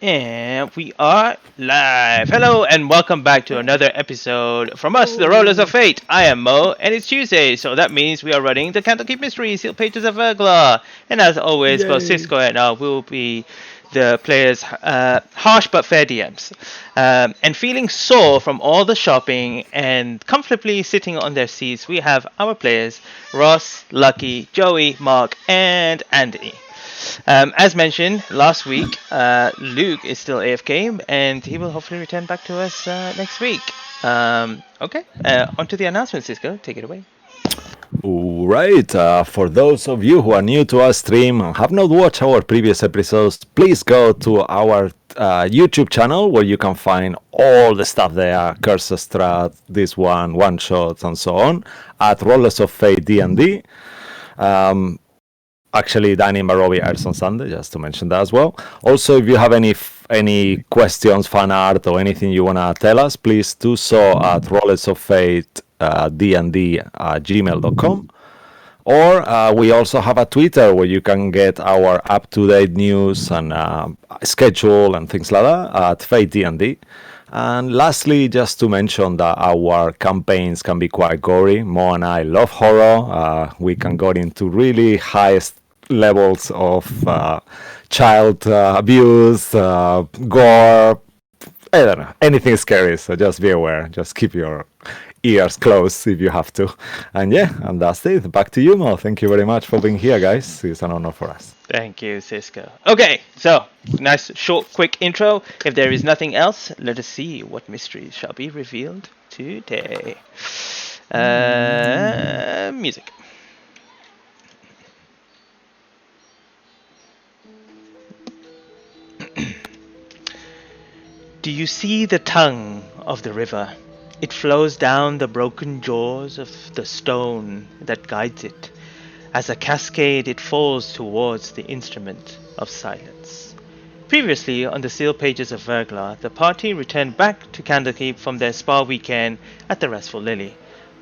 And we are live. Hello and welcome back to another episode from us, the Rollers of Fate. I am Mo, and it's Tuesday, so that means we are running the Candlekeep Mystery Sealed Pages of Verglas. And as always, both Yay! Cisco and I will be the players' harsh but fair DMs. And feeling sore from all the shopping and comfortably sitting on their seats, we have our players Ross, Lucky, Joey, Mark, and Andy. As mentioned last week, Luke is still AFK, and he will hopefully return back to us next week. Okay, on to the announcement, Cisco. Take it away. Right, for those of you who are new to our stream and have not watched our previous episodes, please go to our YouTube channel where you can find all the stuff there, Curse Strat, this one shots, and so on, at Rollers of Fate D&D. Actually, Danny Marobi airs on Sunday, just to mention that as well. Also, if you have any questions, fan art, or anything you want to tell us, please do so at rollersoffatednd@gmail.com. Or we also have a Twitter where you can get our up-to-date news and schedule and things like that at Fate D&D. And lastly, just to mention that our campaigns can be quite gory. Mo and I love horror. We can go into really high levels of child abuse, gore, I don't know, anything scary. So just be aware. Just keep your ears closed if you have to. And yeah, and that's it. Back to you, Mo. Thank you very much for being here, guys. It's an honor for us. Thank you, Cisco. Okay, so nice, short, quick intro. If there is nothing else, let us see what mysteries shall be revealed today. Music. Do you see the tongue of the river? It flows down the broken jaws of the stone that guides it. As a cascade, it falls towards the instrument of silence. Previously, on the sealed pages of Verglas, the party returned back to Candlekeep from their spa weekend at the Restful Lily,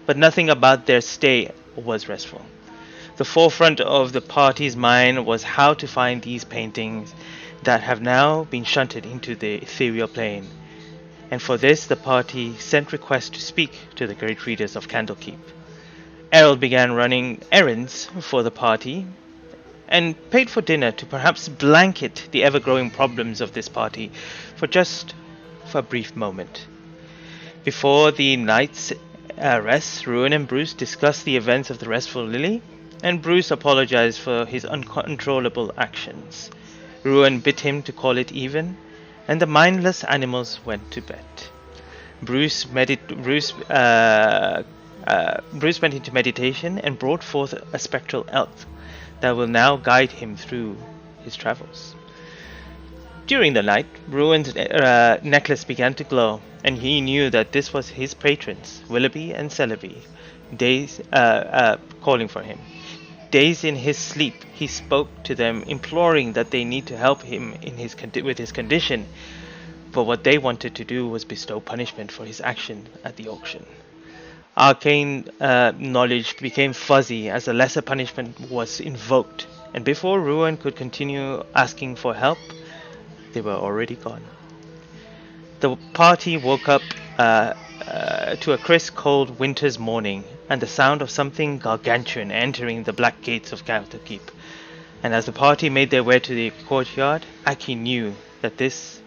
but nothing about their stay was restful. The forefront of the party's mind was how to find these paintings that have now been shunted into the ethereal plane. And for this, the party sent requests to speak to the great readers of Candlekeep. Errol began running errands for the party and paid for dinner to perhaps blanket the ever-growing problems of this party for a brief moment. Before the night's rest, Ruin and Bruce discussed the events of the Restful Lily, and Bruce apologized for his uncontrollable actions. Ruin bid him to call it even, and the mindless animals went to bed. Bruce went into meditation and brought forth a spectral elf that will now guide him through his travels. During the night, Ruin's necklace began to glow, and he knew that this was his patrons, Willoughby and Celebi, calling for him. Dazed in his sleep, he spoke to them, imploring that they need to help him with his condition, but what they wanted to do was bestow punishment for his action at the auction. Arcane knowledge became fuzzy as a lesser punishment was invoked, and before Ruin could continue asking for help, they were already gone. The party woke up to a crisp, cold winter's morning and the sound of something gargantuan entering the black gates of Candlekeep. And as the party made their way to the courtyard, Aki knew that this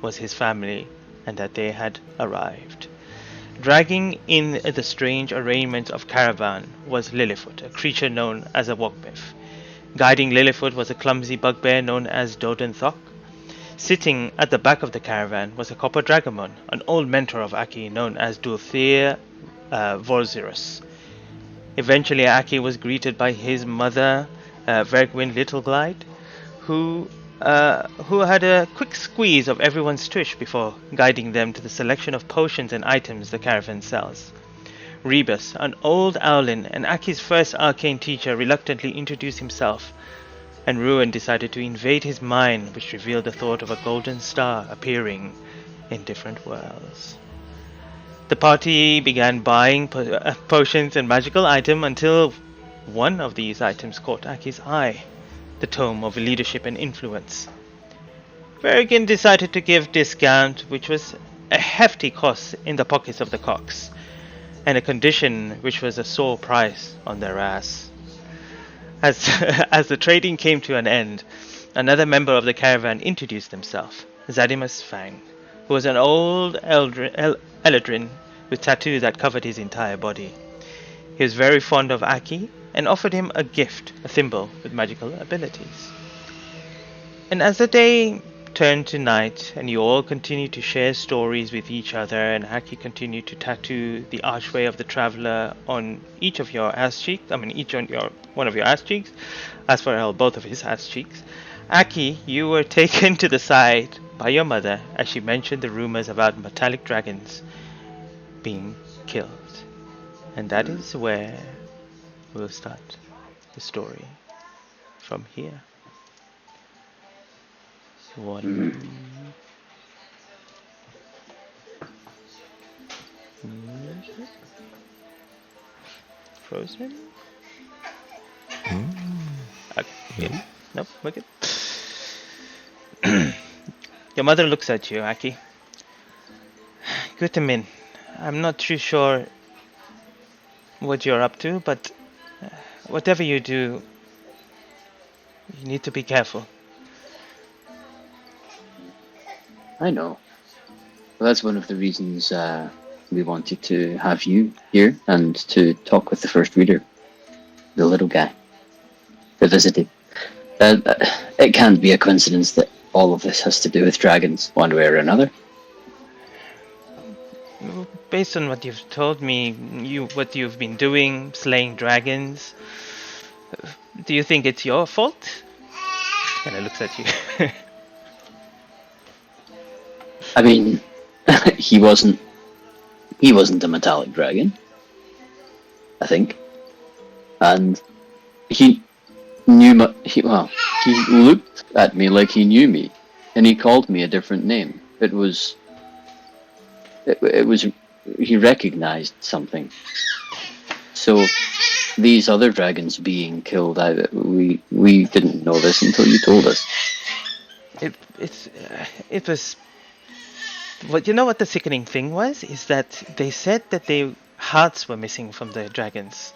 was his family and that they had arrived. Dragging in the strange arraignment of Caravan was Lilyfoot, a creature known as a Wogbiff. Guiding Lilyfoot was a clumsy bugbear known as Dodenthok. Sitting at the back of the caravan was a copper dragamon, an old mentor of Aki known as Dulthir Volzirus. Eventually, Aki was greeted by his mother, Vergwin Littleglide, who had a quick squeeze of everyone's tush before guiding them to the selection of potions and items the caravan sells. Rebus, an old owlin and Aki's first arcane teacher, reluctantly introduced himself, and Ruin decided to invade his mind, which revealed the thought of a golden star appearing in different worlds. The party began buying potions and magical items until one of these items caught Aki's eye, the Tome of Leadership and Influence. Bergen decided to give discount, which was a hefty cost in the pockets of the cocks, and a condition which was a sore price on their ass. As, as the trading came to an end, another member of the caravan introduced himself, Zadimus Fang, who was an old Eladrin with tattoo that covered his entire body. He was very fond of Aki and offered him a gift, a thimble with magical abilities. And as the day turned to night and you all continued to share stories with each other, and Aki continued to tattoo the archway of the traveler on each of your ass cheeks, each on one of your ass cheeks, as for both of his ass cheeks, Aki, you were taken to the side by your mother as she mentioned the rumors about metallic dragons being killed. And that is where we'll start the story from here. One. Frozen? Okay. Yeah. Nope, we're good. Your mother looks at you, Aki. Gutamin, I'm not too sure what you're up to, but whatever you do, you need to be careful. I know. Well, that's one of the reasons we wanted to have you here and to talk with the first reader, the little guy, that visited. It can't be a coincidence that all of this has to do with dragons, one way or another. Based on what you've told me, what you've been doing, slaying dragons, do you think it's your fault? Kind of looks at you. I mean, he wasn't a metallic dragon, I think, and he he looked at me like he knew me, and he called me a different name. It was he recognized something. So these other dragons being killed, we didn't know this until you told us. It was. Well, you know what the sickening thing was? Is that they said that their hearts were missing from the dragons.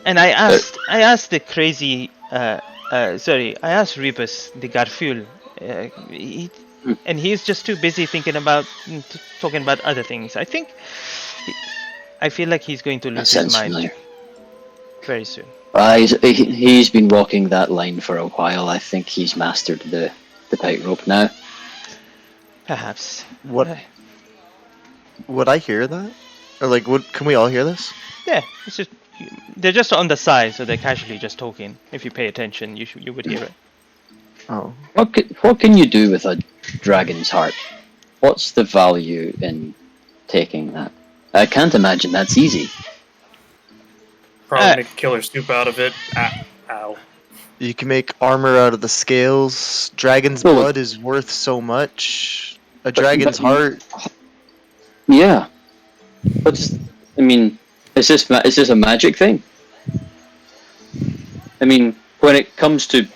And I asked the crazy, I asked Rebus, the Garful, and he's just too busy talking about other things. I feel like he's going to lose his mind familiar. Very soon. He's been walking that line for a while. I think he's mastered the tightrope now. Perhaps. Would I hear that? Or can we all hear this? Yeah, they're just on the side, so they're casually just talking. If you pay attention, you would hear it. Oh. What can you do with a dragon's heart? What's the value in taking that? I can't imagine that's easy. Probably make killer soup out of it. Ow. You can make armor out of the scales. Dragon's blood is worth so much. A dragon's heart. Yeah. Is this a magic thing? I mean, when it comes to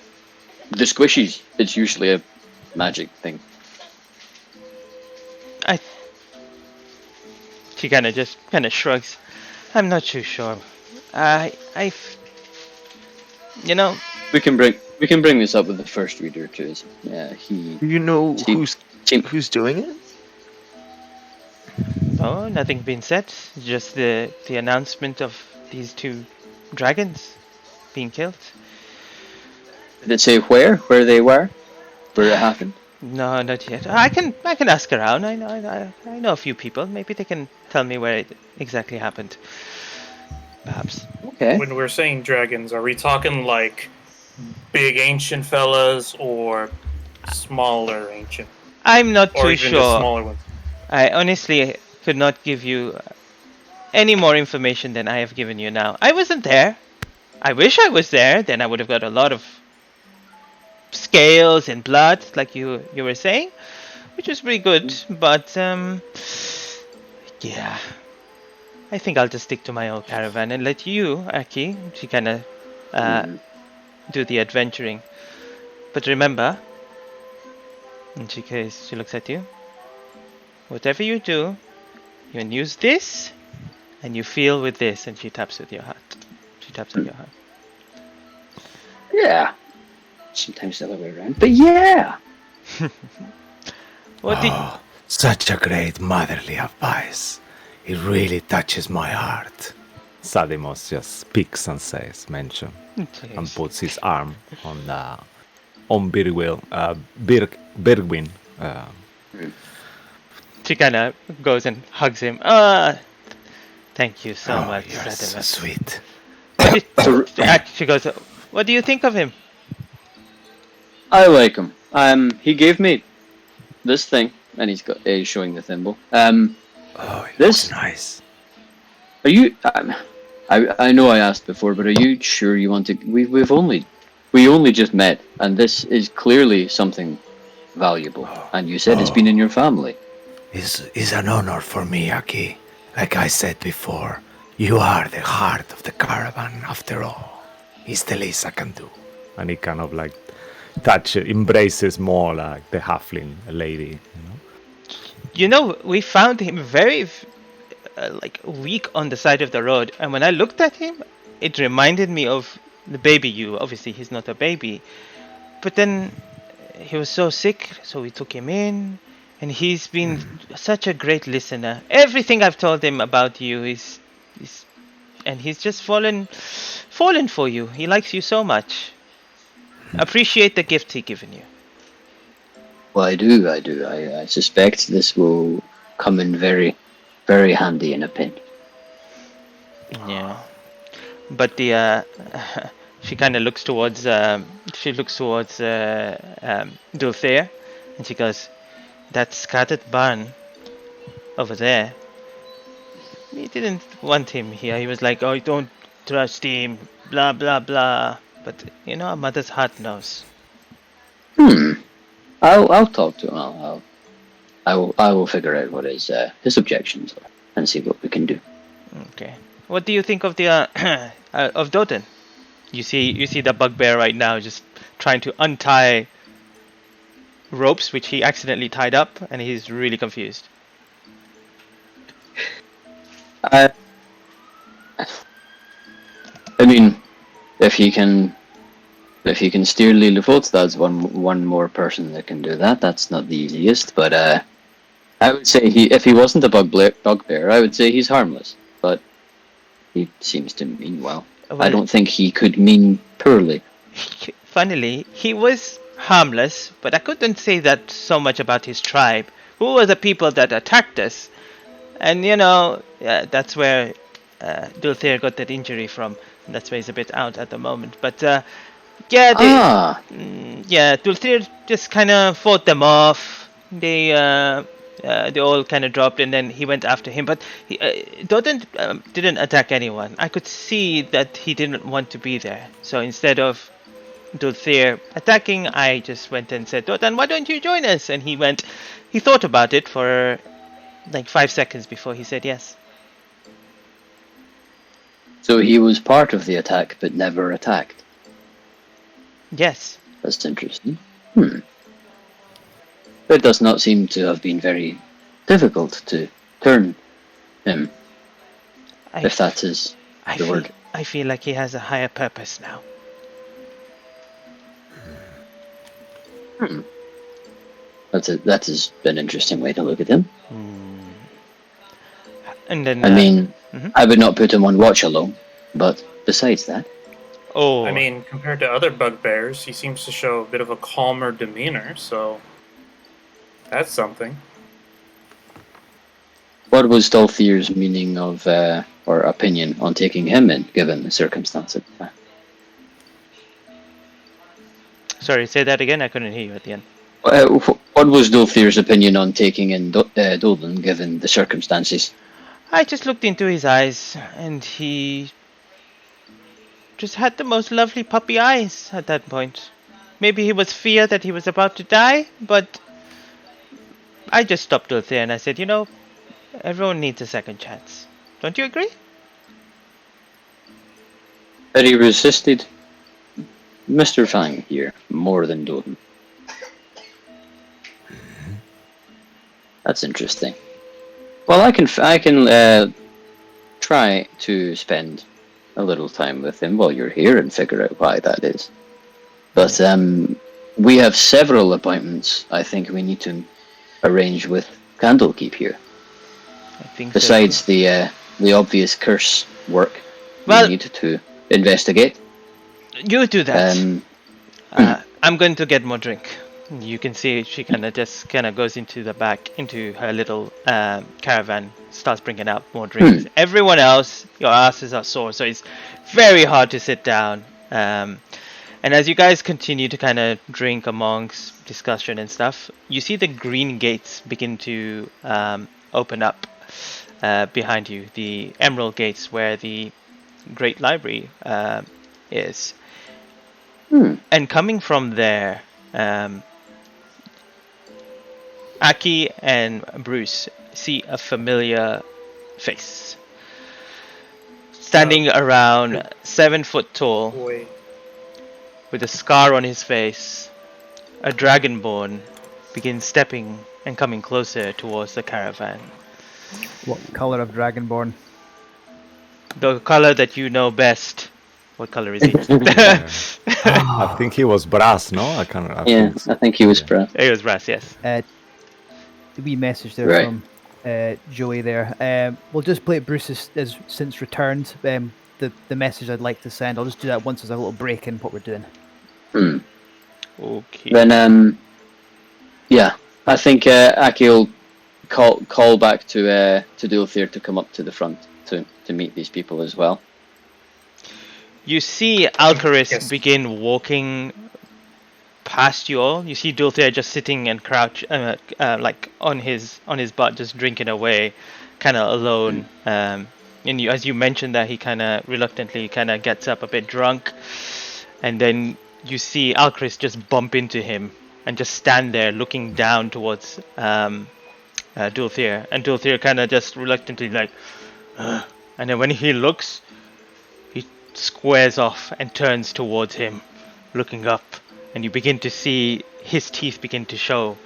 the squishies, it's usually a magic thing. She kind of shrugs. I'm not too sure. We can bring this up with the first reader too. Yeah, Do you know who's doing it? Oh, nothing been said. Just the announcement of these two dragons being killed. Did it say where they were? Where it happened? No, not yet. I can ask around. I know a few people. Maybe they can tell me where it exactly happened. Perhaps. Okay. When we're saying dragons, are we talking like big ancient fellas or smaller ancient? I'm not or too even sure. The smaller ones? I honestly could not give you any more information than I have given you now. I wasn't there. I wish I was there. Then I would have got a lot of scales and blood, like you were saying, which was pretty good. But yeah, I think I'll just stick to my old caravan and let you, Aki, to kind of do the adventuring. But remember, And she looks at you. Whatever you do, you can use this, and you feel with this, and she taps with your heart. She taps on your heart. Yeah. Sometimes the other way around. But yeah. What did Such a great motherly advice. It really touches my heart. Sadimos just speaks and says, mention, and puts his arm on Birgwin. She kind of goes and hugs him. Thank you so much, You're so Sadimus. sweet. She goes, what do you think of him? I like him. He gave me this thing, and he's showing the thimble. It This- looks nice. Are you? I know I asked before, but are you sure you want to? We only just met, and this is clearly something valuable. And you said it's been in your family. It's an honor for me, Aki. Like I said before, you are the heart of the caravan after all. It's the least I can do. And he kind of like embraces more like the halfling lady, you know? You know, we found him very, weak on the side of the road, and when I looked at him, it reminded me of the baby you. Obviously, he's not a baby, but then he was so sick, so we took him in, and he's been such a great listener. Everything I've told him about you and he's just fallen for you. He likes you so much. Appreciate the gift he given you. Well, I do. I suspect this will come in very, very handy in a pin. Yeah, but she kind of looks towards Dulthair, and she goes, "That scattered barn over there. We didn't want him here. He was like, oh, don't trust him, blah blah blah. But you know, a mother's heart knows." I'll talk to him. I will figure out what his objections are and see what we can do. Okay. What do you think of the of Doten? You see the bugbear right now, just trying to untie ropes which he accidentally tied up, and he's really confused. I mean, if he can steer Lilliput, that's one more person that can do that. That's not the easiest, but I would say if he wasn't a bugbear, I would say he's harmless. But he seems to mean well. I don't think he could mean poorly. Funnily, he was harmless, but I couldn't say that so much about his tribe, who were the people that attacked us. And you know, that's where Dulthair got that injury from. That's why he's a bit out at the moment. But yeah, Dulthair just kind of fought them off. They all kind of dropped, and then he went after him. But Doten didn't attack anyone. I could see that he didn't want to be there. So instead of Dulthair attacking, I just went and said, Doten, why don't you join us? And he went. He thought about it for like 5 seconds before he said yes. So he was part of the attack, but never attacked. Yes. That's interesting. It does not seem to have been very difficult to turn him, if that is the word. I feel like he has a higher purpose now. That is an interesting way to look at him. And then I mean, I would not put him on watch alone, but besides that, I mean, compared to other bugbears, he seems to show a bit of a calmer demeanor, so that's something. what was Dulthier's meaning of or opinion on taking him in, given the circumstances? Sorry, say that again. I couldn't hear you at the end. What was Dulthier's opinion on taking in Dolan, given the circumstances? I just looked into his eyes, and he just had the most lovely puppy eyes at that point. Maybe he was feared that he was about to die, but I just stopped Dulthair and I said, you know, everyone needs a second chance. Don't you agree? But he resisted Mr. Fang here more than Dolan. That's interesting. Well, I can try to spend a little time with him while you're here and figure out why that is. But we have several appointments I think we need to arrange with Candlekeep here. I think Besides the obvious curse work Well- we need to investigate. you do that. I'm going to get more drink. You can see she kind of goes into the back, into her little caravan, starts bringing out more drinks. Everyone else, your asses are sore, so it's very hard to sit down. And as you guys continue to kind of drink amongst discussion and stuff, you see the green gates begin to open up behind you, the emerald gates where the great library is. And coming from there, Aki and Bruce see a familiar face. Standing around 7 foot tall, Boy. with a scar on his face, a dragonborn begins stepping and coming closer towards the caravan. What color of Dragonborn? The color that you know best. What color is he? I think he was brass, no? I think he was brass. It was brass, yes. The wee message there Right. from Joey there. We'll just play it. Bruce has since returned. The message I'd like to send. I'll just do that once as a little break in what we're doing. Okay. Then I think Aki will call back to Dulthir to come up to the front to meet these people as well. You see Alcaris Yes. begin walking past you all. You see Dulthir just sitting and crouch, like on his butt, just drinking away, kind of alone. And you, as you mentioned that he kind of reluctantly kind of gets up a bit drunk, and then you see Alcaris just bump into him and just stand there looking down towards Dulthir, and Dulthir kind of just reluctantly like, and then when he looks, he squares off and turns towards him, looking up, and you begin to see his teeth begin to show,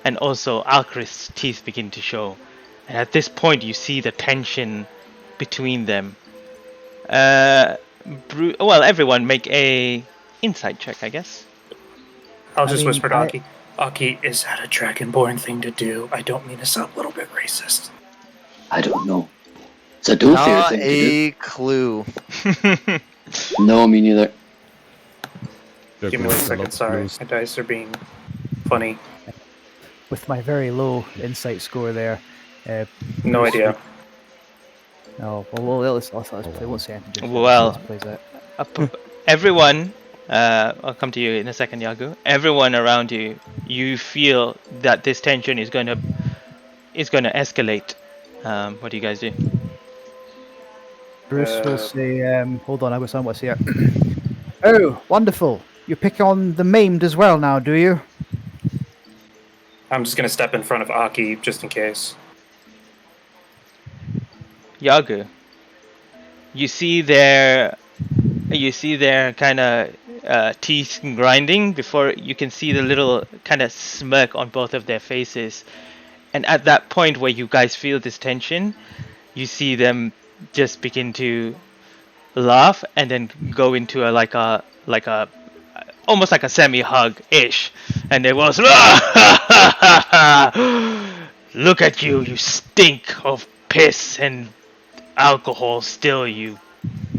and also Alcaris' teeth begin to show, and at this point you see the tension between them. Well, everyone make a insight check, I guess. I'll just mean, whisper to Aki. Aki, is that a dragonborn thing to do? I don't mean to sound a little bit racist. I don't know. It's a Dulthir Not thing to a clue. do. No, me neither. Give me 1 second, sorry. My dice are being funny. With my very low insight score there. No idea. Oh, well, let's play. We won't say anything. Just Well, let's play that. Everyone, I'll come to you in a second, Yagu. Everyone around you, you feel that this tension is going to escalate. What do you guys do? Bruce will say, hold on, I've got something to say here. Oh, wonderful. You pick on the maimed as well now, do you? I'm just gonna step in front of Aki just in case. Yagu, you see their kind of teeth grinding before you can see the little kind of smirk on both of their faces, and at that point where you guys feel this tension, you see them just begin to laugh and then go into a almost like a semi-hug ish, and it was look at you, you stink of piss and alcohol still, you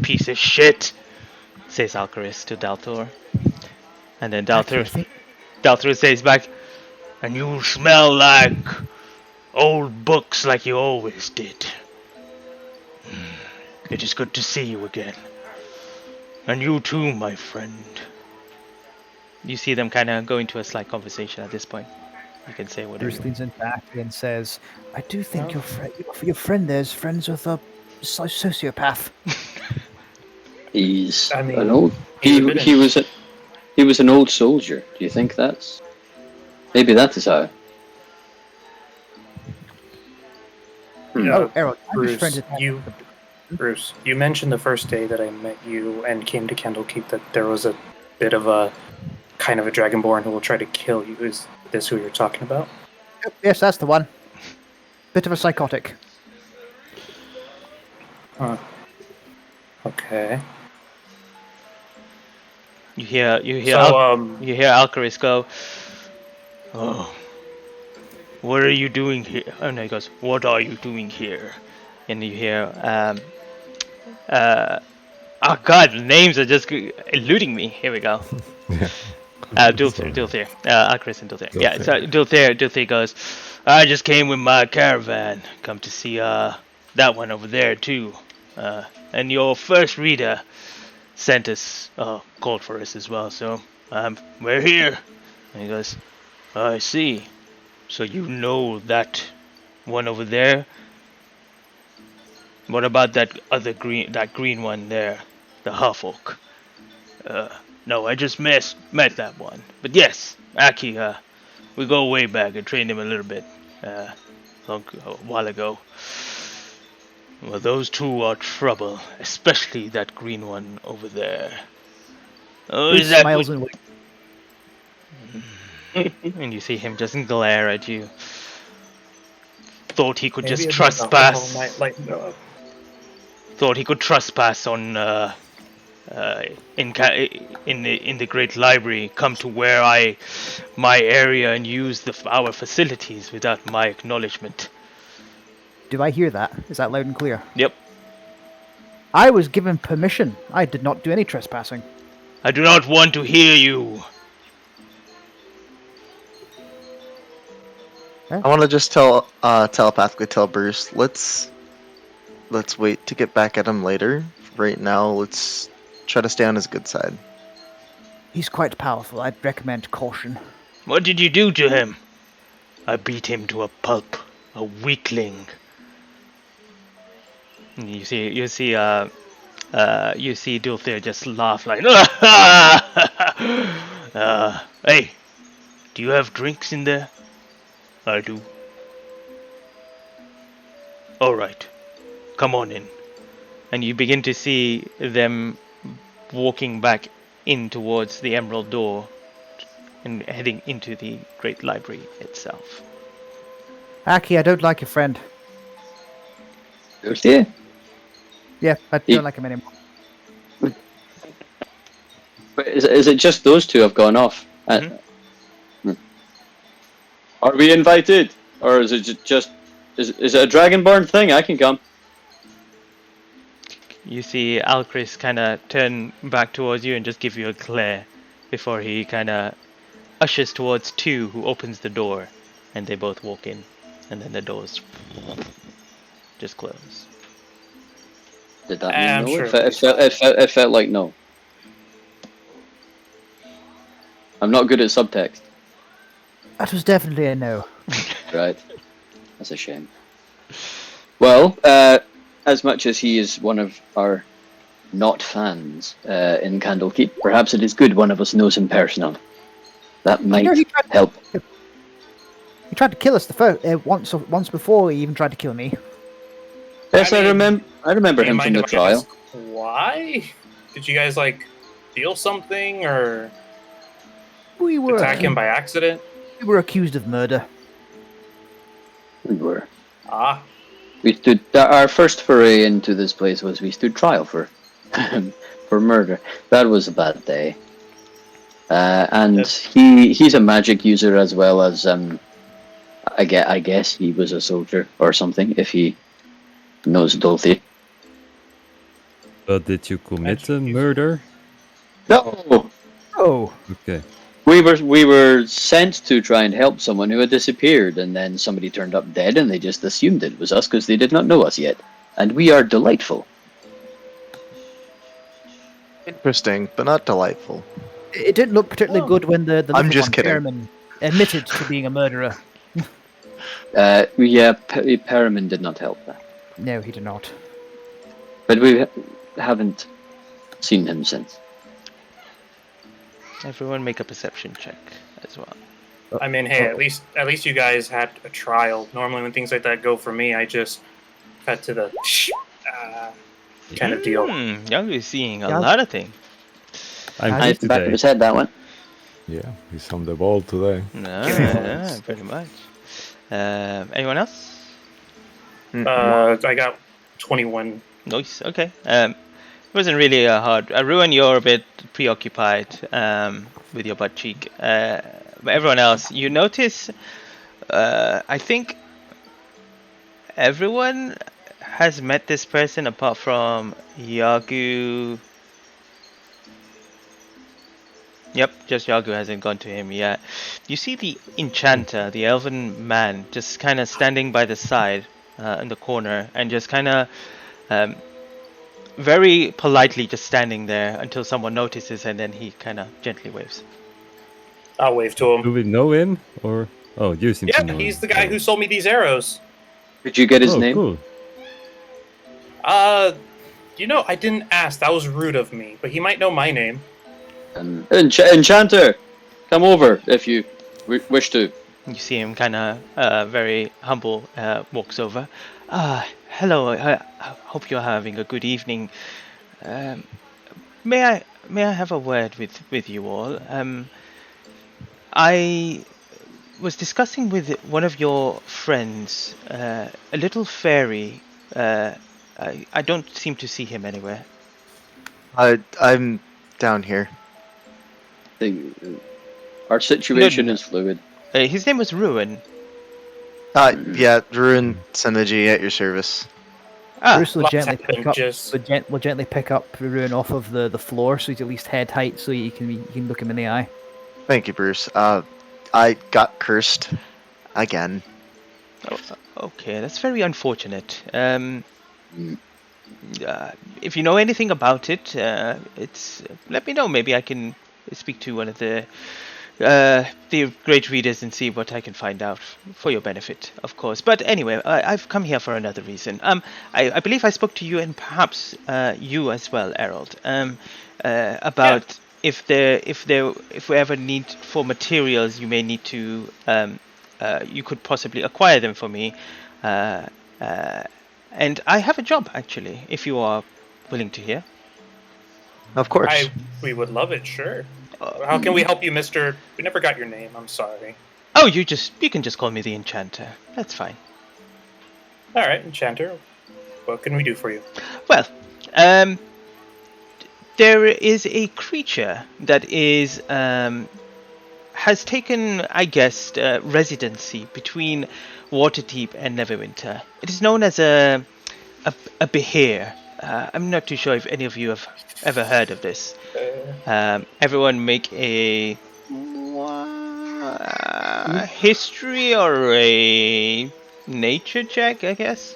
piece of shit, says Alcaris to Daltor. And then Daltor says back, and you smell like old books like you always did. It is good to see you again. And you too, my friend. You see them kind of go into a slight conversation at this point. You can say whatever. Bruce leans in back and says, I do think your friend there is friends with a sociopath. He's I mean, an old. he's a bit He was an old soldier. Do you think that's? Maybe that is how. Oh, Errol, I'm just Bruce, trying to... Bruce, you mentioned the first day that I met you and came to Candlekeep that there was a bit of a kind of a dragonborn who will try to kill you. Is this who you're talking about? Yes, that's the one. Bit of a psychotic. Huh. Okay. You hear So, you hear Alcaris go, "Oh, what are you doing here?" Oh no, he goes, "What are you doing here?" And you hear, oh god, the names are just eluding me. Here we go. Yeah. Dulthir, Alcaris and Dulthir. Yeah, so Dulthir goes, "I just came with my caravan, come to see that one over there too, and your first reader sent us, called for us as well, so we're here." And he goes, "I see. So you know that one over there? What about that green one there, the half orc?" No, I just met that one. But yes, Aki, we go way back. I trained him a little bit, a while ago. Well, those two are trouble, especially that green one over there. Oh, Bruce is that smiles and and you see him just glare at you. Thought he could maybe just it's like the whole trespass. night lightened up. Thought he could trespass on in the Great Library, come to where my area and use our facilities without my acknowledgement. Do I hear that? Is that loud and clear? Yep. I was given permission. I did not do any trespassing. I do not want to hear you. I want to just telepathically tell Bruce, let's wait to get back at him later. Right now, let's try to stay on his good side. He's quite powerful. I'd recommend caution. What did you do to him? I beat him to a pulp, a weakling. And you see Dulthir just laugh like, hey, do you have drinks in there? I do. Alright, come on in. And you begin to see them walking back in towards the Emerald Door and heading into the Great Library itself. Aki, I don't like your friend. Yeah. Yeah, I don't like him anymore. But is it just those two have gone off? Are we invited? Or is it just... Is it a Dragonborn thing? I can come. You see Alcris kind of turn back towards you and just give you a glare before he kind of ushers towards two, who opens the door, and they both walk in, and then the doors just close. Did that I'm mean no? sure It felt like no. I'm not good at subtext. That was definitely a no. Right. That's a shame. Well, as much as he is one of our not fans in Candlekeep, perhaps it is good one of us knows him personally. That might help. He tried to kill us once before. He even tried to kill me. Yes, I I mean, remember Do you him from mind the if I trial. ask why? Did you guys steal something or We were attack him by accident? We were accused of murder. We were. Ah, We stood. Our first foray into this place was we stood trial for for murder. That was a bad day. And he's a magic user as well as I guess he was a soldier or something if he knows Dulthir. But did you commit a murder? No, Oh, Okay. we were sent to try and help someone who had disappeared, and then somebody turned up dead, and they just assumed it was us because they did not know us yet. And we are delightful. Interesting, but not delightful. it didn't look particularly good when the I'm little just one, kidding. Chairman, admitted to being a murderer. Paramin did not help that, No, he did not. but we haven't seen him since. Everyone make a perception check as well. I mean, hey, at least you guys had a trial. Normally, when things like that go for me, I just cut to the kind of deal. You're seeing a Yeah. lot of things. I'm I good the back of today. his head, that one. Yeah, he's on the ball today. No, yeah, pretty much. Anyone else? I got 21. Nice. Okay. It wasn't really hard. Ruin, you're a bit preoccupied with your butt cheek. But everyone else, you notice. I think everyone has met this person apart from Yagu. Yep, just Yagu hasn't gone to him yet. You see the enchanter, the elven man, just kind of standing by the side in the corner and just kind of very politely just standing there until someone notices, and then he kind of gently waves. I'll wave to him. Do we know him? Or you seem to Yeah, know he's him. the guy who sold me these arrows. Did you get his name? Cool. I didn't ask. That was rude of me. But he might know my name. Enchanter, come over if you wish to. You see him kind of very humble, walks over. Hello, I hope you're having a good evening. May I have a word with you all? I was discussing with one of your friends, a little fairy. I don't seem to see him anywhere. I'm down here. Our situation is fluid. His name was Ruin. Yeah, Ruin Synergy at your service. Bruce will lots gently happened, pick up. just- Will gently pick up Ruin off of the floor, so he's at least head height, so you can look him in the eye. Thank you, Bruce. I got cursed again. Okay, that's very unfortunate. If you know anything about it, let me know. Maybe I can speak to one of the great readers and see what I can find out for your benefit, of course. But anyway, I've come here for another reason. I believe I spoke to you and perhaps you as well, Errol, about if we ever need for materials, you may need to you could possibly acquire them for me. And I have a job, actually, if you are willing to hear. Of course. We would love it, sure. How can we help you, Mr. We never got your name, I'm sorry. Oh, you can just call me the Enchanter. That's fine. Alright, Enchanter. What can we do for you? Well, there is a creature that is has taken, I guess, residency between Waterdeep and Neverwinter. It is known as a behir. I'm not too sure if any of you have ever heard of this. Everyone make a history or a nature check, I guess.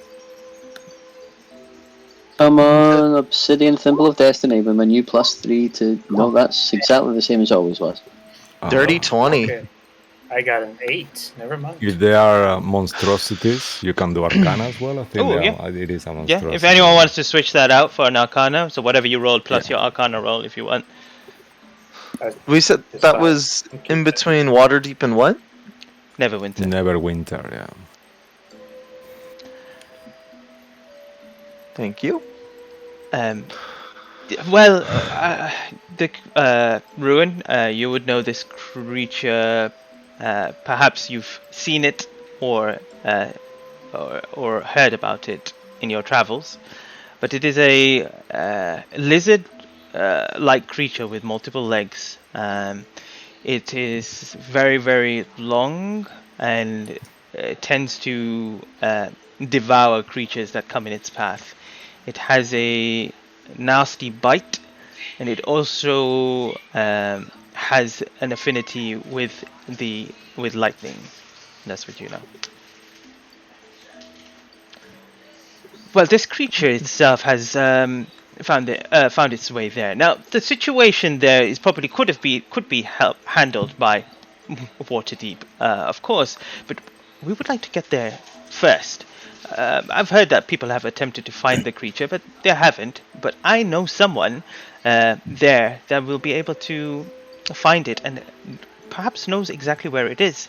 Come on, Obsidian Thimble of Destiny with my new +3 to... No, that's exactly the same as always was. Dirty 20. Okay. I got an 8. Never mind. If they are monstrosities, you can do Arcana as well. I think it is a monstrosity. Yeah, if anyone wants to switch that out for an Arcana, so whatever you roll plus your Arcana roll if you want. We said that was in between Waterdeep and what? Neverwinter. Neverwinter, yeah. Thank you. Well, Ruin, you would know this creature. Perhaps you've seen it or heard about it in your travels, but it is a lizard-like creature with multiple legs. It is very, very long and tends to devour creatures that come in its path. It has a nasty bite, and it also has an affinity with lightning. That's what you know. Well, this creature itself has found its way there. Now, the situation there is probably could be handled by Waterdeep, of course, but we would like to get there first. I've heard that people have attempted to find the creature, but they haven't. But I know someone there that will be able to find it and perhaps knows exactly where it is.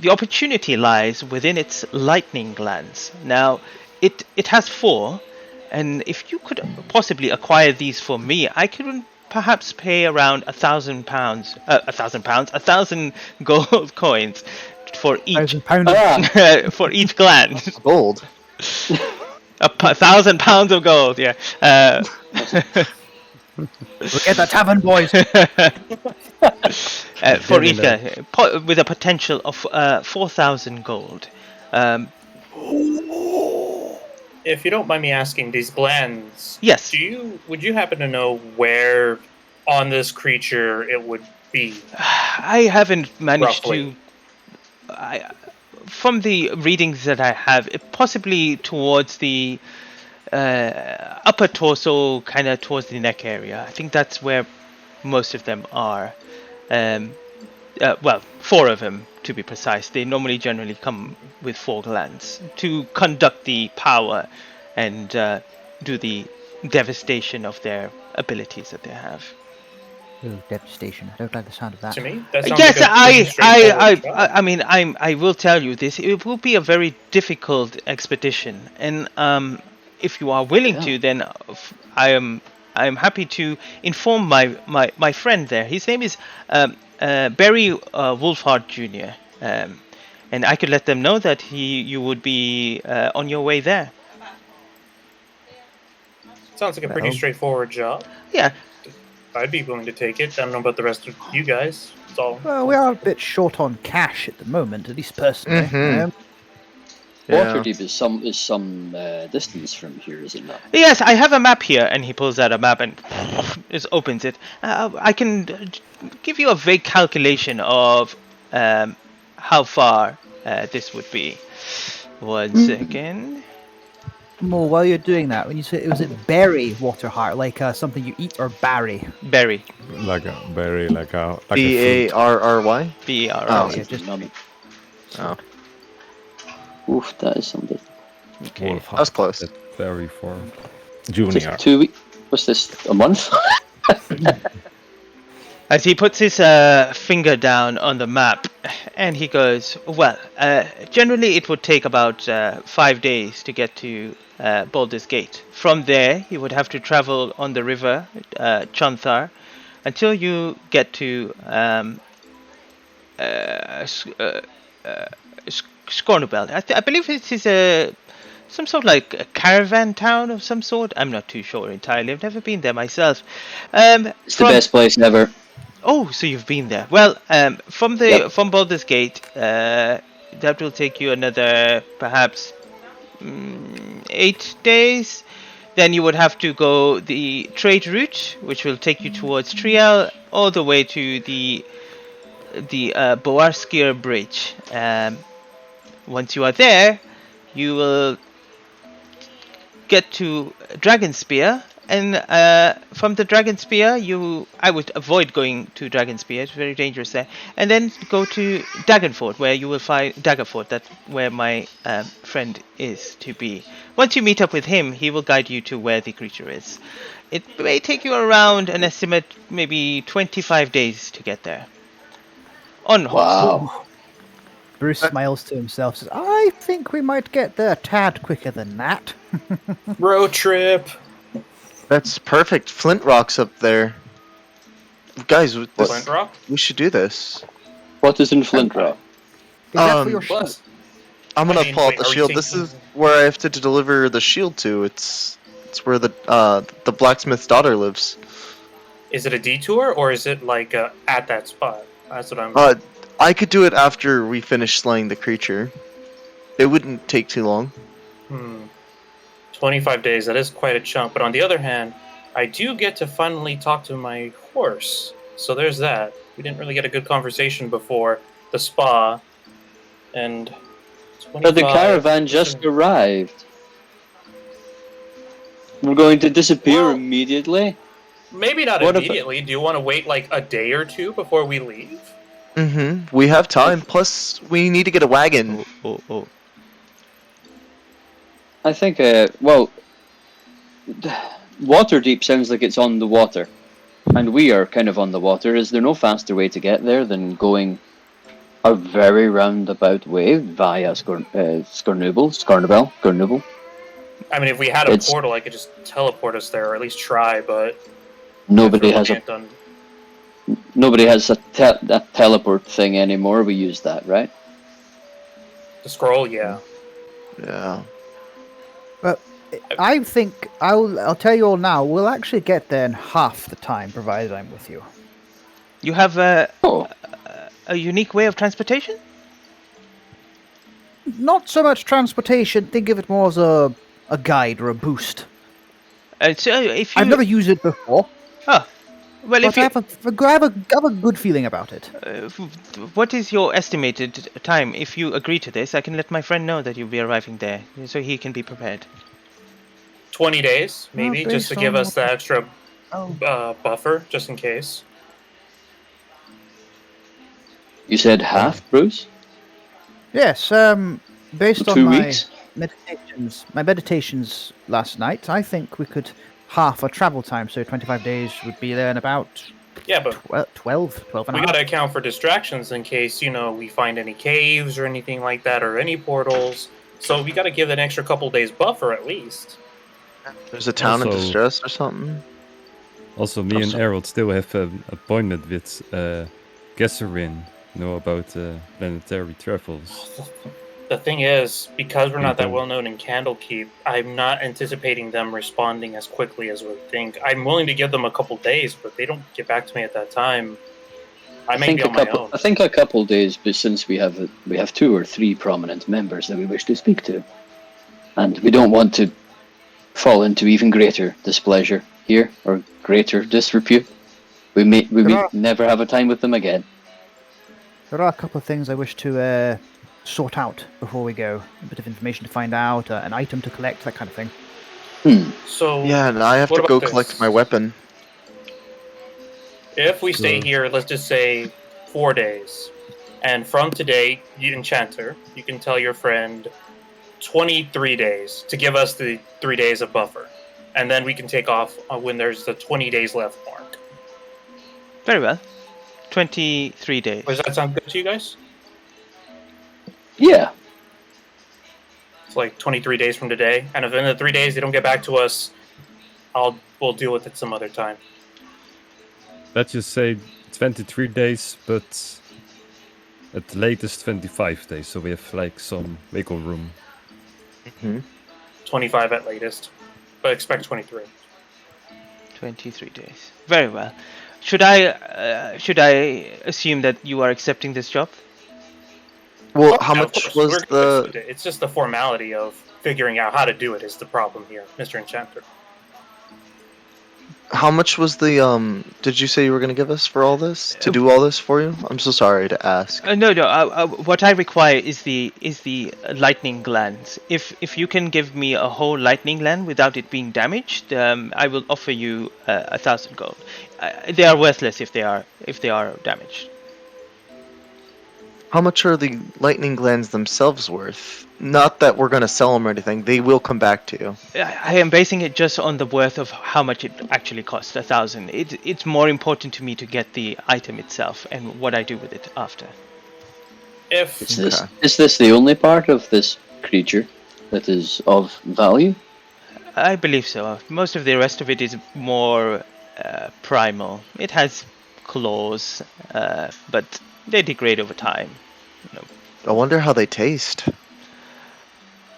The opportunity lies within its lightning glands. Now, it has 4, and if you could possibly acquire these for me, I could perhaps pay around £1,000, 1,000 gold coins for each £1,000. for each gland. Gold. 1,000 pounds of gold. Yeah. Look at the tavern, boys. For Getting there. Ether, with a potential of 4,000 gold. If you don't mind me asking, these glands. Yes. Would you happen to know where on this creature it would be? I haven't managed Roughly. from the readings that I have, possibly towards the upper torso, kind of towards the neck area. I think that's where most of them are. Well, 4 of them to be precise. They normally generally come with 4 glands to conduct the power and do the devastation of their abilities that they have. Ooh, devastation. I don't like the sound of that. To me, that sounds Yes, like a pretty straightforward job. I mean, I will tell you this. It will be a very difficult expedition, and if you are willing to, then I am happy to inform my friend there. His name is Barry Wolfhard Jr. And I could let them know that you would be on your way there. Sounds like a pretty straightforward job. Yeah. I'd be willing to take it. I don't know about the rest of you guys. It's all. Well, we are a bit short on cash at the moment, at least personally. Mhm. Waterdeep is some distance from here, is it not? Yes, I have a map here, and he pulls out a map and just opens it. I can give you a vague calculation of how far this would be. One second. More while you're doing that, when you say was it berry Waterheart, like something you eat, or berry? Berry. Like a berry, like a fruit. Barry. B-R. Oh, yeah, yeah, just- Oh, Oof, that is something. Okay. Wolf that was close. That's very far. Junior. Just 2 weeks. What's this? A month? As he puts his finger down on the map, and he goes, well, generally it would take about 5 days to get to Baldur's Gate. From there, you would have to travel on the river, Chanthar, until you get to Scornubel. I believe it is some sort of like a caravan town of some sort. I'm not too sure entirely. I've never been there myself. It's the best place ever. Oh, so you've been there. Well, from Baldur's Gate, that will take you another perhaps 8 days. Then you would have to go the trade route, which will take you towards Triel, all the way to the Boarskir Bridge. Once you are there, you will get to Dragonspear, and from the Dragonspear, I would avoid going to Dragonspear. It's very dangerous there. And then go to Daggerford, where you will find Daggerford. That's where my friend is to be. Once you meet up with him, he will guide you to where the creature is. It may take you around an estimate, maybe 25 days to get there. On horse. Wow. Bruce smiles to himself, says, I think we might get there a tad quicker than that. Road trip. That's perfect. Flint Rock's up there. Guys, Flint Rock? we should do this. What is in Flint Rock? Is that for your Plus, I'm gonna I mean, pull out wait, the are we shield. This thinking- is where I have to deliver the shield to. It's where the blacksmith's daughter lives. is it a detour or is it like at that spot? That's what I'm. I could do it after we finish slaying the creature. It wouldn't take too long. 25 days, that is quite a chunk. But on the other hand, I do get to finally talk to my horse. So there's that. We didn't really get a good conversation before the spa. And 25... But the caravan just arrived. We're going to disappear Well- immediately? Maybe not What if- immediately. Do you want to wait like a day or two before we leave? We have time. Plus, we need to get a wagon. Oh. I think, Waterdeep sounds like it's on the water. And we are kind of on the water. Is there no faster way to get there than going a very roundabout way via Scornubel? I mean, if we had a It's- portal, I could just teleport us there, or at least try, but... Nobody I've has really done- that teleport thing anymore. We use that, right? The scroll, yeah. Yeah. But I think I'll tell you all now. We'll actually get there in half the time, provided I'm with you. You have Oh, a unique way of transportation? Not so much transportation. Think of it more as a guide or a boost. So if you... I've never used it before, Oh, well, if but I you... have a good feeling about it. What is your estimated time? If you agree to this, I can let my friend know that you'll be arriving there, so he can be prepared. 20 days, maybe, just to based give on us the extra Oh, buffer, just in case. you said half, Bruce? yes. Based on 2 my weeks? meditations last night, I think we could half our travel time. So 25 days would be there in about Yeah, but 12 and we a half. gotta account for distractions in case, we find any caves or anything like that, or any portals. So we gotta give an extra couple days buffer at least. There's a town in Also- distress or something. Also, me and Also- Errol still have an appointment with Gesserin, about planetary travels. The thing is, because we're not that Mhm. well known in Candlekeep, I'm not anticipating them responding as quickly as we think. I'm willing to give them a couple days, but they don't get back to me at that time. I may be on my own. I think a couple days, but since we have 2 or 3 prominent members that we wish to speak to, and we don't want to fall into even greater displeasure here or greater disrepute, we may never have a time with them again. There are a couple of things I wish to sort out before we go. A bit of information to find out, an item to collect, that kind of thing. So Yeah, and I have what to go about collect this? my weapon. If we stay So- here, let's just say 4 days, and from today, you enchanter, you can tell your friend 23 days to give us the 3 days of buffer, and then we can take off when there's the 20 days left mark. Very well. 23 days. Does that sound good to you guys? Yeah, It's like 23 days from today, and if in the 3 days they don't get back to us, we'll deal with it some other time. Let's just say 23 days, but at the latest 25 days, so we have like some wiggle room. 25 at latest, but expect 23. 23 days. Very well. Should I assume that you are accepting this job? Well, how Yeah, of much course, was we're gonna the? do it. It's just the formality of figuring out how to do it is the problem here, Mr. Enchanter. How much was the? Did you say you were gonna give us for all this to do all this for you? I'm so sorry to ask. No. What I require is the lightning glands. If you can give me a whole lightning gland without it being damaged, I will offer you 1,000 gold. They are worthless if they are damaged. How much are the lightning glands themselves worth? Not that we're gonna sell them or anything. They will come back to you. I am basing it just on the worth of how much it actually costs. 1,000. It's more important to me to get the item itself and what I do with it after. If is this the only part of this creature that is of value? I believe so. Most of the rest of it is more primal. It has claws, but they degrade over time. I wonder how they taste.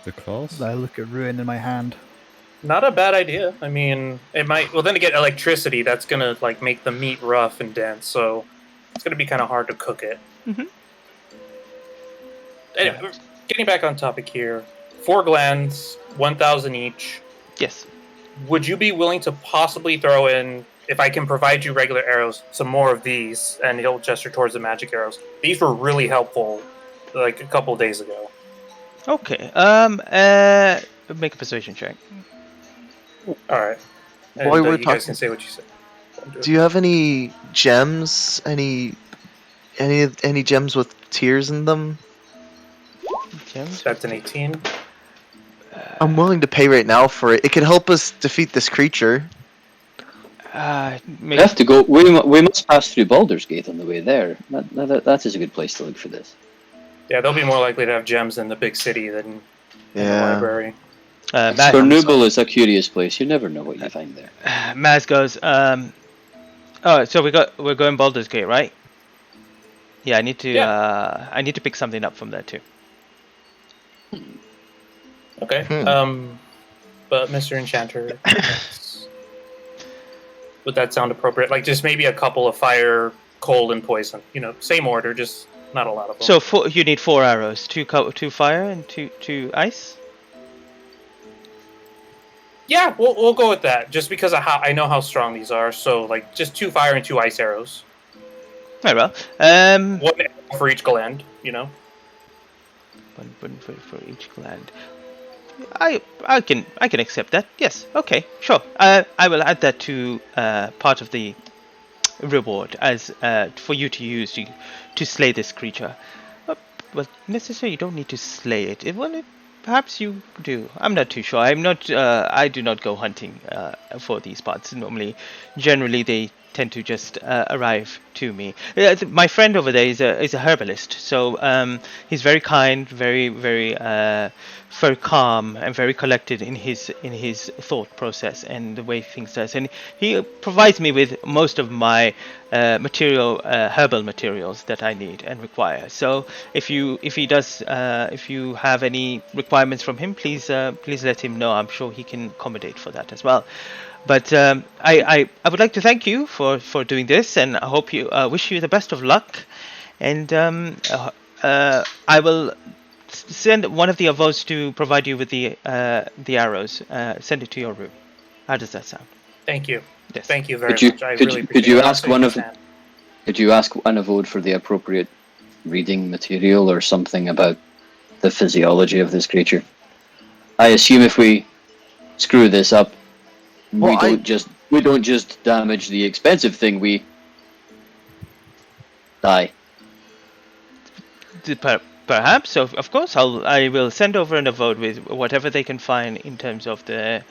The claws? I look at ruin in my hand. not a bad idea. I mean, it might. Well, then again, electricity that's gonna like make the meat rough and dense, so it's gonna be kind of hard to cook it. Mhm. Anyway, getting back on topic here, 4 glands, 1,000 each. Yes. Would you be willing to possibly throw in, if I can provide you regular arrows, some more of these? And he'll gesture towards the magic arrows. These were really helpful, like a couple days ago. Okay. Make a persuasion check. All right. And, While we're you guys talking- can say what you said. Do you have any gems? Any gems with tears in them? Gems. That's an 18. I'm willing to pay right now for it. It could help us defeat this creature. We have to go. We must pass through Baldur's Gate on the way there. That is a good place to look for this. Yeah, they'll be more likely to have gems in the big city than in the Yeah. library. Scornuble is a curious place. You never know what you find there. Maz goes. Oh, so we're going Baldur's Gate, right? Yeah, I need to. Yeah. I need to pick something up from there too. Okay. but Mr. Enchanter, would that sound appropriate? Like just maybe a couple of fire, cold, and poison. Same order, just not a lot of them. So you need 4 arrows, two fire and two ice. Yeah, we'll go with that. Just because of how I know how strong these are. So like just 2 fire and 2 ice arrows. Very well. 1 arrow for each gland. One for each gland. I can accept that. Yes. Okay. Sure. I will add that to part of the reward as for you to use to slay this creature. Well, necessarily you don't need to slay it. Perhaps you do. I'm not too sure. I do not go hunting for these parts. Generally, they tend to just arrive to me. My friend over there is a herbalist, so he's very kind, very very calm, and very collected in his thought process and the way things does. And he provides me with most of my herbal materials that I need and require. So if you have any requirements from him, please let him know. I'm sure he can accommodate for that as well. But I would like to thank you for doing this, and I hope wish you the best of luck. And I will send one of the avos to provide you with the arrows. Send it to your room. How does that sound? Thank you. Yes. Thank you very much. I really appreciate could you it. ask could you ask an avode for the appropriate reading material or something about the physiology of this creature? I assume if we screw this up, we don't just damage the expensive thing, we die. Perhaps. So of course I will send over an avode with whatever they can find in terms of the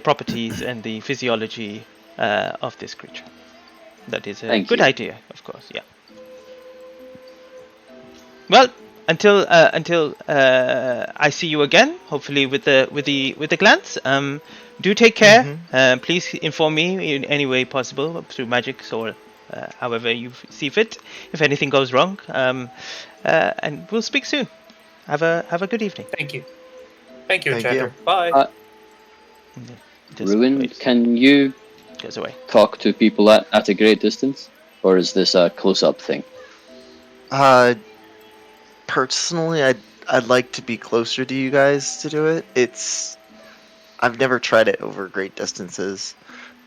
properties and the physiology of this creature. That is a good idea, of course. Yeah. Well, until I see you again, hopefully with the glance. Do take care. Mm-hmm. Please inform me in any way possible through magics or however you see fit if anything goes wrong. And we'll speak soon. Have a good evening. Thank you. Thank you, Thank Enchanter. you. Bye. Ruin, can you goes away. talk to people at a great distance, or is this a close-up thing? Personally, I'd like to be closer to you guys to do it. I've never tried it over great distances,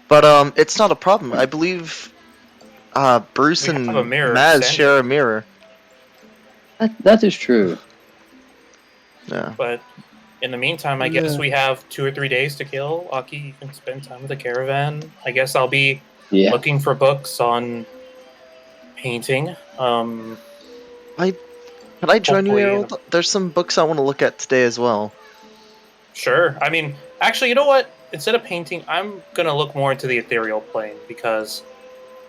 but it's not a problem. I believe Bruce We and have a mirror Maz standing. share a mirror. That is true. Yeah. But in the meantime, I guess we have 2 or 3 days to kill. Aki, you can spend time with the caravan. I guess I'll be looking for books on painting. Can I join you, Hopefully, Harold? There's some books I want to look at today as well. Sure. I mean, actually, you know what? Instead of painting, I'm going to look more into the ethereal plane because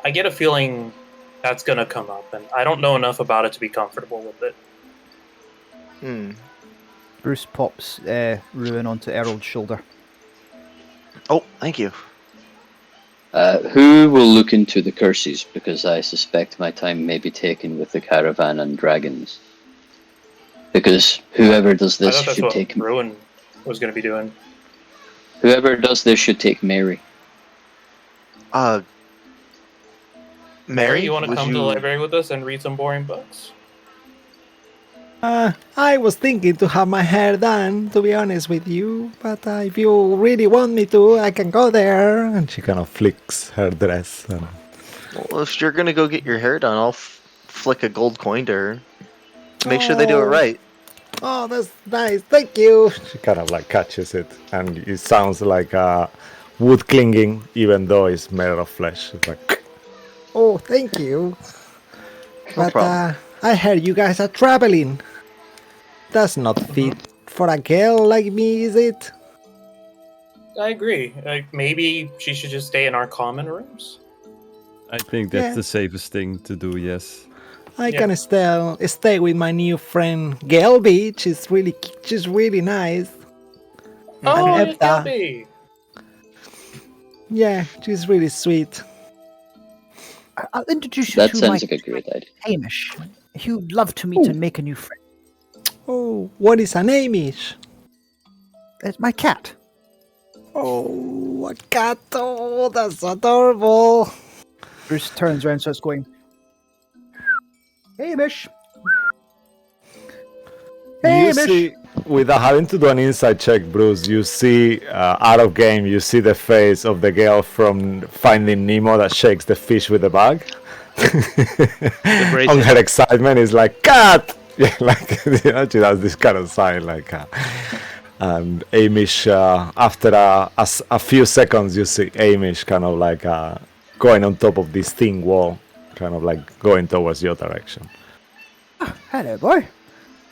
I get a feeling that's going to come up, and I don't know enough about it to be comfortable with it. Bruce pops Ruin onto Errol's shoulder. Oh, thank you. Who will look into the curses? Because I suspect my time may be taken with the caravan and dragons. Because whoever does I this thought that's should what take... Ruin was going to be doing. Whoever does this should take Mary. Mary, you want to would come to the library with us and read some boring books? I was thinking to have my hair done, to be honest with you, but if you really want me to, I can go there. And she kind of flicks her dress. And... Well, if you're gonna go get your hair done, I'll flick a gold coin to her. Make sure they do it right. Oh, that's nice. Thank you. She kind of like catches it, and it sounds like wood clinging, even though it's made of flesh. It's like, oh, thank you. No But problem. I heard you guys are traveling. That's not fit for a girl like me, is it? I agree. Maybe she should just stay in our common rooms. I think that's Yeah. the safest thing to do, yes. I can stay with my new friend Gelby. She's really nice. Oh, And it's Ebda. Gilby! Yeah, she's really sweet. I'll introduce you That to my sounds like a great idea. Hamish. He would love to meet and make a new friend. Oh, what is her name is? It's my cat. Oh, a cat! Oh, that's adorable. Bruce turns around and starts going, Hamish! You Hamish! see, without having to do an inside check, Bruce, you see out of game, you see the face of the girl from Finding Nemo that shakes the fish with the bag. On her excitement is like, cat! Yeah, like, you know, she does this kind of sign, like, and Amish, after a few seconds, you see Amish kind of like going on top of this thin wall, kind of like going towards your direction. Hello, boy.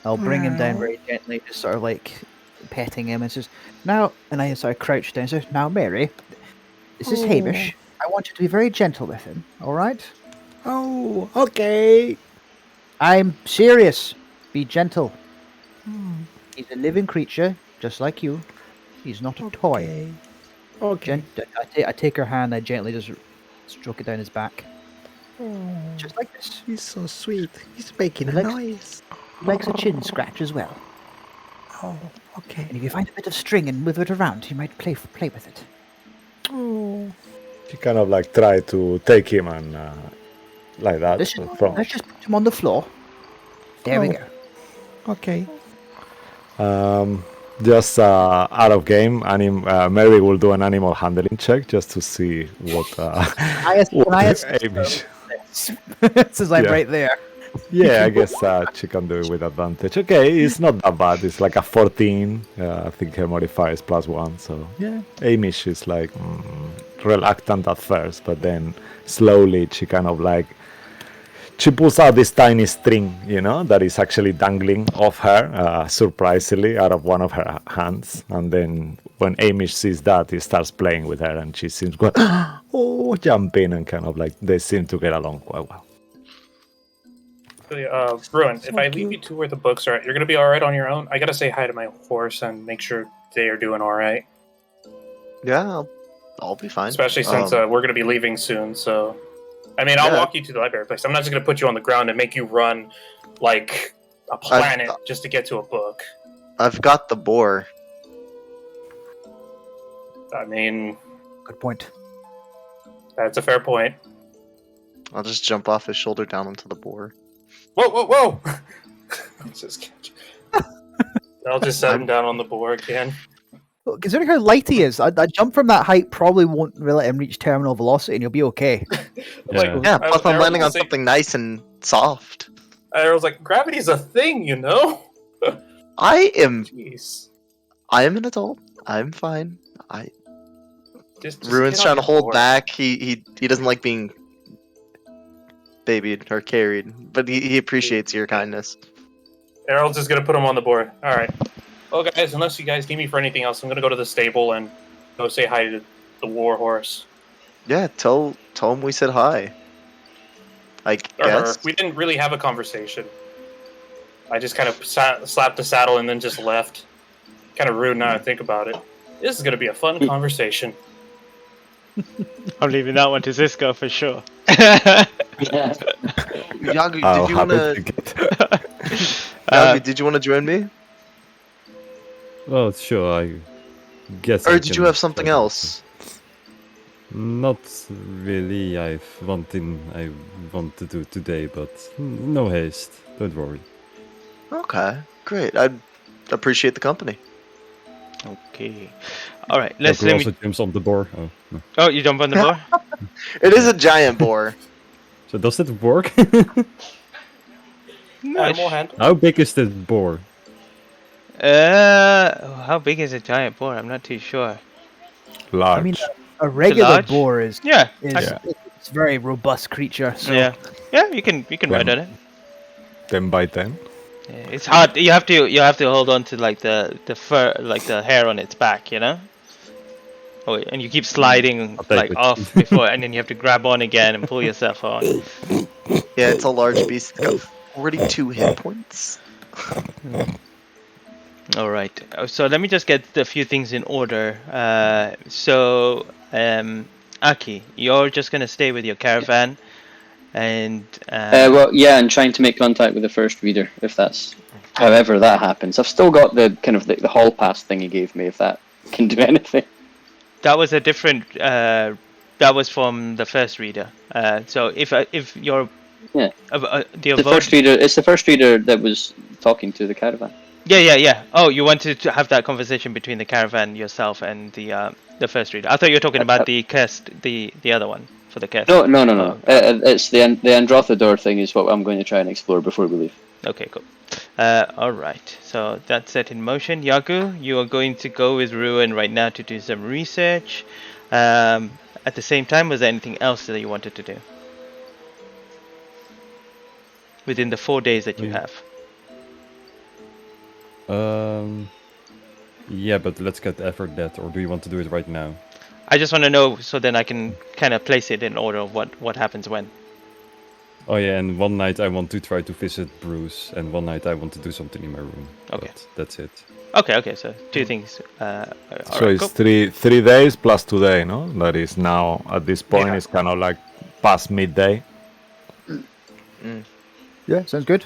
I'll bring him down very gently, just sort of like petting him, and says, now, and I sort of crouch down and says, now, Mary, this is Hamish. I want you to be very gentle with him, all right? Oh, okay. I'm serious. Be gentle. He's a living creature, just like you. He's not a toy. Okay. I take her hand, I gently just stroke it down his back. Just like this. He's so sweet. He's making a noise. He likes a chin scratch as well. Oh, okay. And if you find a bit of string and move it around, you might play with it. Oh. She kind of like try to take him and like that. Let's just put him on the floor. There we go. Okay. Just out of game, Mary will do an animal handling check just to see what. Amish. Since I'm right there. Yeah, I guess she can do it with advantage. Okay, it's not that bad. It's like a 14. I think her modifier is +1. So yeah, Amish is like reluctant at first, but then slowly she kind of like. She pulls out this tiny string, you know, that is actually dangling off her, surprisingly, out of one of her hands. And then when Amish sees that, he starts playing with her, and she seems going, oh, jumping, and kind of like they seem to get along quite well. Bruin, if I leave you to where the books are at, you're going to be all right on your own? I got to say hi to my horse and make sure they are doing all right. Yeah, I'll be fine. Especially since we're going to be leaving soon, so... I mean, I'll walk you to the library place. I'm not just going to put you on the ground and make you run like a planet just to get to a book. I've got the boar. I mean... Good point. That's a fair point. I'll just jump off his shoulder down onto the boar. Whoa! I'll just set him down on the boar again. Well, considering how light he is, a jump from that height probably won't let him reach terminal velocity, and you'll be okay. Plus I'm landing on something nice and soft. I was like, gravity's a thing, you know? I am an adult. I'm fine. Just Ruin's trying to hold back. He doesn't like being babied or carried, but he appreciates your kindness. Errol's just gonna put him on the board. Alright. Well, guys, unless you guys need me for anything else, I'm gonna go to the stable and go say hi to the war horse. Yeah, tell him we said hi. I guess. We didn't really have a conversation. I just kind of slapped the saddle and then just left. Kind of rude now I think about it. This is gonna be a fun conversation. I'm leaving that one to Cisco for sure. Yagu, did you want to join me? Well, sure, I guess. Or did you have something else? Not really. I want to do today, but no haste. Don't worry. Okay, great. I appreciate the company. Okay. All right. Also jumps on the boar. Oh, no. Oh, you jump on the boar? It is a giant boar. So does it work? Animal handle. How big is the boar? How big is a giant boar? I'm not too sure. Large. I mean, a regular large? boar is Yeah. it's a very robust creature. So. Yeah, you can ride on it. 10 by 10. Yeah, it's hard. You have to hold on to like the fur, like the hair on its back, you know. Oh, and you keep sliding like off before, and then you have to grab on again and pull yourself on. Yeah, it's a large beast. It's got 42 hit points. All right. So let me just get a few things in order. Aki, you're just gonna stay with your caravan, and well, yeah, and trying to make contact with the first reader, if that's however that happens. I've still got the kind of the hall pass thing you gave me, if that can do anything. That was a different. That was from the first reader. So if you're Yeah. the The first reader. It's the first reader that was talking to the caravan. Yeah. Oh, you wanted to have that conversation between the caravan, yourself, and the first reader. I thought you were talking about the cursed, the other one for the cursed. No. Oh, It's the Androthador thing is what I'm going to try and explore before we leave. okay, cool. All right. So that's set in motion. Yagu, you are going to go with Ruin right now to do some research. At the same time, was there anything else that you wanted to do within the 4 days that you have? Yeah, but let's get effort that, or do you want to do it right now? I just want to know so then I can kind of place it in order of what happens when. Oh yeah, and one night I want to try to visit Bruce, and one night I want to do something in my room. Okay. But that's it. Okay. So 2 things. So it's cool. 3 days plus today, no? That is now at this point it's kind of like past midday. Yeah, sounds good.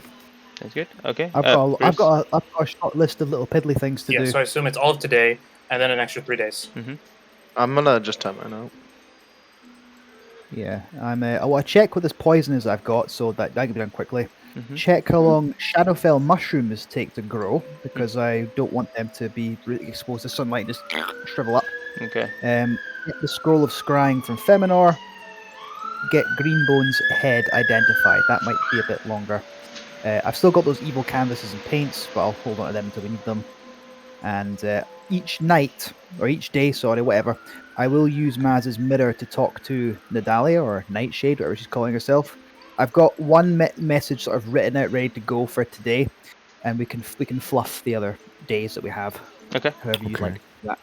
Sounds good. Okay. I've got a short list of little piddly things to do. So I assume it's all of today, and then an extra 3 days. Mm-hmm. I'm gonna just time mine out. Yeah, I want to check what this poison is I've got, so that can be done quickly. Mm-hmm. Check how long Shadowfell mushrooms take to grow, because I don't want them to be really exposed to sunlight and just shrivel up. Okay. Get the scroll of scrying from Feminor. Get Greenbone's head identified. That might be a bit longer. I've still got those evil canvases and paints, but I'll hold on to them until we need them. And each night, or each day, whatever, I will use Maz's mirror to talk to Nadalia, or Nightshade, whatever she's calling herself. I've got one message sort of written out, ready to go for today, and we can fluff the other days that we have. Okay. However you'd like to do that.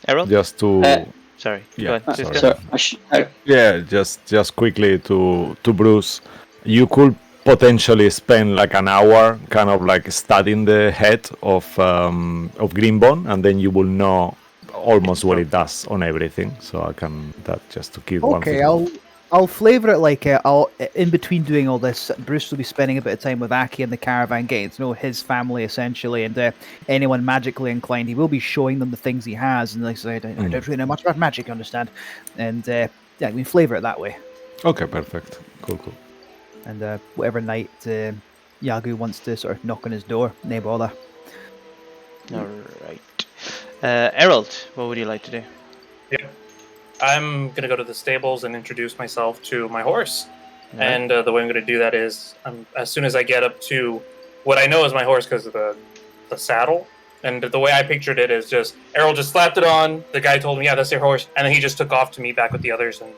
Errol? Just to Sorry. Yeah, Go ahead. sorry. Yeah, just quickly to Bruce, you could potentially spend like an hour kind of like studying the head of Greenbone, and then you will know almost what it does on everything. So I can that just to keep one Okay, thing. I'll flavour it like I'll in between doing all this. Bruce will be spending a bit of time with Aki and the caravan, getting to know his family essentially, and anyone magically inclined, he will be showing them the things he has. And like I said, I don't really know much about magic, you understand? And yeah, we flavour it that way. Okay, perfect. Cool. And whatever night Yagu wants to sort of knock on his door, no bother. All right. Errol, what would you like to do? Yeah. I'm going to go to the stables and introduce myself to my horse. Right. And the way I'm going to do that is as soon as I get up to what I know is my horse because of the saddle. And the way I pictured it is just Errol just slapped it on. The guy told me, yeah, that's your horse. And then he just took off to meet back with the others and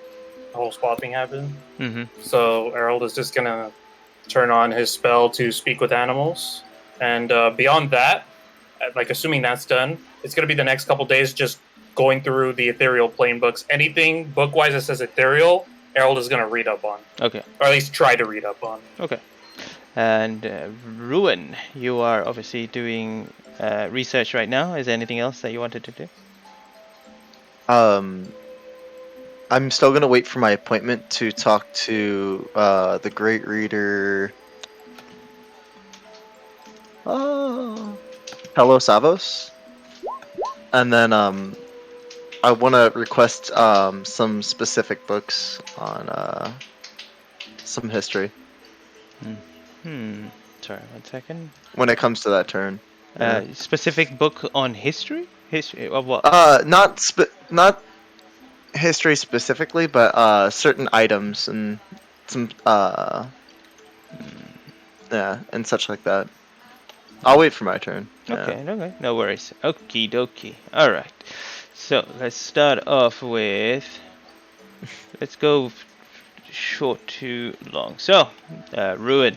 the whole spot thing happened. Mm-hmm. So Errol is just going to turn on his spell to speak with animals. And beyond that, like assuming that's done, it's going to be the next couple days just going through the ethereal plane books. Anything book-wise that says ethereal, Errol is going to read up on. Okay. Or at least try to read up on. Okay. And Ruin, you are obviously doing research right now. Is there anything else that you wanted to do? I'm still gonna wait for my appointment to talk to the great reader. Hello, Savos. And then I want to request some specific books on some history. Sorry, 1 second. When it comes to that turn. Specific book on history? History of what? Not history specifically, but certain items and some yeah, and such like that. I'll wait for my turn. Okay, no worries. Okie dokie. Alright. So let's start off with let's go short to long. So Errol.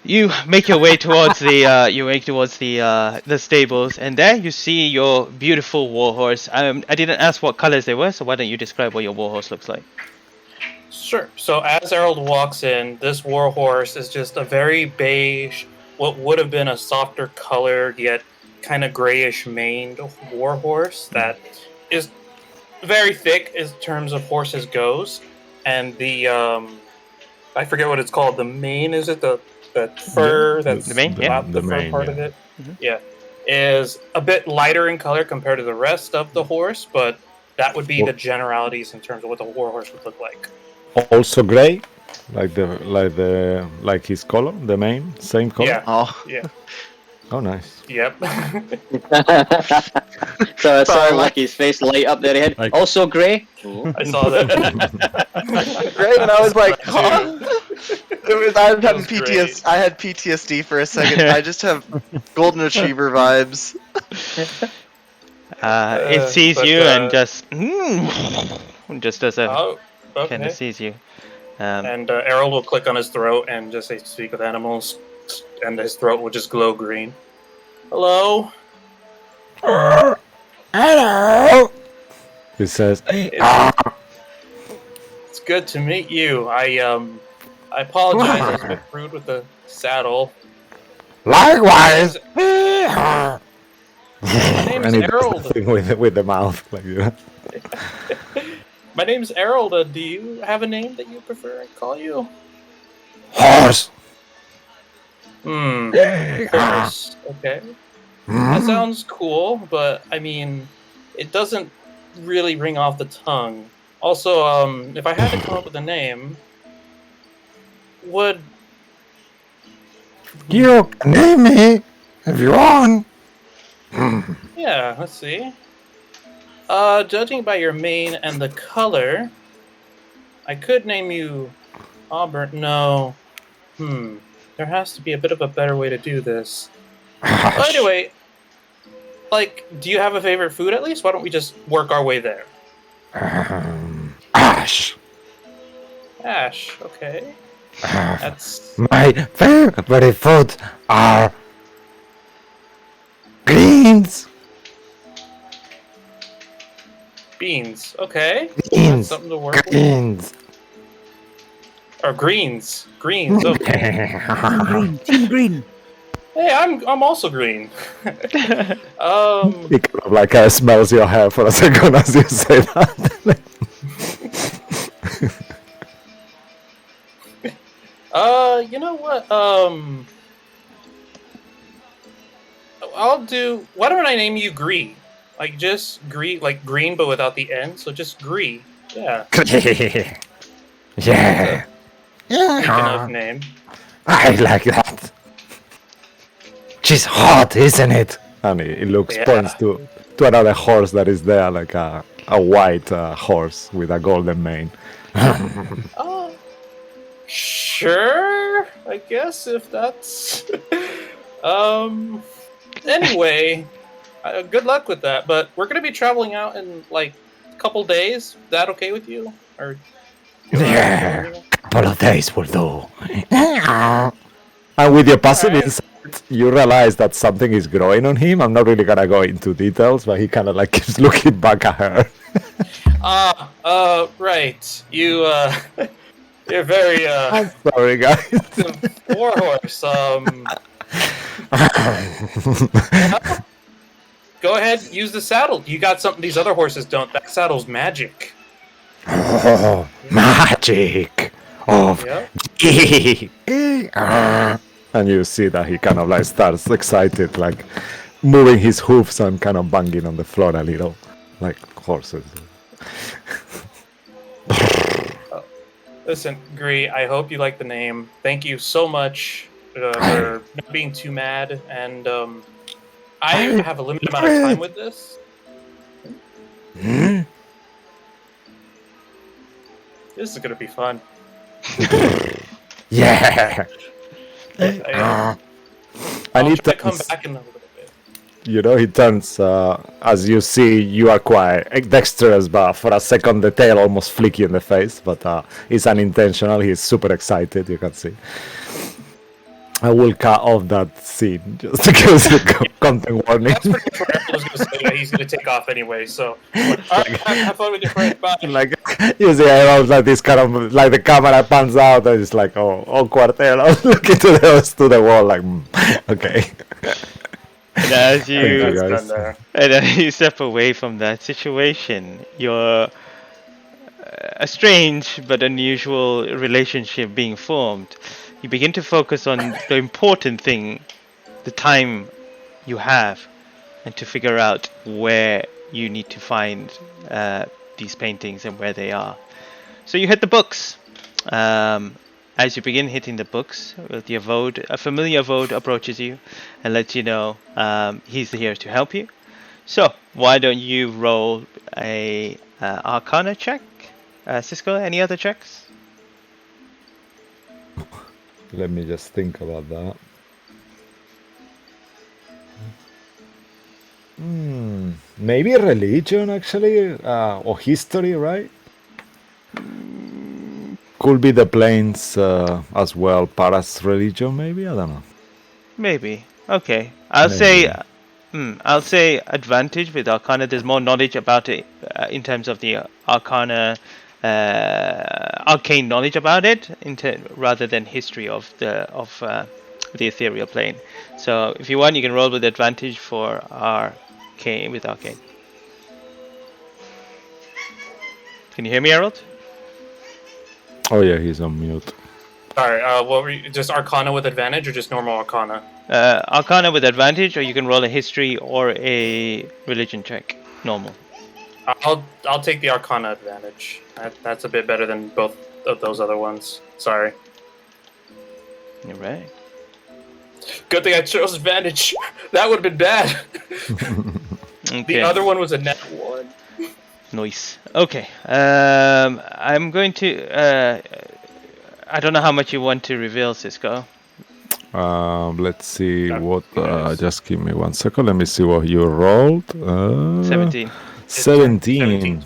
You make your way towards the stables, and there you see your beautiful warhorse. I didn't ask what colors they were, so why don't you describe what your warhorse looks like? Sure. So as Errol walks in, this warhorse is just a very beige, what would have been a softer colored, yet kind of grayish maned warhorse that is very thick in terms of horses goes. And the I forget what it's called. The mane, is it the fur that's the mane? the Yeah. fur mane, part yeah. of it? Mhm. Yeah. is a bit lighter in color compared to the rest of the horse, but that would be the generalities in terms of what the war horse would look like. Also gray, like his color, the mane, same color. Yeah. Oh, Yeah. Oh, nice. Yep. So I saw Lucky's face light up there. He had Like- also grey. I saw that. great, and I was like, huh? I was having was PTSD. I had PTSD for a second. I just have golden retriever vibes. It sees but, you and just does a Oh, kind of okay. sees you. And Errol will click on his throat and just say, "Speak with animals," and his throat will just glow green. Hello. Hello. He says, It's good to meet you. I apologize. I was a bit rude with the saddle. likewise. My name's And he does Errol. the thing with the mouth, like you know. My name's Errol. Do you have a name that you prefer I call you? Horse. Horse. Okay. That sounds cool, but I mean, it doesn't really ring off the tongue. Also, if I had to come up with a name, would You can name me if you want. yeah, let's see. Judging by your mane and the color, I could name you Auburn. No. There has to be a bit of a better way to do this. Well, anyway, like, do you have a favorite food at least? Why don't we just work our way there? Ash. Ash, okay. That's My favorite food are greens. beans. Okay. That's Greens. something to work with. Greens. Or greens. Greens. Okay. Green, team green. Hey, I'm also green. He kind of like smells your hair for a second as you say that. You know what? I'll do. Why don't I name you Gree? Like just Gree, like green, but without the N. So just Gree. Yeah. Yeah. Big enough name. I like that. She's hot, isn't it? And he looks, Yeah. points to another horse that is there, like a white horse with a golden mane. Oh, sure. I guess if that's. Anyway, good luck with that. But we're gonna be traveling out in like a couple days. Is that okay with you? Or Yeah, couple of days will do. And with your passive Alright. insight, you realize that something is growing on him. I'm not really gonna go into details, but he kind of like keeps looking back at her. Right. You're very I'm sorry, guys. warhorse. Go ahead, use the saddle. You got something these other horses don't. That saddle's magic. Oh, magic of Yep. and you see that he kind of like starts excited, like moving his hoofs and kind of banging on the floor a little, like horses. Listen, Gree, I hope you like the name. Thank you so much for not being too mad. And I have a limited amount of time with this. Hmm? This is gonna be fun. Yeah. I'll And he try to come turns, back in a little bit. you know, he turns, as you see, you are quite dexterous, but for a second the tail almost flick you in the face, but it's unintentional. He's super excited, you can see. I will cut off that scene just because the content warning. That's pretty much what I was gonna say. That he's gonna take off anyway. So, alright, have fun with your friend. Bye. Like you see, I was like this kind of like the camera pans out and it's like awkward. I was looking to the wall like okay. And as Thank you, you guys. and as you step away from that situation, you're a strange but unusual relationship being formed. You begin to focus on the important thing, the time you have and to figure out where you need to find these paintings and where they are. So you hit the books. As you begin hitting the books, the Avode, a familiar Avode approaches you and lets you know he's here to help you. So why don't you roll a Arcana check? Cisco, any other checks? Let me just think about that. Maybe religion, actually, or history, right? Could be the planes as well. Paras religion, maybe. I don't know. Maybe. Okay. I'll say advantage with Arcana. There's more knowledge about it in terms of the Arcana, arcane knowledge about it, rather than history of the ethereal plane. So if you want, you can roll with advantage for arcane with arcane. Can you hear me, Harold? Oh yeah, he's on mute. Sorry, what were you, just Arcana with advantage or just normal Arcana? Arcana with advantage, or you can roll a history or a religion check. Normal. I'll take the Arcana advantage. That's a bit better than both of those other ones. Sorry. You're right. Good thing I chose advantage. That would have been bad. Okay. The other one was a net 1. Nice. Okay. I'm going to. I don't know how much you want to reveal, Cisco. Let's see what. Just give me 1 second. Let me see what you rolled. 17. 17.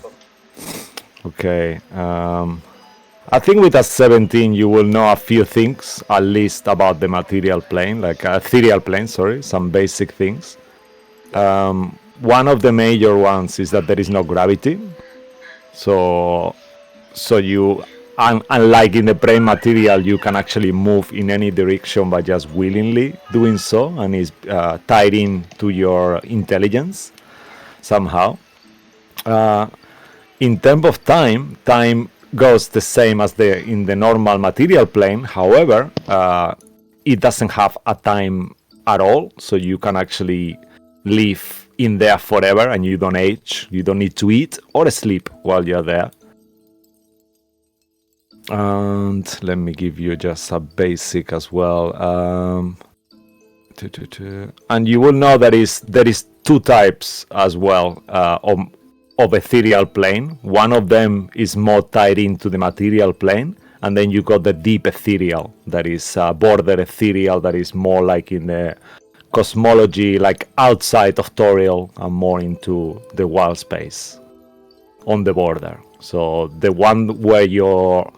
Okay. I think with a 17, you will know a few things, at least about the material plane, like ethereal plane. Sorry, some basic things. One of the major ones is that there is no gravity. So you, unlike in the plane material, you can actually move in any direction by just willingly doing so, and is tied in to your intelligence somehow. In terms of time goes the same as in the normal material plane. However, it doesn't have a time at all, so you can actually live in there forever and you don't age. You don't need to eat or sleep while you're there. And let me give you just a basic as well. And you will know there is 2 types as well of ethereal plane. One of them is more tied into the material plane, and then you got the deep ethereal, that is border ethereal, that is more like in the cosmology, like outside of Toriel and more into the wild space on the border. So the one where you're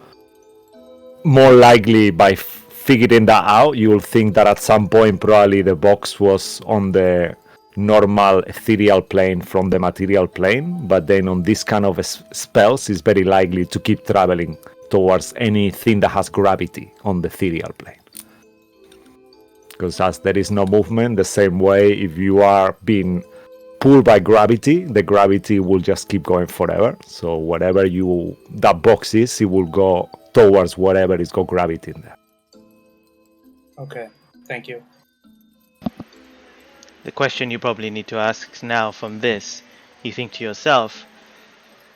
more likely by figuring that out, you will think that at some point probably the box was on the normal ethereal plane from the material plane, but then on this kind of spells it's very likely to keep traveling towards anything that has gravity on the ethereal plane. Because as there is no movement, the same way if you are being pulled by gravity, the gravity will just keep going forever. So whatever that box is, it will go towards whatever is got gravity in there. Okay, thank you. The question you probably need to ask now from this, you think to yourself,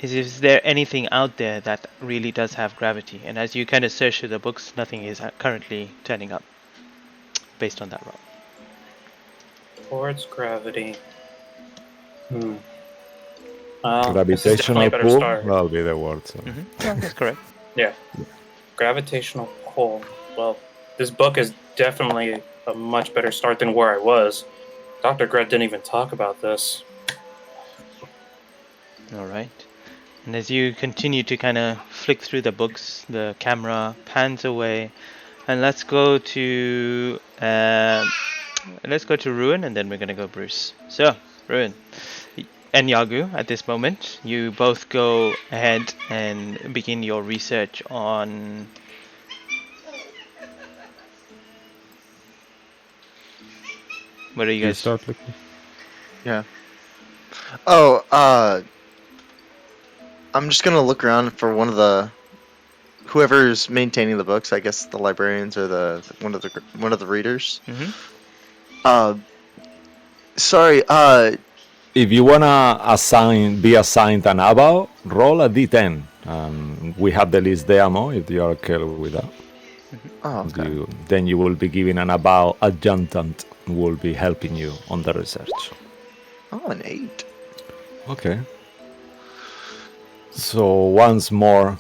is there anything out there that really does have gravity? And as you kind of search through the books, nothing is currently turning up based on that roll. Towards gravity. Gravitational pull, that'll be the word. So. Yeah, that's correct. Yeah. Gravitational pull. Well, this book is definitely a much better start than where I was. Dr. Gret didn't even talk about this. All right. And as you continue to kind of flick through the books, the camera pans away, and let's go to Ruin, and then we're gonna go Bruce. So, Ruin and Yagu, at this moment, you both go ahead and begin your research on. What are you guys? Start looking. Yeah. Oh, I'm just gonna look around for one of the whoever's maintaining the books. I guess the librarians or one of the readers. Mm-hmm. Sorry. If you wanna be assigned an abo, roll a d10. We have the list there, Mo, if you are okay with that. Oh, okay. Then you will be given an abo adjutant who will be helping you on the research. Oh, an 8. Okay. So once more,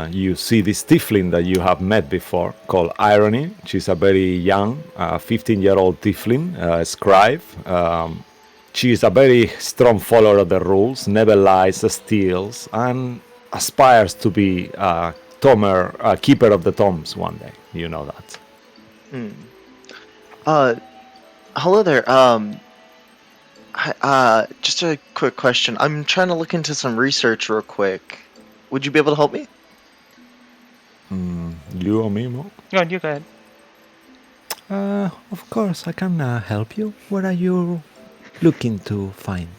you see this tiefling that you have met before, called Irony. She's a very young, 15-year-old tiefling, scribe. She is a very strong follower of the rules, never lies, steals, and aspires to be a keeper of the tombs one day. You know that. Hello there. Just a quick question. I'm trying to look into some research real quick. Would you be able to help me? You or me, Mo? Go on, you go ahead. Of course, I can help you. What are you looking to find?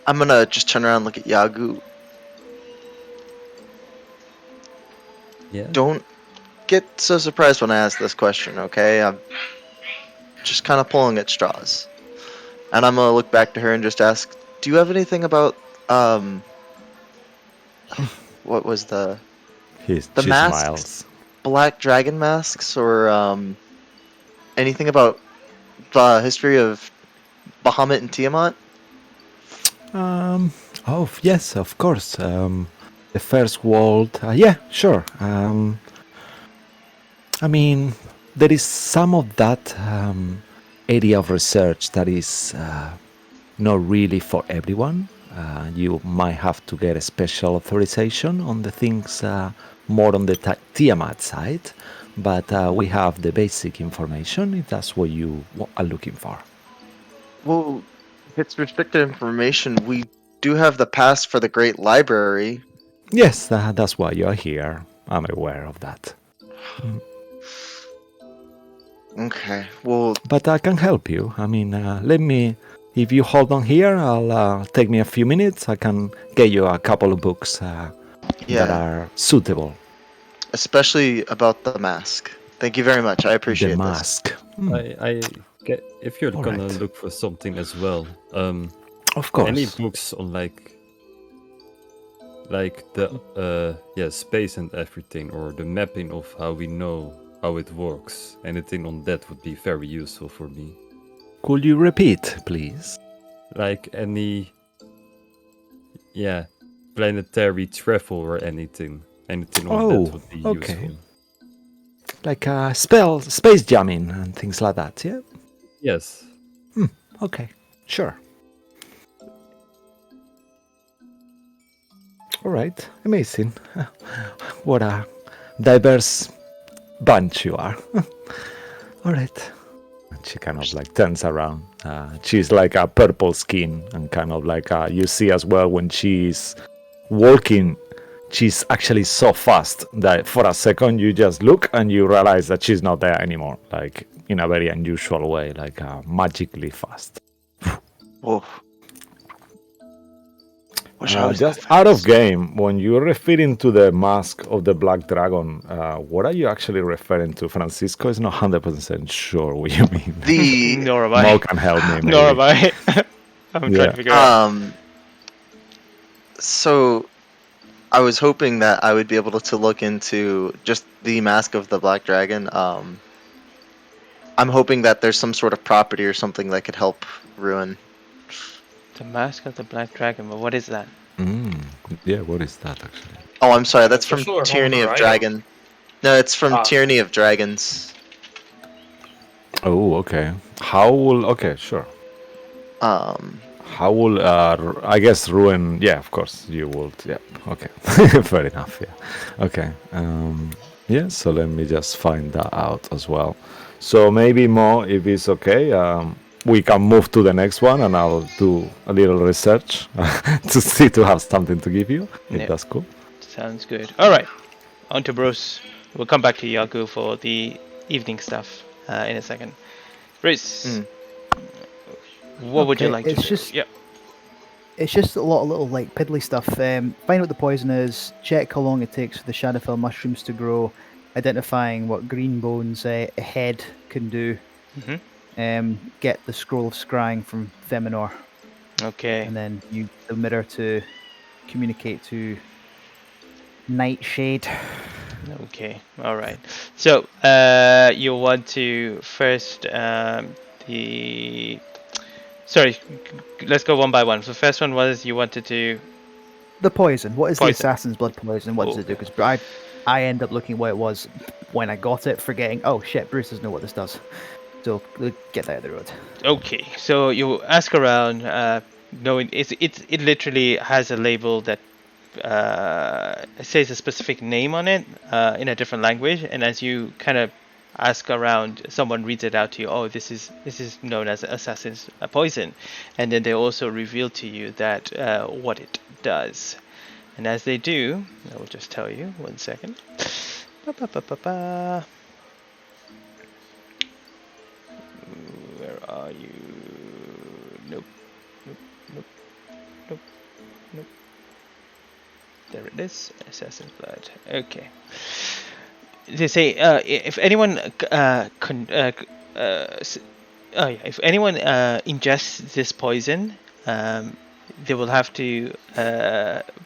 I'm gonna just turn around and look at Yagu. Yeah. Don't get so surprised when I ask this question, okay? I'm just kind of pulling at straws. And I'm gonna look back to her and just ask, do you have anything about, what was the She masks? smiles. Black dragon masks, or, anything about the history of Bahamut and Tiamat? Oh, yes, of course. The first world. Yeah, sure. I mean, there is some of that area of research that is not really for everyone. You might have to get a special authorization on the things more on the Tiamat side, but we have the basic information if that's what you are looking for. Well, if it's restricted information, we do have the pass for the Great Library. Yes, that's why you're here. I'm aware of that. Okay, well... But I can help you. I mean, if you hold on here, I'll take me a few minutes. I can get you a couple of books that are suitable. Especially about the mask. Thank you very much. I appreciate the mask. I get if you're All gonna right. look for something as well. Of course. Any books on like the space and everything, or the mapping of how we know how it works. Anything on that would be very useful for me. Could you repeat, please? Like any planetary travel or anything. Anything on that would be useful. Like space jamming and things like that, yeah? Yes. Okay, sure. All right, amazing. What a diverse bunch you are. All right. She kind of like turns around. She's like a purple skin, and kind of like you see as well when she's walking, she's actually so fast that for a second you just look and you realize that she's not there anymore, like in a very unusual way, like magically fast. Whoa. Just out of game, when you're referring to the mask of the Black Dragon, what are you actually referring to? Francisco is not 100% sure what you mean. Nor am I. Mo can help me, maybe. Nor am I. I'm trying to figure out. So I was hoping that I would be able to look into just the mask of the Black Dragon. I'm hoping that there's some sort of property or something that could help Ruin. The Mask of the Black Dragon, but what is that? Yeah, what is that actually? Oh, I'm sorry, that's For from sure, Tyranny of Homer, Dragon. No, it's from Tyranny of Dragons. Oh, okay. Okay, sure. How will I guess Ruin? Yeah, of course you would. Yeah, okay, fair enough. Yeah, okay. Yeah, so let me just find that out as well. So maybe Mo, if it's okay, we can move to the next one, and I'll do a little research to have something to give you. If that's cool. Sounds good. All right, on to Bruce. We'll come back to Yaku for the evening stuff in a second. Bruce, what would you like to do? It's just a lot of little like piddly stuff. Find out what the poison is. Check how long it takes for the Shadowfell mushrooms to grow. identifying what Greenbone's head can do. Get the scroll of scrying from Feminor, Okay. and then use the mirror to communicate to Nightshade. Okay. All right. So you want to first Sorry, let's go one by one. So the first one was you wanted to. The poison. What is the Poison. assassin's blood poison? What does it do? Because I end up looking what it was when I got it, forgetting. Oh shit, Bruce doesn't know what this does. So get that out of the road. Okay, so you ask around, knowing it literally has a label that says a specific name on it in a different language, and as you kind of ask around, someone reads it out to you. Oh, this is known as assassin's poison, and then they also reveal to you that what it does. And as they do, I will just tell you. 1 second. Where are you? Nope. There it is. Assassin's blood. Okay. They say if anyone if anyone ingests this poison, they will have to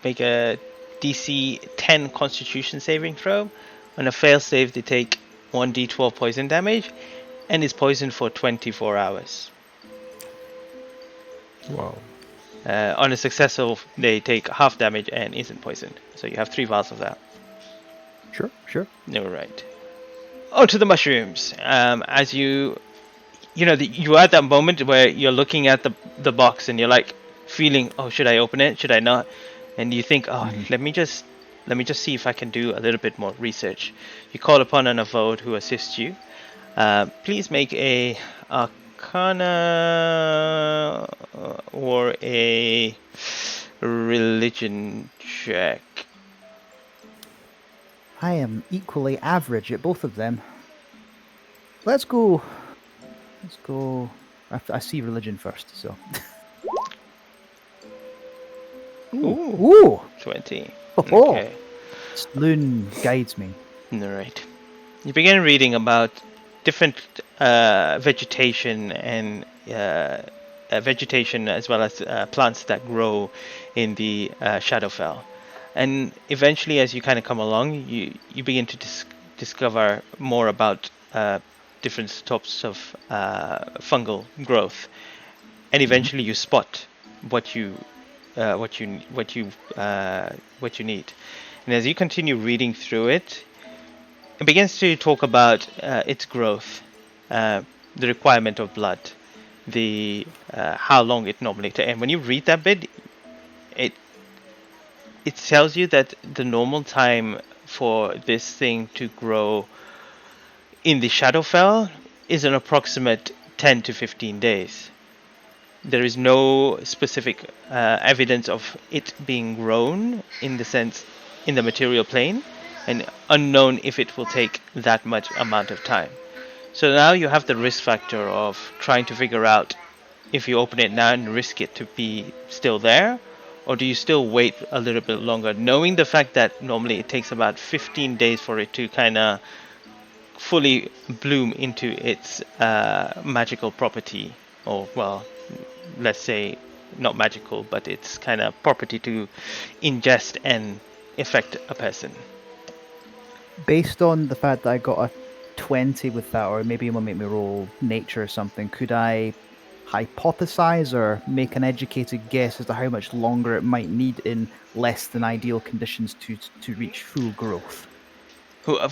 make a DC 10 Constitution saving throw. On a fail save, they take 1d12 poison damage, and is poisoned for 24 hours. Wow. On a successful, they take half damage and isn't poisoned. So you have 3 vials of that. Sure. All right. On to the mushrooms. As you're at that moment where you're looking at the box and you're like feeling, oh, should I open it? Should I not? And you think, oh, let me just see if I can do a little bit more research. You call upon an avode who assists you. Please make a Arcana or a religion check. I am equally average at both of them. Let's go. I see religion first, so. Ooh. 20. Oh. Okay. Sloon guides me. Alright. You begin reading about different vegetation and vegetation as well as plants that grow in the Shadowfell. And eventually, as you kind of come along, you begin to discover more about different types of fungal growth, and eventually you spot what you need. And as you continue reading through it, it begins to talk about its growth, the requirement of blood, the how long it normally takes. And when you read that bit, it tells you that the normal time for this thing to grow in the Shadowfell is an approximate 10 to 15 days. There is no specific evidence of it being grown in the material plane, and unknown if it will take that much amount of time. So now you have the risk factor of trying to figure out if you open it now and risk it to be still there, or do you still wait a little bit longer, knowing the fact that normally it takes about 15 days for it to kind of fully bloom into its magical property, or, well, let's say not magical, but its kind of property to ingest and affect a person. Based on the fact that I got a 20 with that, or maybe it will make me roll nature or something, could I hypothesize or make an educated guess as to how much longer it might need in less than ideal conditions to reach full growth? What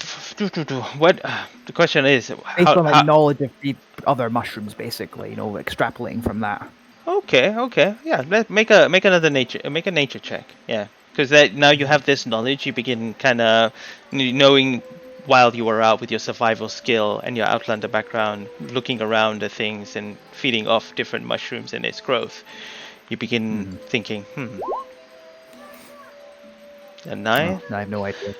the question is? Based on my knowledge of the other mushrooms, basically, extrapolating from that. Okay, yeah. Let's make a nature check. Yeah, because now you have this knowledge. You begin kind of knowing while you are out with your survival skill and your Outlander background, looking around at things and feeding off different mushrooms and its growth. You begin thinking, A 9? I have no idea.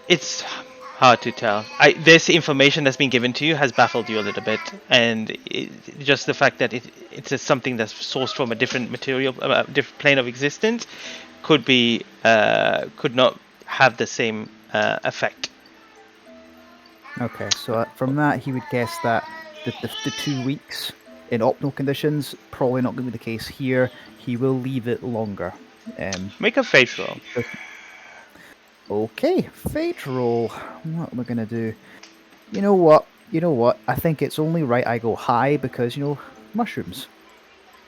It's hard to tell. This information that's been given to you has baffled you a little bit, and just the fact that it's something that's sourced from a different material, different plane of existence, could not have the same effect. Okay, so from that, he would guess that the 2 weeks in optimal conditions probably not going to be the case here. He will leave it longer. Make a fate roll. Okay, fate roll. What am I going to do? You know what? I think it's only right I go high because, mushrooms.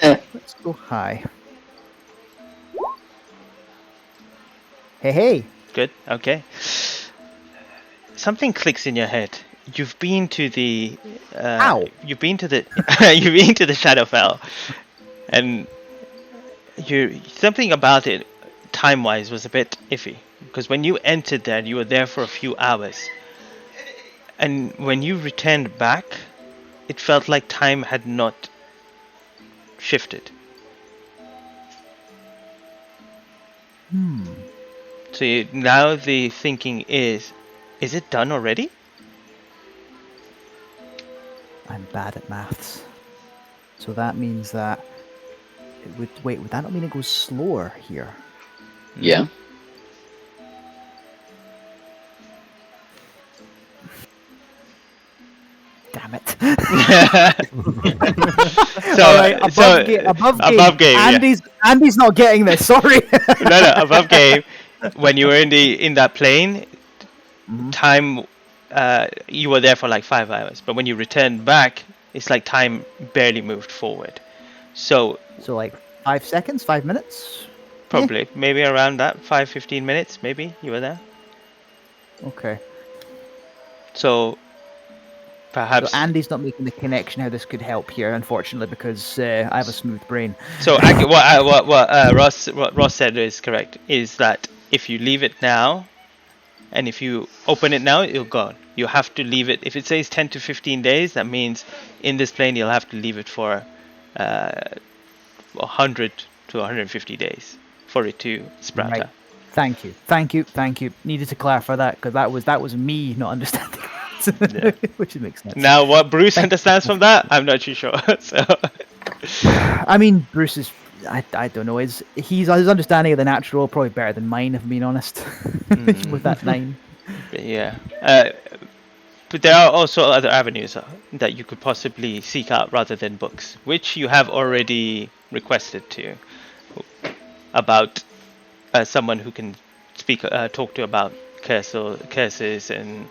Let's go high. Hey. Good. Okay. Something clicks in your head. You've been to the. Ow. You've been to the. You've been to the Shadowfell, and something about it, time-wise, was a bit iffy. Because when you entered there, you were there for a few hours, and when you returned back, it felt like time had not shifted. So now the thinking is it done already? I'm bad at maths. So that means that would that not mean it goes slower here? Yeah. Damn it. Above game. Andy's not getting this, sorry. No, above game. When you were in that plane, time, you were there for like 5 hours. But when you returned back, it's like time barely moved forward. So like 5 seconds, 5 minutes? Probably. Maybe around that, 5-15 minutes, maybe you were there. Okay. So perhaps. So Andy's not making the connection how this could help here, unfortunately, because I have a smooth brain. So what Ross said is correct. Is that if you leave it now, and if you open it now, it'll go. You have to leave it. If it says 10 to 15 days, that means in this plane you'll have to leave it for 100 to 150 days for it to sprout Right. out. Thank you. Needed to clarify that because that was me not understanding that, which makes sense. Now, what Bruce understands from that, I'm not too sure. So, I mean, Bruce is. I don't know. His understanding of the natural probably better than mine, if I'm being honest. With that 9. Yeah. But there are also other avenues that you could possibly seek out rather than books, which you have already requested to about someone who can talk to about curses and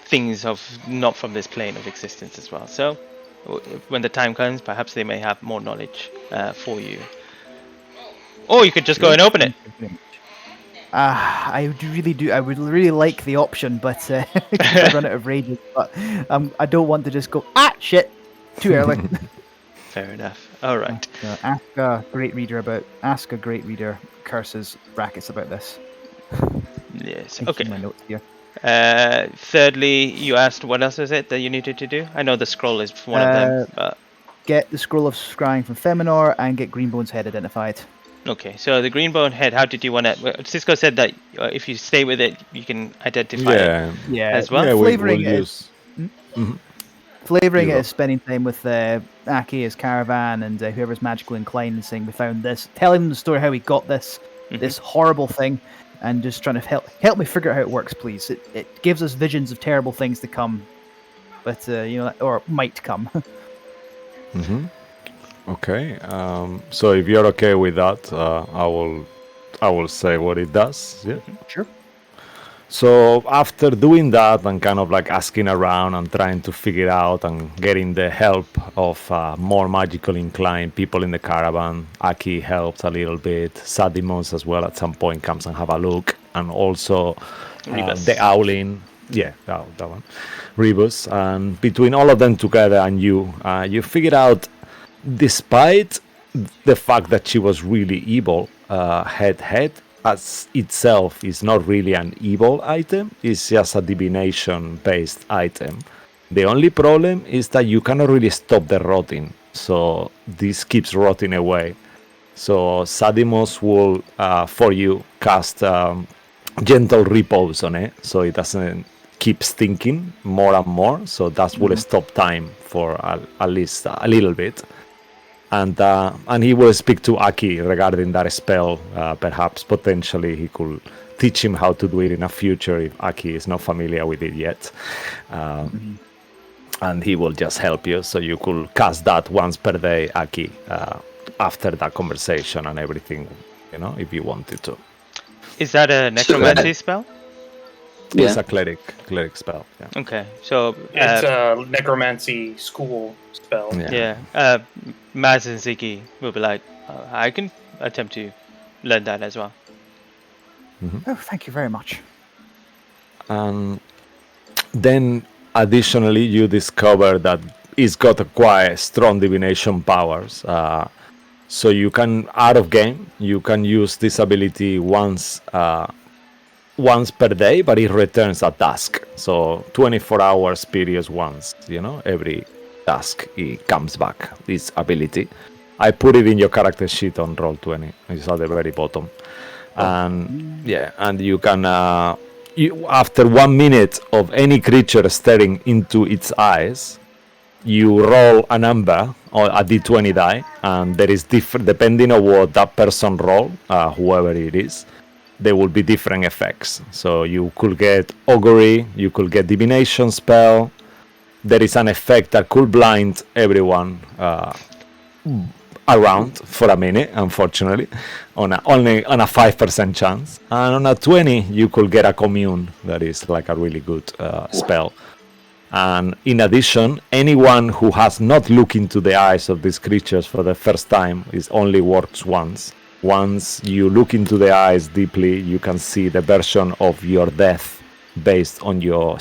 things of not from this plane of existence as well. So when the time comes, perhaps they may have more knowledge for you. Or you could just go and open it. I would really like the option, but I run out of rages. But I don't want to just go, shit, too early. Fair enough. All right. Ask a great reader curses brackets about this. Yes. Thank Okay. you, my notes here. Thirdly, you asked what else is it that you needed to do? I know the scroll is one of them. But... Get the scroll of scrying from Feminor and get Greenbone's head identified. Okay, so the Greenbone head, how did you want to... Cisco said that if you stay with it, you can identify it as well. Yeah, flavoring we'll it. Flavoring it is spending time with Aki as Caravan and whoever's magically inclined and saying we found this, telling them the story how we got this horrible thing, and just trying to help me figure out how it works, please. It gives us visions of terrible things to come, but or might come. Okay. So if you're okay with that, I will say what it does. Yeah. Sure. So after doing that and kind of like asking around and trying to figure out and getting the help of more magically inclined people in the caravan, Aki helped a little bit. Sadimos as well at some point comes and have a look, and also the Owling. Yeah, that one. Rebus. And between all of them together and you figured out, despite the fact that she was really evil, head as itself is not really an evil item, it's just a divination based item. The only problem is that you cannot really stop the rotting, so this keeps rotting away. So Sadimos will for you cast gentle repose on it, so it doesn't keep stinking more and more, so that will stop time for at least a little bit. and he will speak to Aki regarding that spell. Perhaps potentially he could teach him how to do it in the future if Aki is not familiar with it yet. And he will just help you, so you could cast that once per day, Aki, after that conversation and everything, if you wanted to. Is that a necromancy spell? It's Yeah. a cleric spell. Yeah. Okay, so It's a necromancy school spell. Yeah. Maz and Ziggy will be like, I can attempt to learn that as well. Oh, thank you very much. Then, additionally, you discover that it's got quite strong divination powers. So you can, out of game, you can use this ability once per day, but it returns at dusk. So 24 hours periods once, every dusk it comes back, this ability. I put it in your character sheet on Roll20. It's at the very bottom. And you can, after 1 minute of any creature staring into its eyes, you roll a number or a d20 die, and there is different, depending on what that person roll, whoever it is, there will be different effects. So you could get augury, you could get divination spell. There is an effect that could blind everyone around for a minute, unfortunately, only on a 5% chance. And on a 20, you could get a commune that is like a really good spell. And in addition, anyone who has not looked into the eyes of these creatures for the first time is only works once. Once you look into the eyes deeply, you can see the version of your death based on your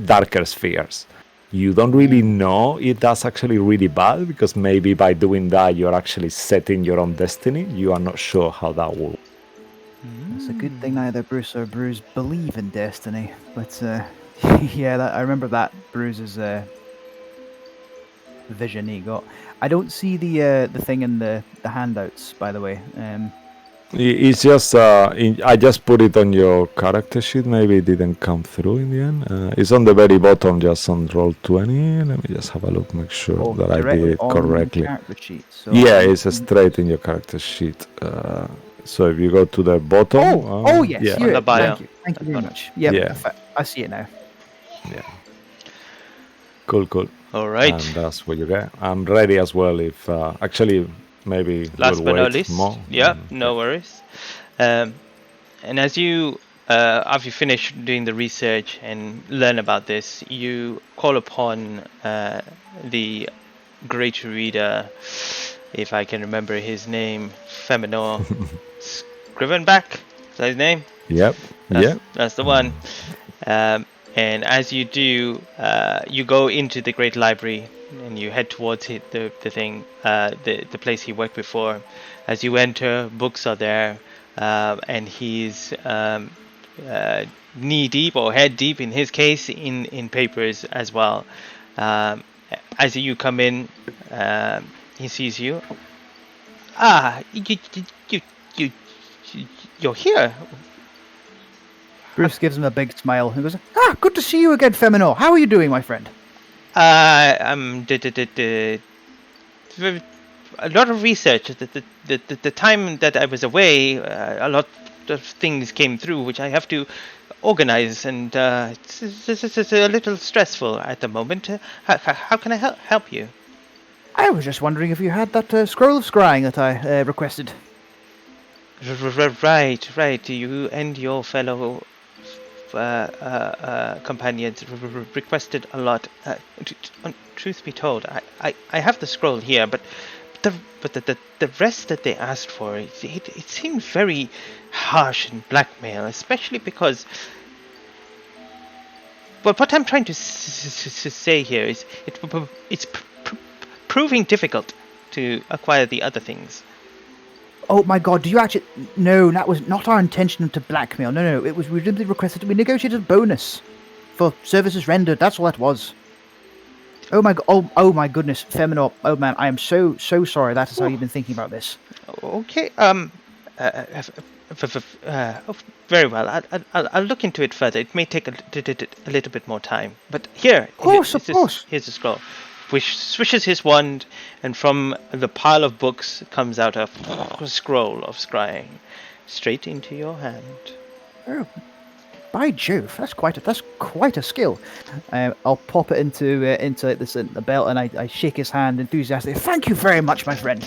darker spheres. You don't really know if that's actually really bad, because maybe by doing that, you're actually setting your own destiny. You are not sure how that will. It's a good thing neither Bruce or Bruce believe in destiny, but I remember that Bruce's vision he got. I don't see the thing in the handouts, by the way. It's just I just put it on your character sheet. Maybe it didn't come through in the end. It's on the very bottom, just on Roll20. Let me just have a look, make sure that I did it correctly. Sheet, so It's straight in your character sheet. So if you go to the bottom. Yes, yeah. here, The bio. Thank you very much. Yep, Yeah. I see it now. Yeah. Cool. All right. And that's what you get. I'm ready as well. If actually maybe Last we'll but not wait least, more. no worries. And as you, after you finish doing the research and learn about this, you call upon the great reader, if I can remember his name, Feminor Scrivenback. Is that his name? Yep. That's the one. And as you do, you go into the Great Library and you head towards the place he worked before. As you enter, books are there, and he's knee deep or head deep in his case in papers as well. As you come in, he sees you. You're here. Bruce gives him a big smile and goes, good to see you again, Feminor. How are you doing, my friend? I'm a lot of research. The time that I was away, a lot of things came through which I have to organize, and it's a little stressful at the moment. How can I help you? I was just wondering if you had that scroll of scrying that I requested. Right. You and your fellow companions requested a lot. Truth be told, I have the scroll here, but the rest that they asked for, it seemed very harsh and blackmail, especially because. But what I'm trying to say here is it's proving difficult to acquire the other things. Oh my god, do you actually... No, that was not our intention to blackmail. No, it was we simply requested... We negotiated a bonus for services rendered. That's all that was. Oh my god, oh my goodness, Feminor. Oh man, I am so sorry. That is how you've been thinking about this. Okay, very well. I'll look into it further. It may take a little bit more time. But here, of course. Here's the scroll. swishes his wand, and from the pile of books comes out a scroll of scrying, straight into your hand. Oh, by Jove, that's quite a skill. I'll pop it into the belt, and I shake his hand enthusiastically. Thank you very much, my friend.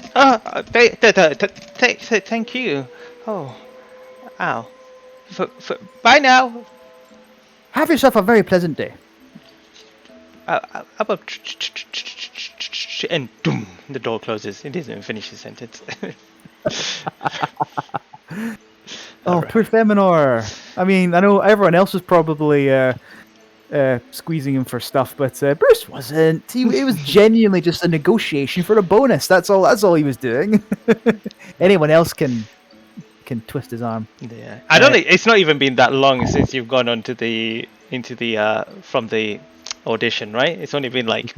Thank you. Oh, ow. Bye now. Have yourself a very pleasant day. And boom, the door closes. It doesn't even finish the sentence. Oh, Alright. poor Feminor. I mean, I know everyone else was probably squeezing him for stuff, but Bruce wasn't. It was genuinely just a negotiation for a bonus. That's all he was doing. Anyone else can twist his arm. Yeah, I don't think it's not even been that long since you've gone on to from the audition, right? It's only been like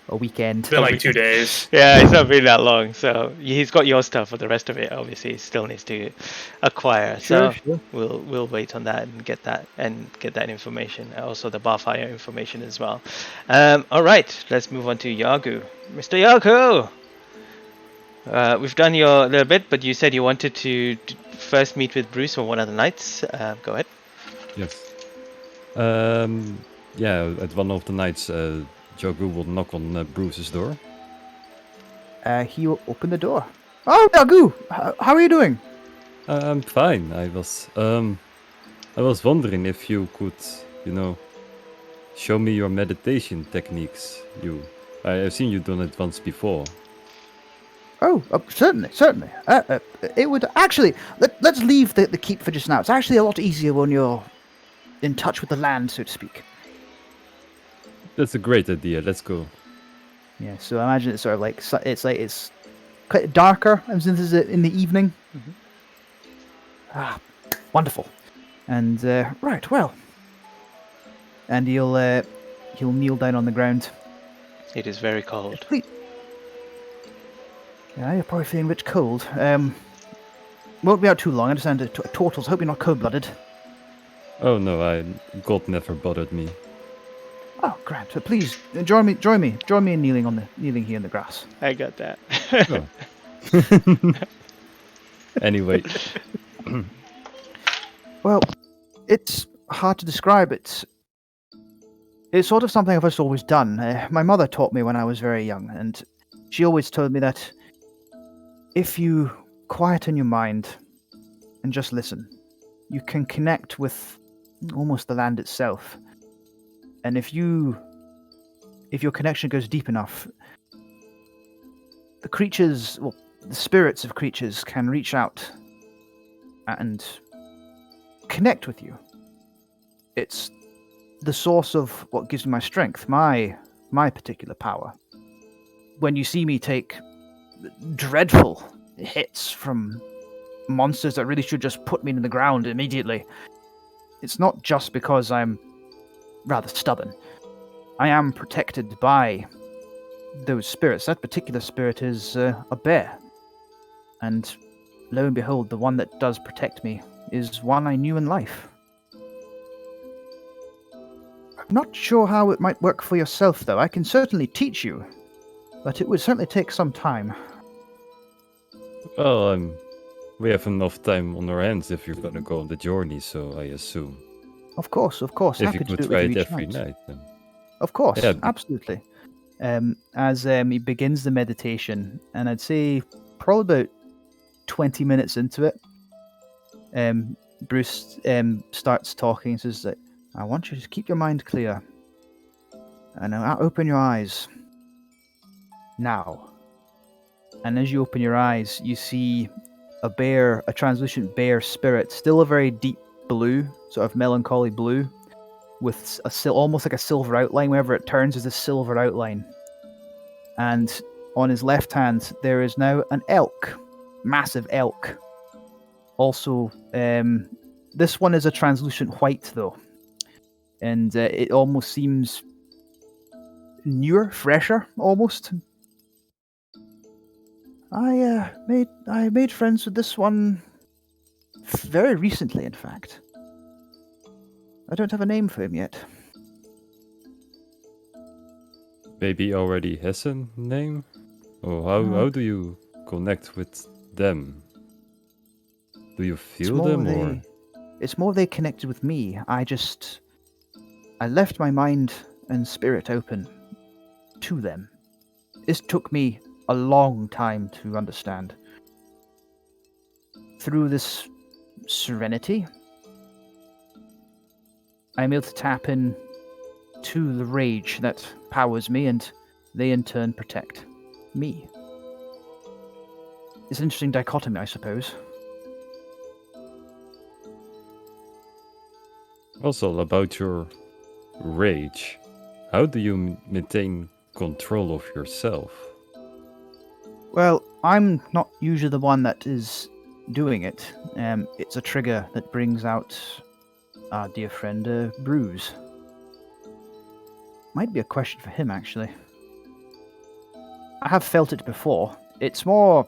A weekend. It's been like 2 days. yeah, it's not been that long. So he's got your stuff for the rest of it. Obviously, he still needs to acquire. Sure, So sure. we'll wait on that and get that information. Also the Barfire information as well. All right, let's move on to Yagu, Mr. Yagu. We've done your little bit, but you said you wanted to first meet with Bruce on one of the nights. Go ahead. Yes. Yeah, at one of the nights, Jogu will knock on Bruce's door. He will open the door. Oh, Dagu! How are you doing? I'm fine. I was wondering if you could, show me your meditation techniques. I've seen you done it once before. Oh, certainly. It would actually. Let's leave the keep for just now. It's actually a lot easier when you're in touch with the land, so to speak. That's a great idea. Let's go. Yeah. So I imagine it's sort of like it's quite darker, and since this is in the evening. Mhm. Ah, wonderful. And right, well. And he'll kneel down on the ground. It is very cold. Please. Yeah, you're probably feeling a bit cold. Won't be out too long. I understand turtles. I hope you're not cold-blooded. Oh no, God never bothered me. Oh, grand. So please join me in kneeling here in the grass. I got that. Oh. Anyway, Well, it's hard to describe. It's sort of something I've just always done. My mother taught me when I was very young, and she always told me that if you quieten your mind and just listen, you can connect with almost the land itself. And if your connection goes deep enough, the spirits of creatures can reach out and connect with you. It's the source of what gives me my strength, my particular power. When you see me take dreadful hits from monsters that really should just put me in the ground immediately, it's not just because I'm rather stubborn. I am protected by those spirits. That particular spirit is a bear. And lo and behold, the one that does protect me is one I knew in life. I'm not sure how it might work for yourself, though. I can certainly teach you, but it would certainly take some time. well, we have enough time on our hands if you're gonna go on the journey, so I assume. Of course. If Happy you to could do it try with it you each every night. night, then. Of course, Yeah. absolutely. As he begins the meditation, and I'd say probably about 20 minutes into it, Bruce starts talking and says that I want you to keep your mind clear. And now open your eyes. Now. And as you open your eyes, you see a translucent bear spirit, still a very deep blue, sort of melancholy blue, with almost like a silver outline. Wherever it turns, is a silver outline. And on his left hand, there is now an elk, massive elk. Also, this one is a translucent white, though. And it almost seems newer, fresher, almost. I made friends with this one very recently, in fact. I don't have a name for him yet. maybe already has a name? Or how do you connect with them? Do you feel them or? It's more they connected with me. I left my mind and spirit open to them. This took me a long time to understand. Through this serenity, I'm able to tap in to the rage that powers me, and they in turn protect me. It's an interesting dichotomy, I suppose. Also, about your rage, how do you maintain control of yourself? Well, I'm not usually the one that is doing it. It's a trigger that brings out our dear friend Bruce. Might be a question for him, actually. I have felt it before. It's more.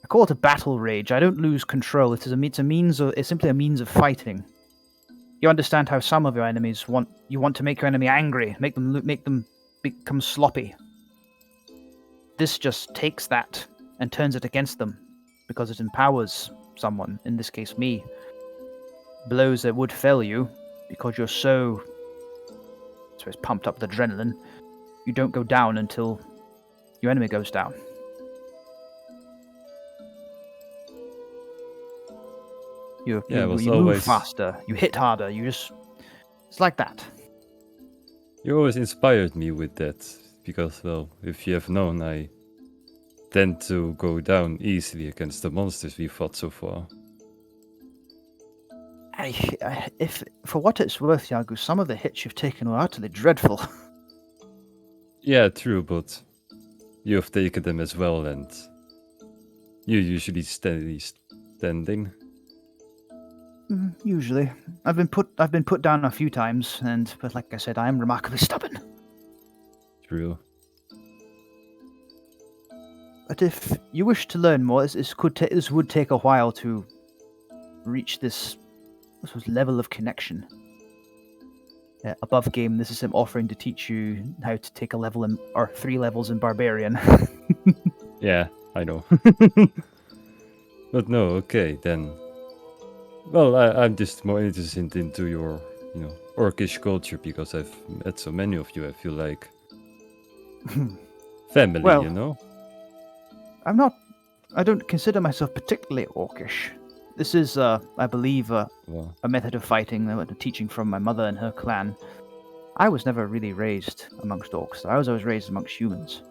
I call it a battle rage. I don't lose control. It's simply a means of fighting. You understand how some of your enemies want to make your enemy angry, make them become sloppy. This just takes that and turns it against them because it empowers someone, in this case me. Blows that would fell you because you're so pumped up with adrenaline, you don't go down until your enemy goes down. You move faster, you hit harder, it's like that. You always inspired me with that, because, well, if you have known, I tend to go down easily against the monsters we fought so far. If for what it's worth, Yagu, some of the hits you've taken are utterly dreadful. Yeah, true, but you have taken them as well, and you usually standing. Usually, I've been put down a few times, but like I said, I am remarkably stubborn. True. But if you wish to learn more, this would take a while to reach this level of connection. Above game, this is him offering to teach you how to take a level or 3 levels in Barbarian. Yeah, I know. But no, okay, then. Well, I'm just more interested into your, orcish culture, because I've met so many of you. I feel like family, Well, I don't consider myself particularly orcish. This is, I believe, a method of fighting, a teaching from my mother and her clan. I was never really raised amongst orcs. I was always raised amongst humans.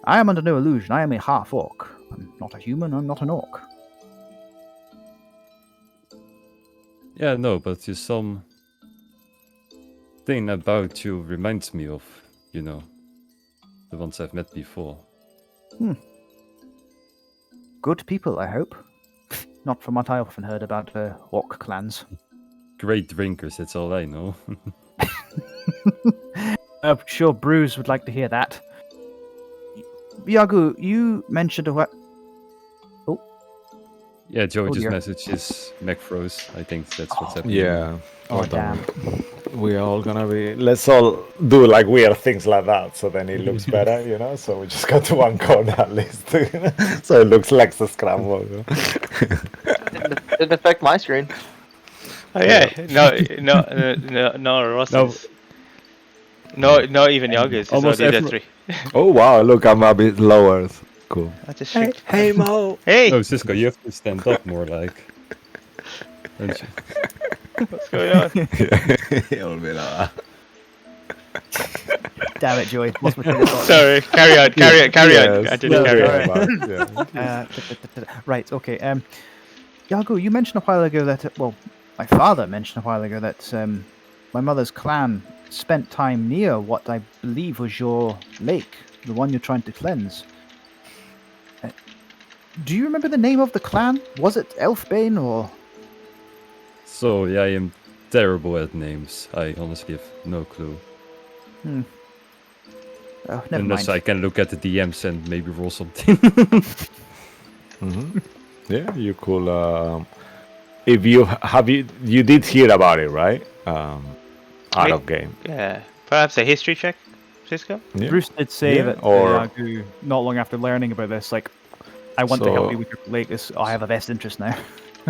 I am under no illusion. I am a half orc. I'm not a human. I'm not an orc. Yeah, no, but just some thing about you reminds me of, the ones I've met before. Good people, I hope. Not from what I often heard about orc clans. Great drinkers, that's all I know. I'm sure Bruce would like to hear that. Yagu, you mentioned a what? Oh. Yeah, Joey just messaged his mech froze. I think that's what's happening. Yeah. Oh, damn. We're all gonna be. Let's all do like weird things like that, so then it looks better, So we just got to one corner at least, so it looks like the scramble. Didn't affect my screen. Oh yeah, no, Ross's. No, not even Yagu's. Almost It's only the 3. Oh wow! Look, I'm a bit lower. Cool. I just shake. Hey Mo. Hey, No, Cisco, you have to stand up more, like. Don't you? what's going on? Olvidaba. Damn it, Joey. Lost my train of thought. Sorry, carry on. Yes, I didn't carry on. Yeah. Right, okay. Yagu, you mentioned a while ago that, my father mentioned a while ago that my mother's clan spent time near what I believe was your lake, the one you're trying to cleanse. Do you remember the name of the clan? Was it Bane or... So, yeah, I am terrible at names. I honestly have no clue. Oh, never Unless mind. I can look at the DMs and maybe roll something. Yeah, you could. If you did hear about it, right? Out of game. Yeah, Perhaps a history check, Cisco? Yeah. Bruce did say Yeah, that or- Yagu, not long after learning about this, like, I want to help So- you with your lake. This, I have a vested interest now.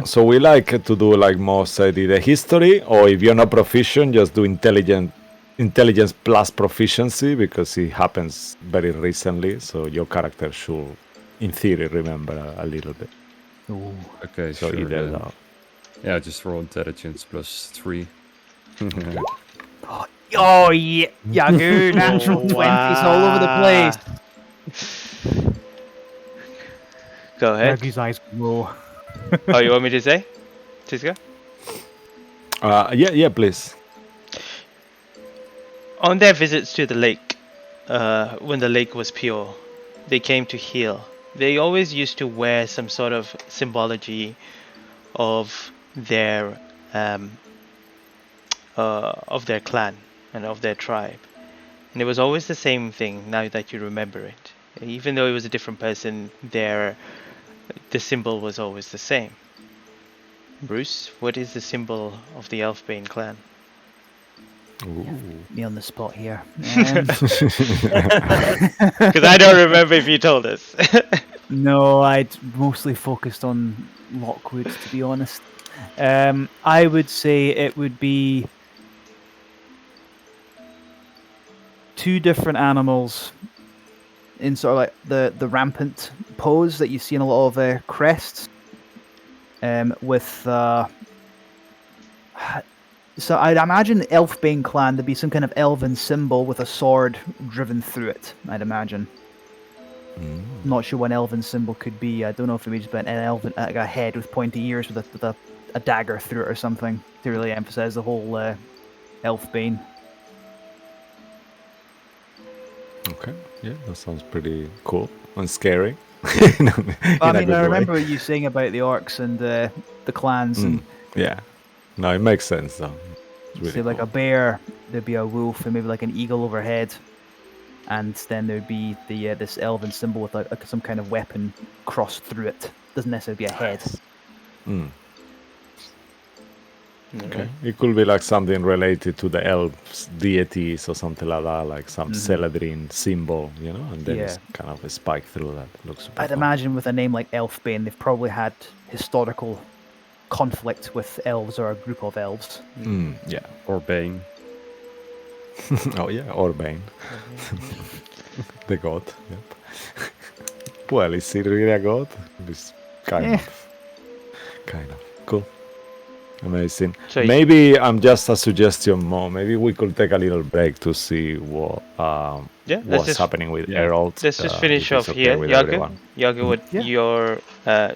So we like to do like mostly the history, or if you're not proficient, just do intelligence plus proficiency, because it happens very recently. So your character should, in theory, remember a little bit. Ooh. Okay, So sure. either Then. that. Yeah, just roll intelligence +3. Oh yeah, Yagu, natural 20s all over the place. Go ahead. Yagu's eyes glow. Oh, you want me to say? Cisco? Yeah, please. On their visits to the lake, when the lake was pure, they came to heal. They always used to wear some sort of symbology of their clan and of their tribe, and it was always the same thing. Now that you remember it, even though it was a different person, the symbol was always the same. Bruce, what is the symbol of the Elfbane clan? Me on the spot here. Because I don't remember if you told us. No, I'd mostly focused on Lockwood, to be honest. I would say it would be two different animals in sort of like the rampant pose that you see in a lot of crests. With so I'd imagine the Elfbane clan there'd be some kind of elven symbol with a sword driven through it. I'd imagine. Not sure what an elven symbol could be. I don't know if it would just be an elven, like a head with pointy ears with a dagger through it or something to really emphasize the whole Elfbane. Okay, yeah, that sounds pretty cool and scary. I mean, I remember you saying about the orcs and the clans, and Yeah, no, it makes sense though. It's really say like cool. a bear, there'd be a wolf, and maybe like an eagle overhead, and then there'd be the this elven symbol with like some kind of weapon crossed through it. Doesn't necessarily be a head. Okay, it could be like something related to the elves' deities or something like that, like some Celadrine symbol, you know, and then it's kind of a spike through that. Looks super I'd fun. imagine with a name like Elfbane, they've probably had historical conflict with elves or a group of elves. Yeah. Or Bane. Oh yeah, or Bane. The god. Yep. Well, is he really a god? It's kind of cool. Amazing. So Maybe I'm just a suggestion more. Maybe we could take a little break to see what let's what's just- happening with Herald. Let's just if finish it's off okay here, with Yagu. everyone. Yagu, what Yeah. your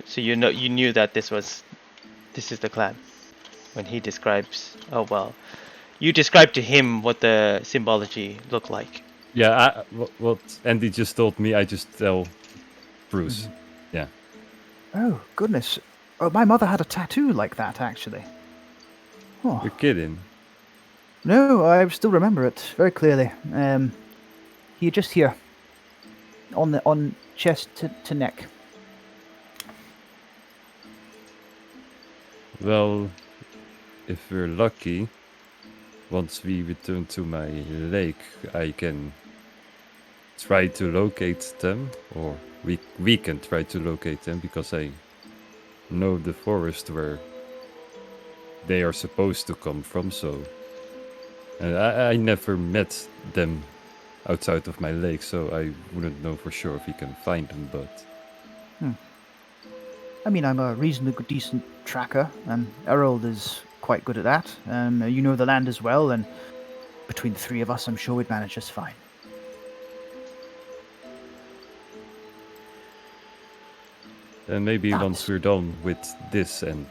so you knew that this is the clan when he describes. Oh well, you described to him what the symbology looked like. Yeah, what Andy just told me, I just tell Bruce. Yeah. Oh goodness! Oh, my mother had a tattoo like that actually. Oh You're kidding. no, I still remember it very clearly. He just here, on chest to neck. Well, if we're lucky, once we return to my lake, I can try to locate them, or we can try to locate them, because I know the forest where they are supposed to come from, so... And I never met them outside of my lake, so I wouldn't know for sure if we can find them, but... I mean, I'm a reasonably good, decent tracker, and Errol is quite good at that. You know the land as well, and between the three of us, I'm sure we'd manage just fine. And maybe That's- once we're done with this, and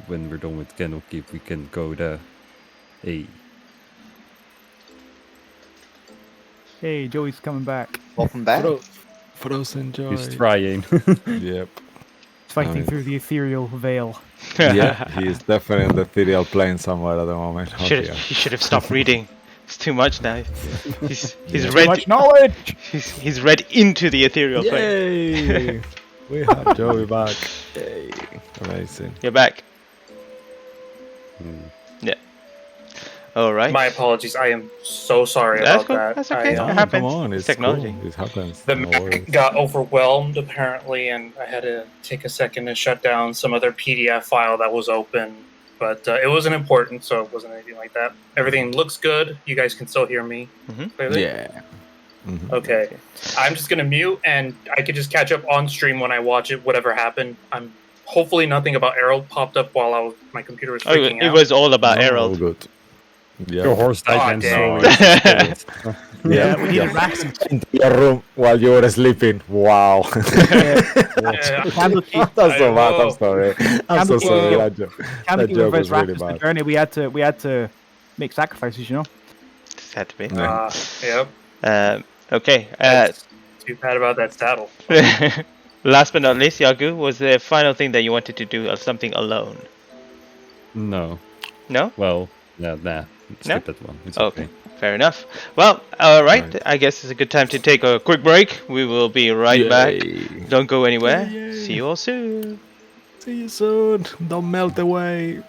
when we're done with Candlekeep, we can go there. Hey. Hey, Joey's coming back. Welcome back. Frozen joy. He's trying. Yep. Fighting Nice. through the ethereal veil. Yeah, he is definitely in the ethereal plane somewhere at the moment. Oh, dear. He should have stopped reading. It's too much now. He's Too read. much knowledge! He's read into the ethereal plane. Yay! We have Joey back. Yay! Amazing. You're back. Hmm. Yeah. All right. My apologies. I am so sorry That's about cool. that. That's okay. I, It No, happens. come on, It's it's technology. cool. It happens. the No Mac worries. got overwhelmed apparently, and I had to take a second to shut down some other PDF file that was open. But it wasn't important, so it wasn't anything like that. Everything looks good. You guys can still hear me clearly. Yeah. Okay. Okay. I'm just gonna mute, and I could just catch up on stream when I watch it. Whatever happened, I'm hopefully nothing about Errol popped up while my computer was Oh, freaking it out. was all about No, Errol. good. Yeah. Your horse died, Aw, man. dang. So it's spirit. Yeah, we needed rations. Into your room while you were sleeping. Wow. Candlekeep, That's so bad. I'm Whoa. sorry. I'm so Candlekeep, sorry. Whoa. That joke, that Candlekeep joke with was his really rations to the bad. journey. We had to make sacrifices, you know. Sad to be. Yep. Okay. That's too bad about that saddle. Last but not least, Yagu, was the final thing that you wanted to do of something alone? No. No? Well, yeah, nah. Skip that one. It's okay. Okay. Fair enough. Well, all right. Right. I guess it's a good time to take a quick break. We will be right back. Yay. Don't go anywhere. Yay. See you all soon. See you soon. Don't melt away.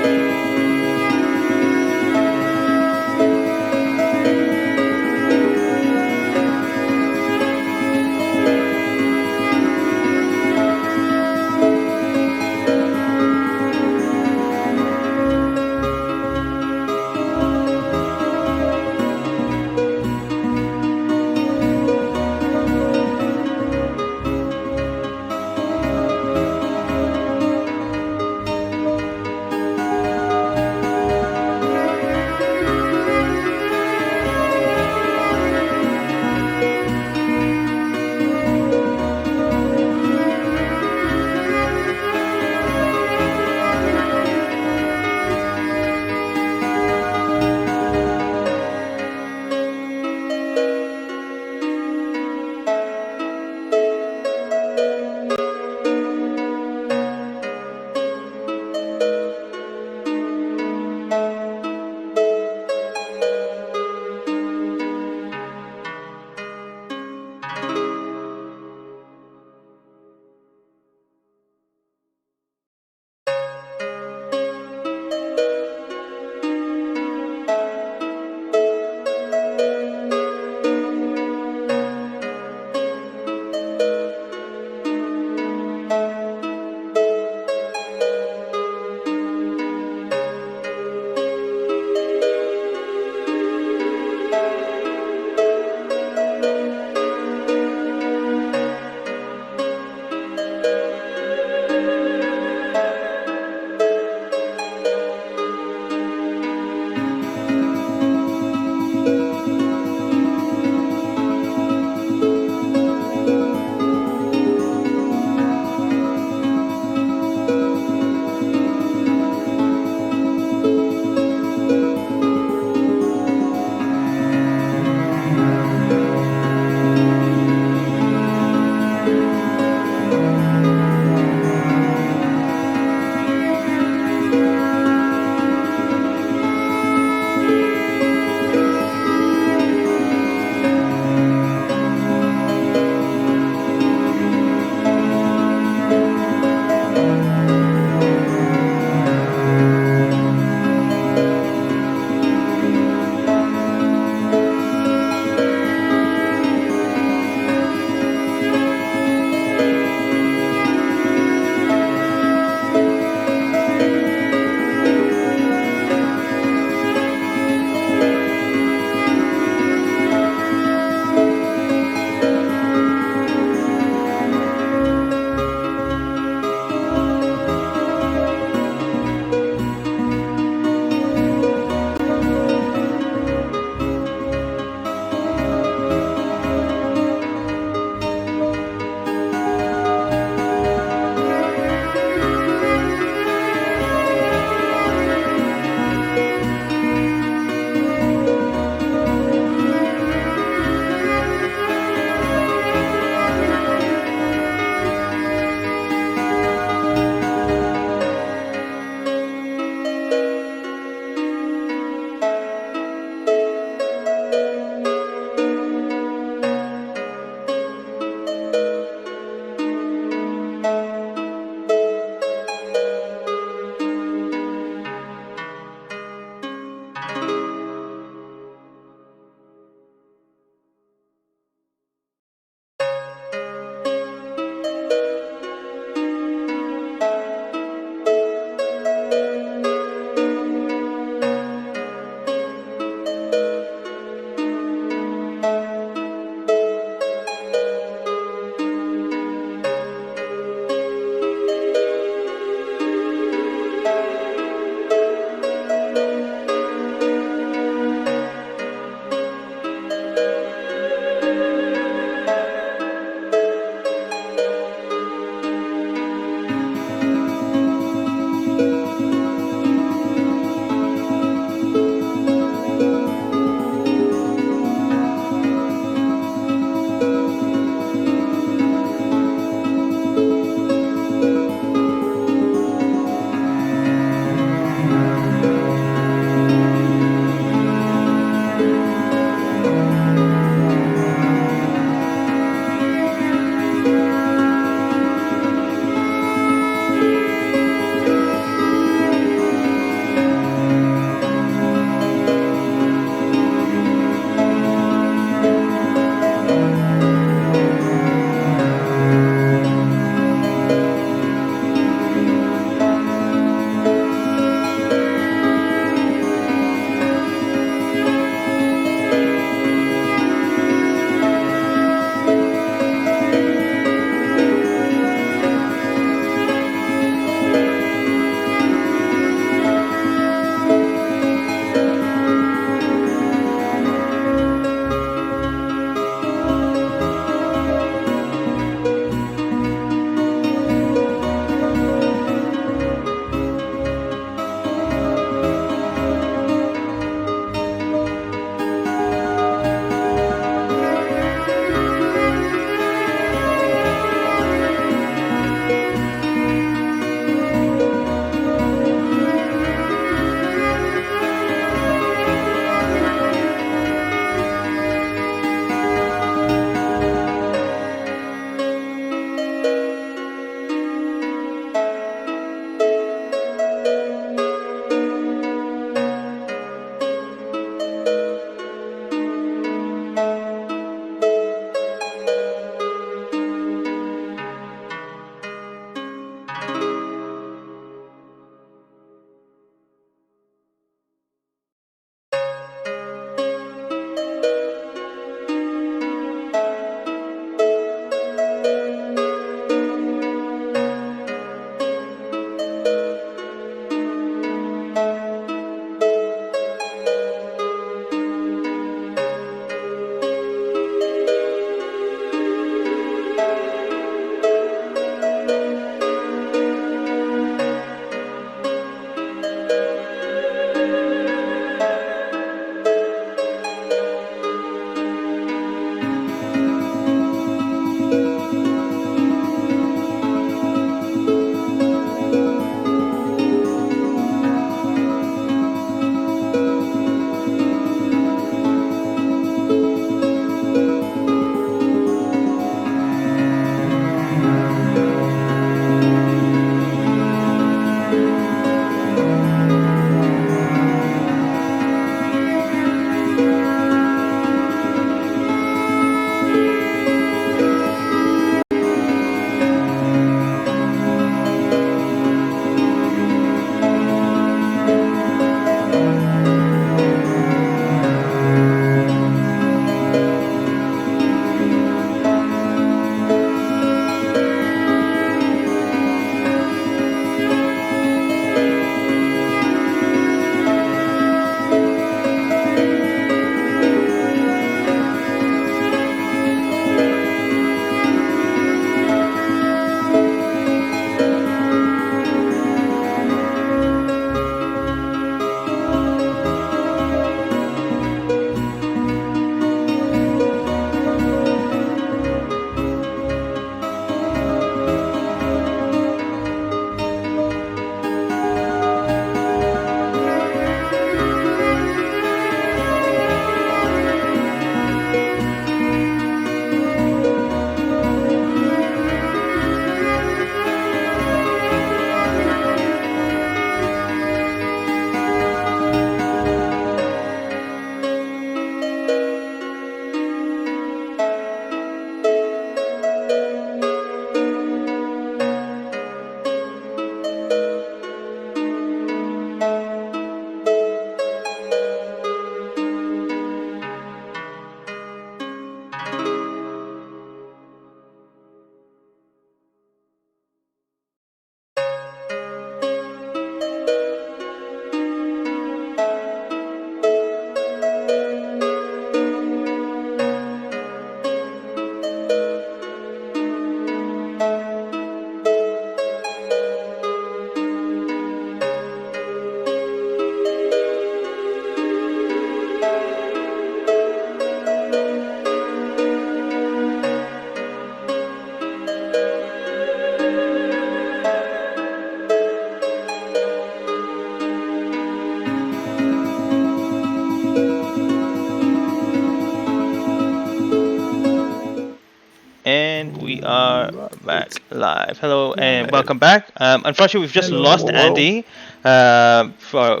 we are back live. Hello and welcome back. Unfortunately, we've just lost Andy for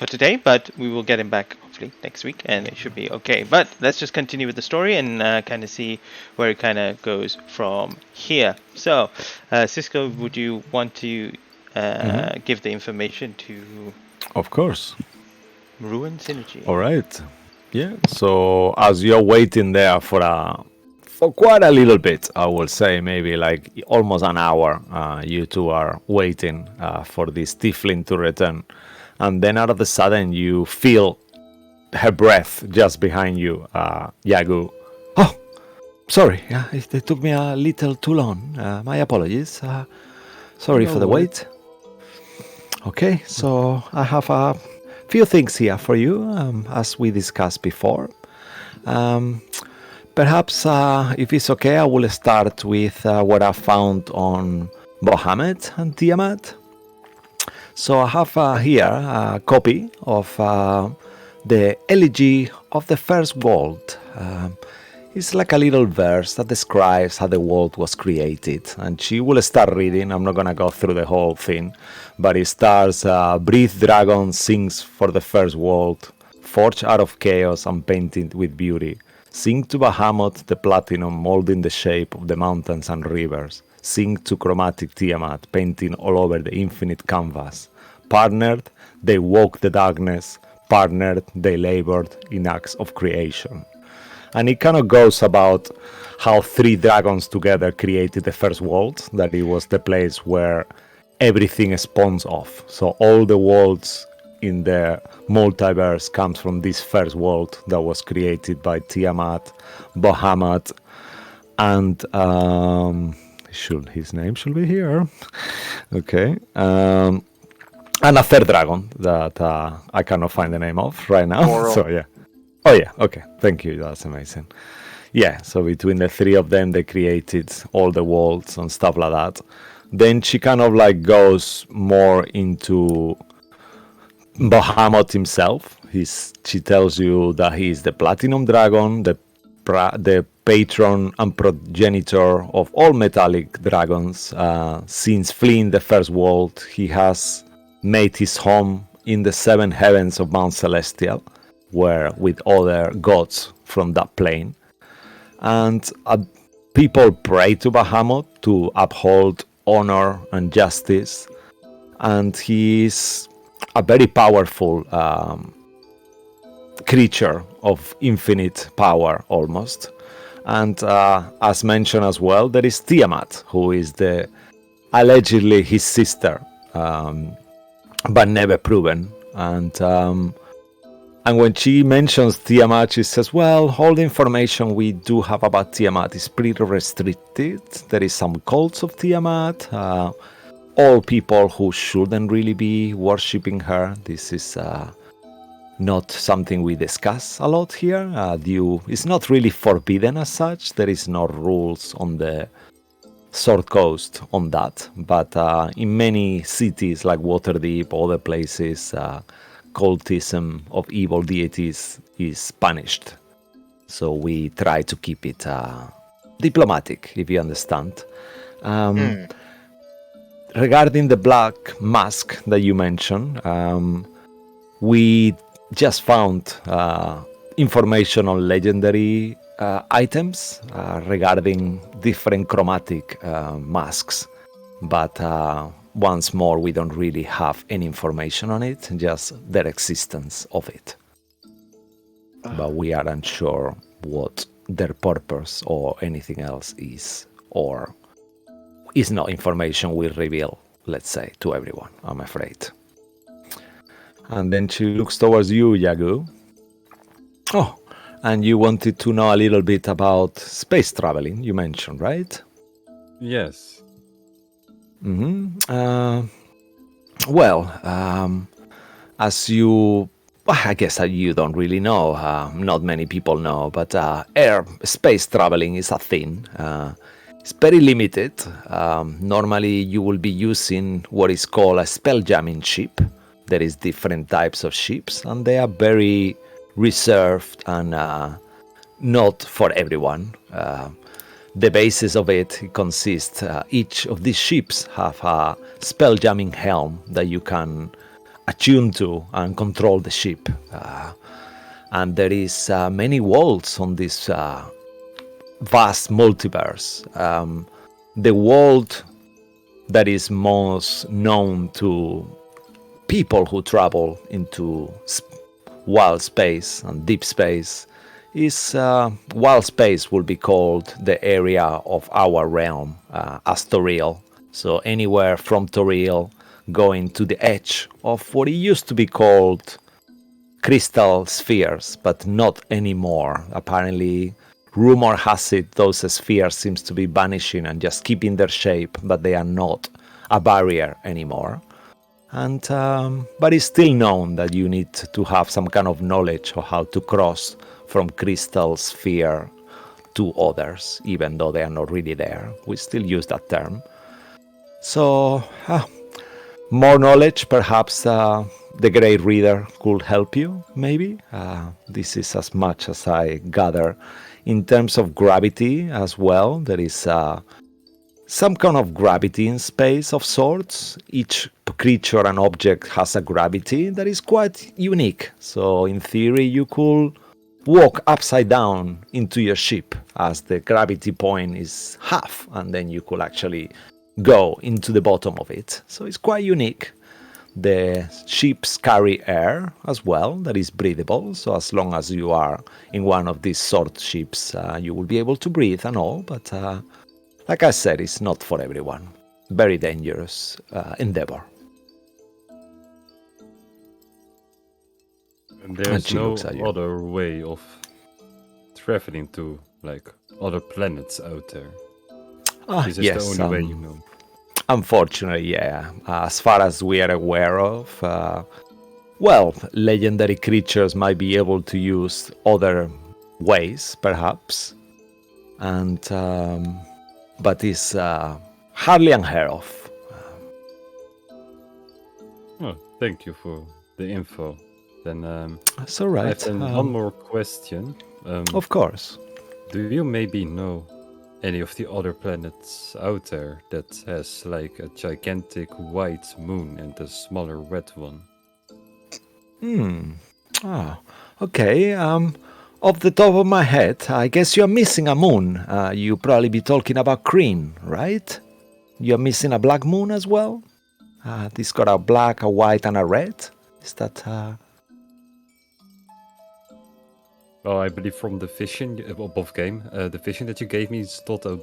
today, but we will get him back hopefully next week, and it should be okay. But let's just continue with the story and kind of see where it kind of goes from here. So, Cisco, would you want to give the information to Of course. Ruin Synergy? All right. Yeah. So as you're waiting there for quite a little bit, I will say maybe like almost an hour, you two are waiting for this tiefling to return, and then out of the sudden you feel her breath just behind you, Yagu. Oh, sorry. It took me a little too long. My apologies. Sorry for the wait. Okay, so I have a few things here for you, as we discussed before. Perhaps, if it's okay, I will start with what I found on Bahamut and Tiamat. So I have here a copy of the Elegy of the First World. It's like a little verse that describes how the world was created. And she will start reading. I'm not going to go through the whole thing. But it starts, Breathe Dragon sings for the first world, forged out of chaos and painted with beauty. Sing to Bahamut the platinum, molding the shape of the mountains and rivers. Sing to chromatic Tiamat, painting all over the infinite canvas. Partnered, they woke the darkness. Partnered, they labored in acts of creation. And it kind of goes about how three dragons together created the first world, that it was the place where everything spawns off. So all the worlds in the multiverse comes from this first world that was created by Tiamat, Bahamut, and his name should be here. Okay. And a third dragon that I cannot find the name of right now. So yeah. Oh yeah, okay, thank you, that's amazing. Yeah, so between the three of them, they created all the worlds and stuff like that. Then she kind of like goes more into Bahamut himself. She tells you that he is the Platinum Dragon, the patron and progenitor of all metallic dragons. Since fleeing the first world, he has made his home in the seven heavens of Mount Celestial, where with other gods from that plane. And people pray to Bahamut to uphold honor and justice. And he is a very powerful creature of infinite power, almost. And as mentioned as well, there is Tiamat, who is allegedly his sister, but never proven. And when she mentions Tiamat, she says, well, all the information we do have about Tiamat is pretty restricted. There is some cults of Tiamat, all people who shouldn't really be worshipping her. This is not something we discuss a lot here. It's not really forbidden as such. There is no rules on the Sword Coast on that. But in many cities like Waterdeep, other places, cultism of evil deities is punished. So we try to keep it diplomatic, if you understand. Regarding the black mask that you mentioned, we just found information on legendary items regarding different chromatic masks, but once more, we don't really have any information on it, just their existence of it. But we are unsure what their purpose or anything else is, or is not information we reveal, let's say, to everyone, I'm afraid. And then she looks towards you, Yagu. Oh, and you wanted to know a little bit about space traveling, you mentioned, right? Yes. As I guess you don't really know, not many people know, but space traveling is a thing. It's very limited. Normally you will be using what is called a spelljamming ship. There is different types of ships, and they are very reserved and not for everyone. the basis of it consists, each of these ships have a spell jamming helm that you can attune to and control the ship. And there is many worlds on this vast multiverse. The world that is most known to people who travel into wild space and deep space is wild space will be called the area of our realm as Toril. So anywhere from Toril going to the edge of what it used to be called crystal spheres, but not anymore. Apparently, rumor has it those spheres seems to be vanishing and just keeping their shape, but they are not a barrier anymore. And but it's still known that you need to have some kind of knowledge of how to cross from crystal sphere to others, even though they are not really there. We still use that term. So more knowledge, perhaps the Great Reader could help you, maybe. This is as much as I gather. In terms of gravity as well, there is some kind of gravity in space of sorts. Each creature and object has a gravity that is quite unique. So in theory, you could walk upside down into your ship as the gravity point is half, and then you could actually go into the bottom of it. So it's quite unique. The ships carry air as well that is breathable. So as long as you are in one of these sort ships, you will be able to breathe and all. But like I said, it's not for everyone. Very dangerous endeavor. And there's she no looks at you. other way of traveling to like other planets out there. This is yes, the only way you know. Unfortunately, yeah. As far as we are aware of, well, legendary creatures might be able to use other ways, perhaps, and but it's hardly unheard of. Oh, thank you for the info. Then That's all right. I have one more question. Of course. Do you maybe know any of the other planets out there that has like a gigantic white moon and a smaller red one? Okay. Off the top of my head, I guess you're missing a moon. You probably be talking about Kryn, right? You're missing a black moon as well? This got a black, a white, and a red? Is that... Well, I believe from the vision above game, the vision that you gave me is not a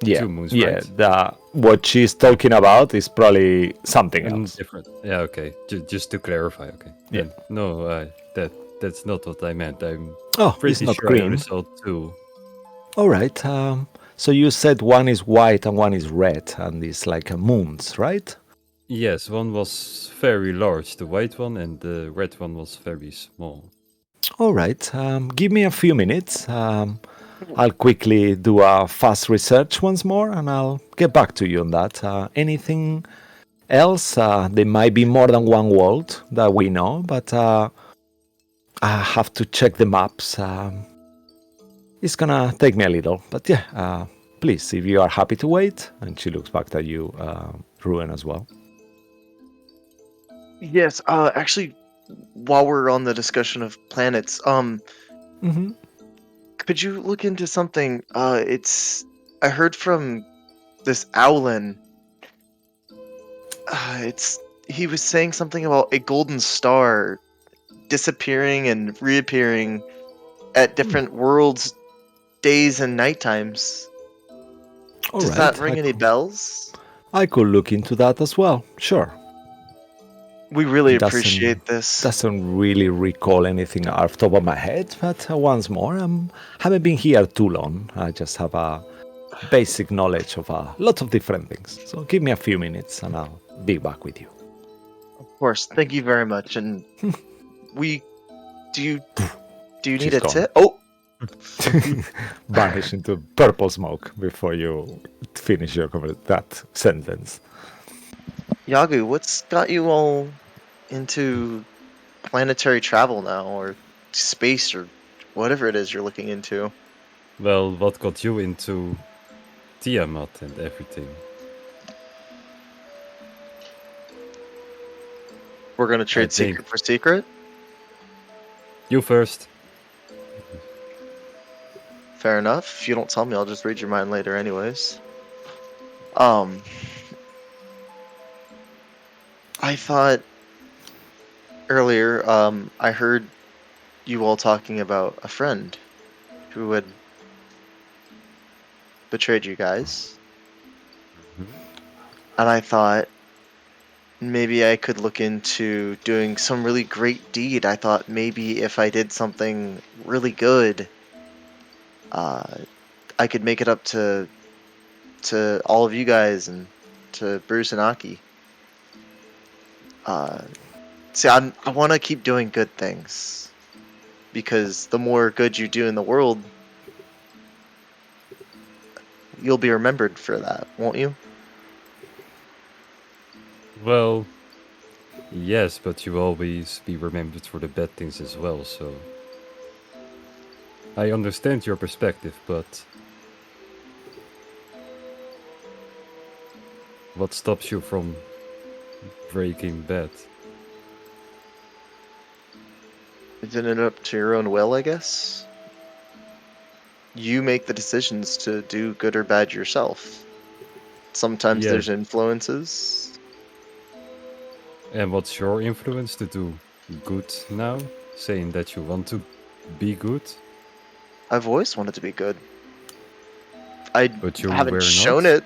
Yeah, two moons, yeah. right? What she's talking about is probably something else. Different. Yeah, okay. Just to clarify, okay. Yeah. Then, no, that's not what I meant. I'm It's pretty not sure green. I saw two. All right. So you said one is white and one is red, and it's like moons, right? Yes, one was very large, the white one, and the red one was very small. All right. Give me a few minutes. I'll quickly do a fast research once more, and I'll get back to you on that. Anything else? There might be more than one world that we know, but I have to check the maps. It's gonna take me a little, but yeah. Please, if you are happy to wait, and she looks back at you, Ruin, as well. Yes, actually, while we're on the discussion of planets, Mm-hmm. could you look into something? I heard from this Owlin. He was saying something about a golden star disappearing and reappearing at different worlds, days and night times. All Does right, that ring any bells? I could look into that as well. Sure. We really Doesn't- appreciate this. Doesn't really recall anything off the top of my head, but once more, haven't been here too long. I just have a basic knowledge of a lot of different things. So give me a few minutes, and I'll be back with you. Of course, thank you very much. And do you need She's a gone. tip? Oh, Vanish into purple smoke before you finish that sentence. Yagu, what's got you all into planetary travel now, or space, or whatever it is you're looking into? Well, what got you into Tiamat and everything? We're gonna trade think- secret for secret. You first. Fair enough. If you don't tell me, I'll just read your mind later, anyways. I thought earlier, I heard you all talking about a friend who had betrayed you guys, and I thought maybe I could look into doing some really great deed. I thought maybe if I did something really good, I could make it up to all of you guys and to Bruce and Aki. See, I want to keep doing good things because the more good you do in the world, you'll be remembered for that, won't you? Well, yes, but you will always be remembered for the bad things as well, so... I understand your perspective, but... What stops you from breaking bad? Isn't it up to your own will, I guess? You make the decisions to do good or bad yourself. Sometimes Yeah. there's influences. And what's your influence to do good now? Saying that you want to be good? I've always wanted to be good. I But you haven't were shown not? it.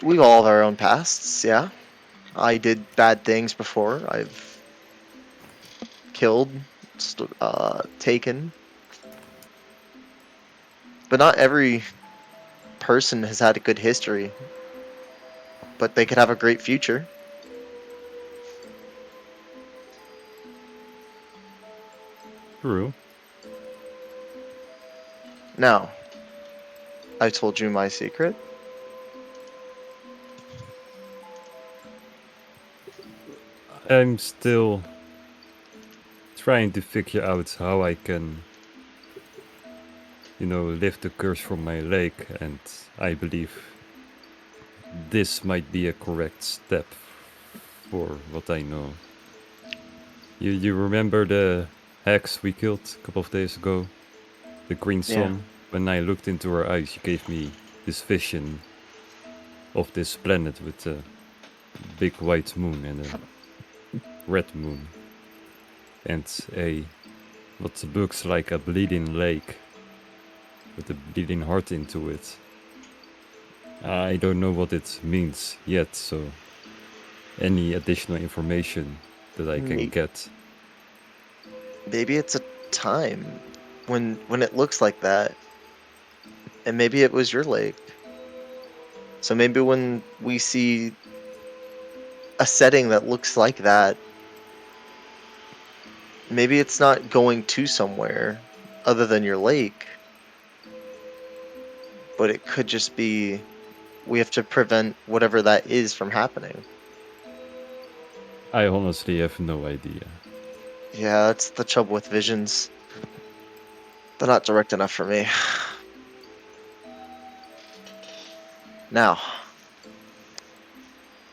We all have our own pasts, yeah. I did bad things before. I've killed, taken. But not every person has had a good history. But they could have a great future. True. Now, I told you my secret. I'm still trying to figure out how I can, lift the curse from my leg, and I believe this might be a correct step for what I know. You remember the hex we killed a couple of days ago? The green sun? Yeah. When I looked into her eyes, she gave me this vision of this planet with a big white moon and a red moon. And what looks like a bleeding lake with a bleeding heart into it. I don't know what it means yet, so any additional information that I can get. Maybe it's a time when it looks like that, and maybe it was your lake. So maybe when we see a setting that looks like that, maybe it's not going to somewhere other than your lake, but it could just be we have to prevent whatever that is from happening. I honestly have no idea. Yeah, that's the trouble with visions. They're not direct enough for me. Now,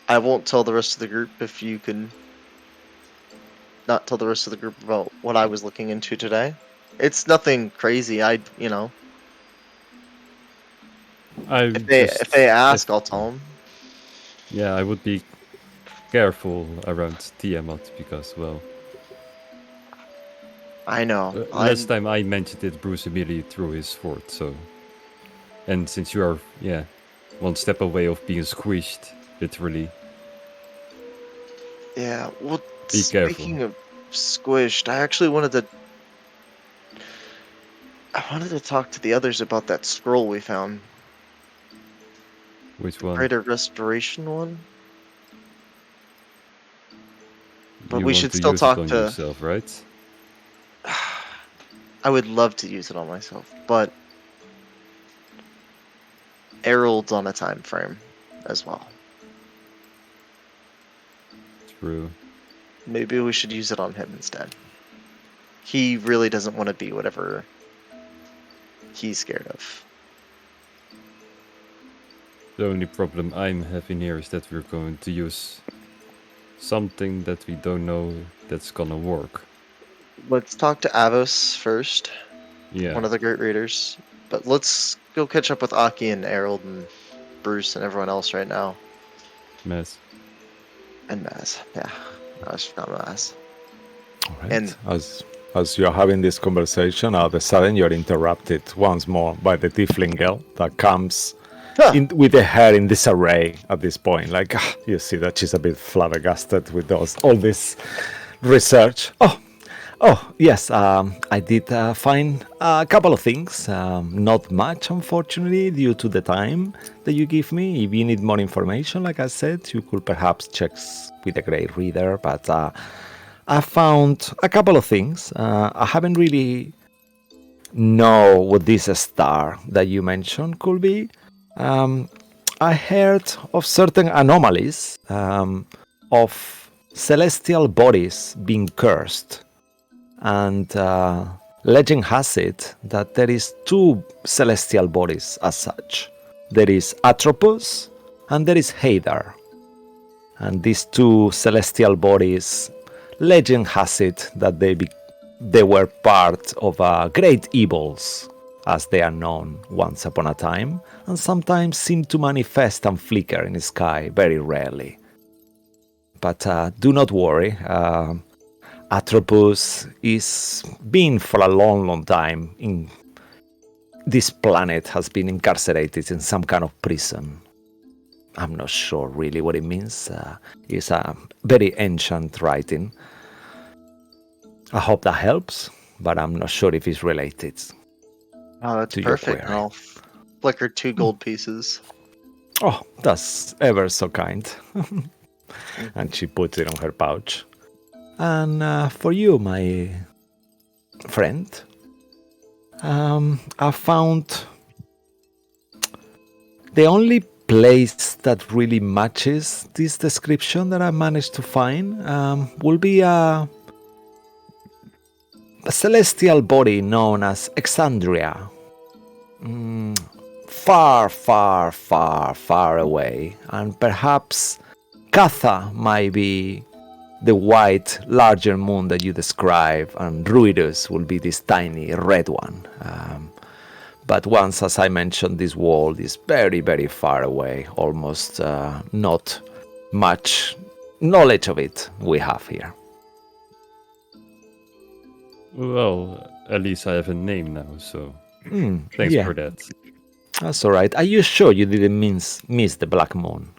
I won't tell the rest of the group if you can not tell the rest of the group about what I was looking into today. It's nothing crazy. If they ask, I'll tell them. Yeah, I would be careful around Tiamat because, well, I know. last time I mentioned it, Bruce immediately threw his sword, so... And since you are, one step away of being squished, literally. Yeah, well, Be speaking careful. of squished, I actually wanted to talk to the others about that scroll we found. Which one? Greater Restoration one? But You we want should to still use talk it on to... yourself, right? I would love to use it on myself, but Errol's on a time frame as well. True. maybe we should use it on him instead. He really doesn't want to be whatever he's scared of. The only problem I'm having here is that we're going to use something that we don't know that's gonna work. Let's talk to Avos first, Yeah. one of the great raiders. But let's go catch up with Aki and Errol and Bruce and everyone else right now. Mess. And Maz. Yeah. I was not Maz. All right. And- as you're having this conversation, all of a sudden you're interrupted once more by the tiefling girl that comes with the hair in disarray at this point. Like, you see that she's a bit flabbergasted with all this research. Oh, yes, I did find a couple of things. Not much, unfortunately, due to the time that you give me. If you need more information, like I said, you could perhaps check with a great reader, but I found a couple of things. I haven't really know what this star that you mentioned could be. I heard of certain anomalies of celestial bodies being cursed. And legend has it that there is two celestial bodies as such. There is Atropos and there is Hadar. And these two celestial bodies, legend has it that they were part of great evils, as they are known once upon a time, and sometimes seem to manifest and flicker in the sky very rarely. But do not worry. Atropos is been for a long time in this planet, has been incarcerated in some kind of prison. I'm not sure really what it means. It's a very ancient writing. I hope that helps, but I'm not sure if it's related. Oh, that's to your perfect. query. I'll flicker 2 gold pieces. Oh, that's ever so kind. And she puts it on her pouch. And for you, my friend, I found the only place that really matches this description that I managed to find will be a celestial body known as Exandria. Far, far, far, far away. And perhaps Katha might be the white, larger moon that you describe, and Ruidus will be this tiny red one. But once, as I mentioned, this world is very, very far away. Almost not much knowledge of it we have here. Well, at least I have a name now, so thanks yeah. for that. That's all right. Are you sure you didn't miss the Black Moon?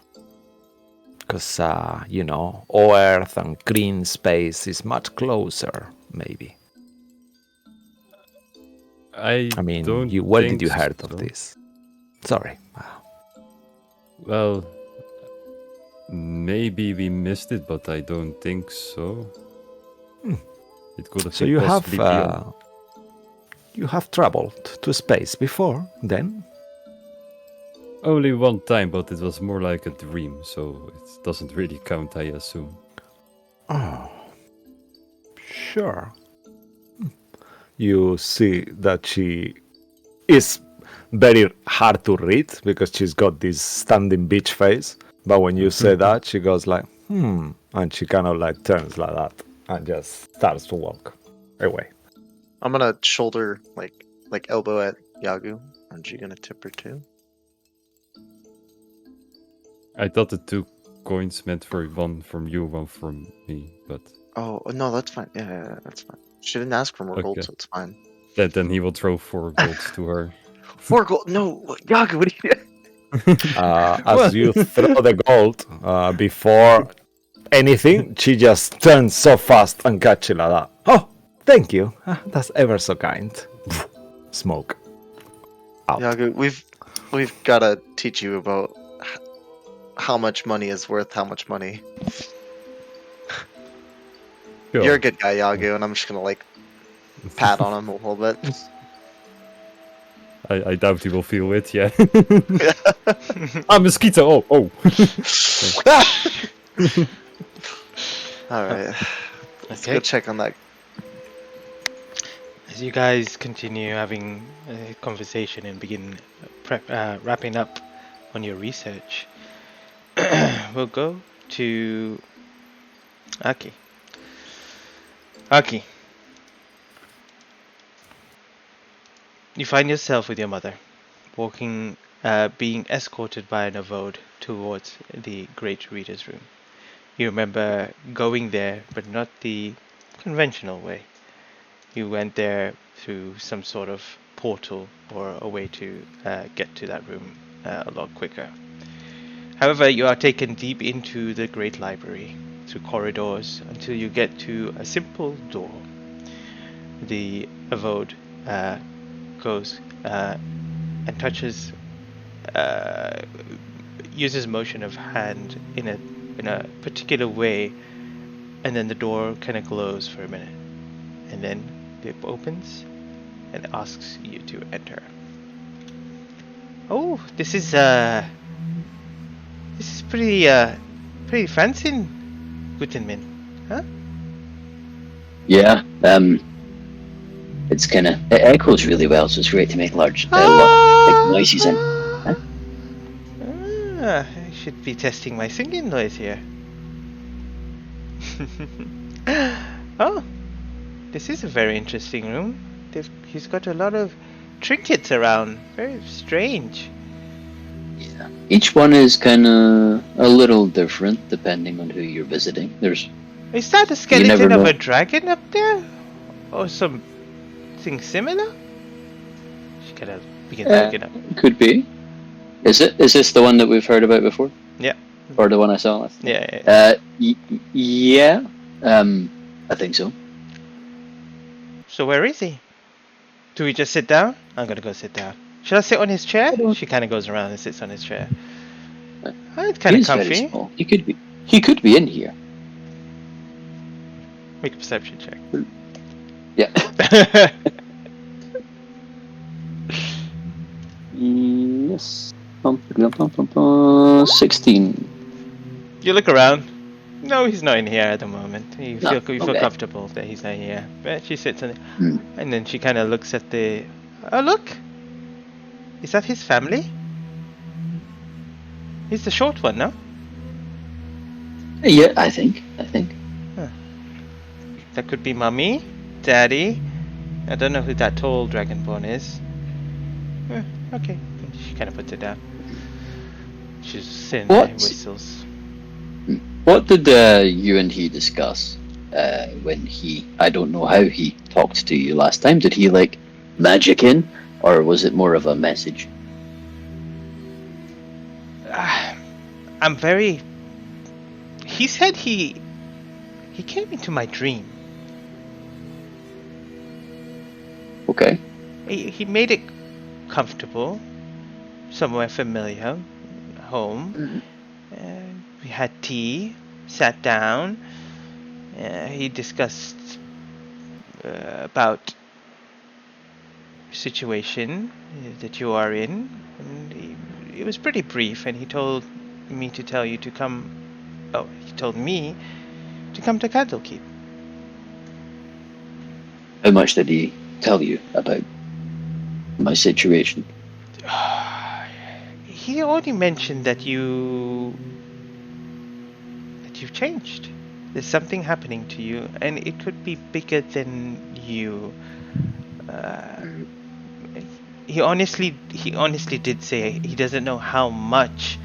Because, Earth and green space is much closer, maybe. I mean, don't where did think you heard of so. this? Sorry. Well, maybe we missed it, but I don't think so. It could have So been you have possibly beyond. you have traveled to space before, then? Only one time, but it was more like a dream, so it doesn't really count, I assume. Oh, sure. You see that she is very hard to read because she's got this standing bitch face. But when you say that, she goes like, and she kind of like turns like that and just starts to walk away. I'm gonna shoulder, like elbow at Yagu. Aren't you gonna tip her too? I thought the 2 coins meant for one from you, one from me, but Oh, no, that's fine. Yeah, that's fine. She didn't ask for more gold, Okay. so it's fine. then he will throw 4 golds to her. 4 gold? No, Yagu, what are you doing? As you throw the gold, before anything, she just turns so fast and catches you like that. Oh, thank you. That's ever so kind. Smoke. Out. Yagu, we've gotta teach you about how much money is worth how much money. Sure. You're a good guy, Yagu, and I'm just gonna pat on him a little bit. I doubt he will feel it, yeah. Mosquito! Oh! Alright. Let's Okay. go check on that. As you guys continue having a conversation and begin wrapping up on your research, we'll go to Aki. Aki, you find yourself with your mother, walking, being escorted by an avode towards the Great Reader's Room. You remember going there, but not the conventional way. You went there through some sort of portal or a way to get to that room a lot quicker. However, you are taken deep into the Great Library, through corridors, until you get to a simple door. The avode goes and touches, uses motion of hand in a particular way, and then the door kind of glows for a minute, and then it opens and asks you to enter. Oh, this is pretty fancy, Gutenman, huh? Yeah. It's kind of it echoes really well, so it's great to make large, big noises in. Huh? I should be testing my singing noise here. Oh, this is a very interesting room. He's got a lot of trinkets around. Very strange. Yeah. Each one is kind of a little different depending on who you're visiting. There's Is that a never skeleton of know. a dragon up there? Or something similar? She kind of begins looking up. Could be. Is it? Is this the one that we've heard about before? Yeah. Or the one I saw last? Yeah. Yeah. I think so. So where is he? Do we just sit down? I'm gonna go sit down. Should I sit on his chair? She kind of goes around and sits on his chair. Oh, it's kind of He's very comfy. small. He could be. He could be in here. Make a perception check. Yeah. Yes. 16. You look around. No, he's not in here at the moment. You No, feel okay. comfortable that he's not here. But she sits on it, Hmm. and then she kind of looks at the. Oh look! Is that his family? He's the short one, no? Yeah, I think. That could be Mummy, Daddy. I don't know who that tall dragonborn is. Okay. She kind of puts it down. She's sitting there, What? whistles. What did you and he discuss when he? I don't know how he talked to you last time. Did he like magic in, or was it more of a message? I'm very. He said he came into my dream. Okay. He made it comfortable, somewhere familiar, home. Mhm. We had tea, sat down. He discussed about situation that you are in, and it was pretty brief. And he told me to tell you to come. Oh, he told me to come to Candlekeep. How much did he tell you about my situation? He only mentioned that you've changed. There's something happening to you, and it could be bigger than you. He honestly did say he doesn't know how much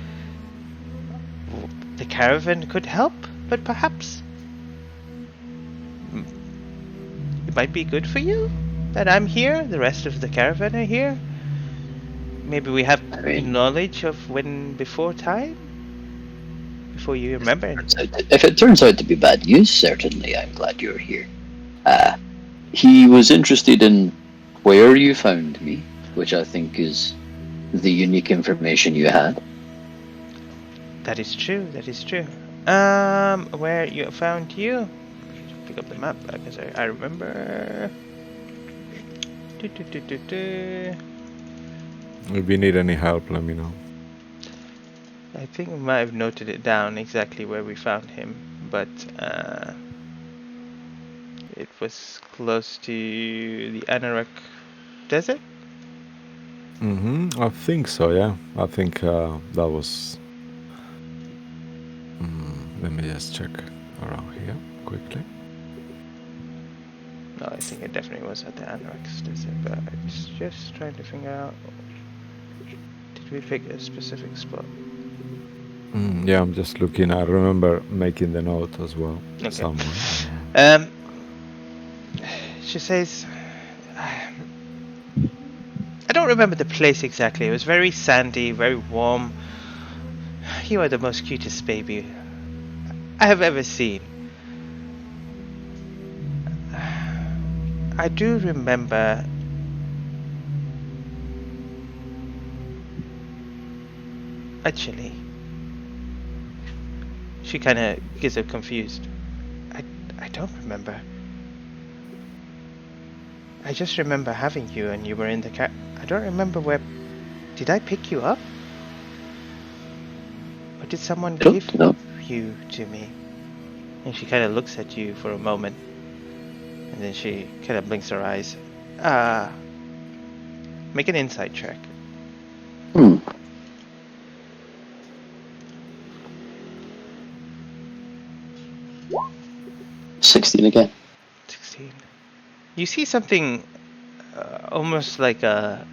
the caravan could help, but perhaps it might be good for you that I'm here. The rest of the caravan are here. Maybe we have knowledge of when before time, before you remember. If it turns out to be bad news, certainly I'm glad you're here. He was interested in where you found me, which I think is the unique information you had. That is true. Where you found you? Pick up the map because I remember. If you need any help, let me know. I think we might have noted it down exactly where we found him, but It was close to the Anorak Desert. I think so. Yeah, I think that was. Let me just check around here quickly. No, I think it definitely was at the Anorak Desert, but it's just trying to figure out. Did we pick a specific spot? Yeah, I'm just looking. I remember making the note as well Okay. somewhere. She says, I don't remember the place exactly. It was very sandy, very warm. You are the most cutest baby I have ever seen. I do remember actually. She kind of gets a confused. I don't remember. I just remember having you and you were in the car. I don't remember where. Did I pick you up? Or did someone give you to me? And she kind of looks at you for a moment. And then she kind of blinks her eyes. Make an insight check. 16 again. 16. You see something almost like a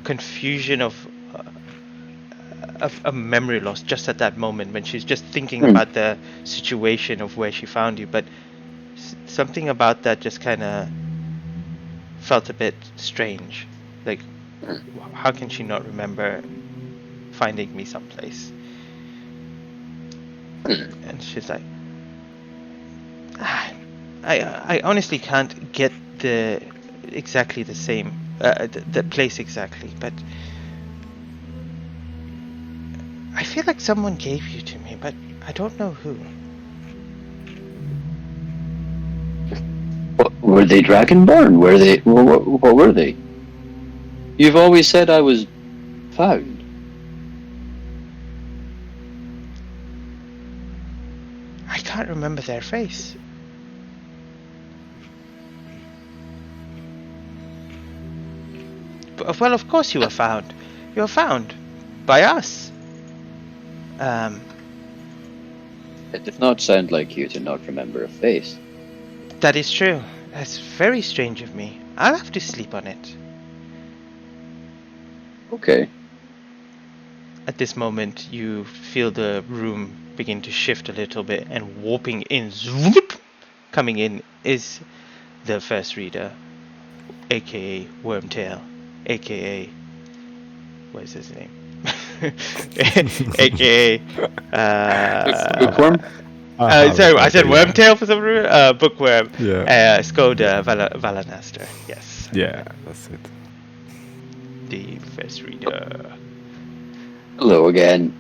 confusion of a memory loss just at that moment when she's just thinking about the situation of where she found you, but something about that just kind of felt a bit strange. Like, how can she not remember finding me someplace? And she's like, I honestly can't get the exactly the same the place exactly, but I feel like someone gave you to me, but I don't know who. Were they Dragonborn? Were they? What were they? You've always said I was found. I can't remember their face. But, well, of course you were found. You were found by us. It did not sound like you to not remember a face. That is true. That's very strange of me. I'll have to sleep on it. Okay. At this moment, you feel the room begin to shift a little bit, and warping in, zoop, coming in, is the first reader, aka Wormtail, aka what is his name? aka Bookworm? sorry, I said Wormtail for some reason. Bookworm. Yeah. Skoda Valanaster. Yes. Yeah, that's it. The first reader. Hello again.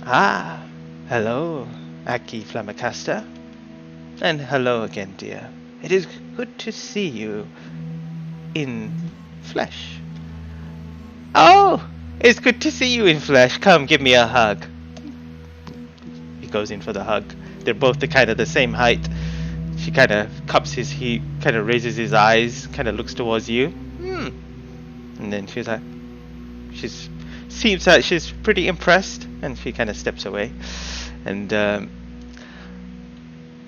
Ah, hello, Aki Flammacaster. And hello again, dear. It is good to see you in flesh. Oh, it's good to see you in flesh. Come, give me a hug. He goes in for the hug. They're both the same height. She kind of cups he kind of raises his eyes, kind of looks towards you. And then she's like, seems like she's pretty impressed, and she kind of steps away. And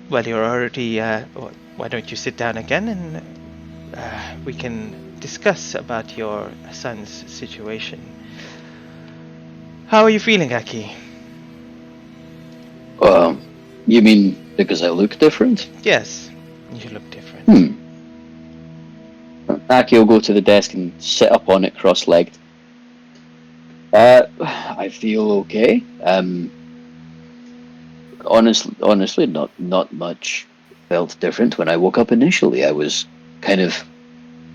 well, you're already. Why don't you sit down again, and we can discuss about your son's situation. How are you feeling, Aki? You mean because I look different? Yes, you look different. Aki will go to the desk and sit up on it cross-legged. I feel okay. Honestly, not much felt different when I woke up initially. I was kind of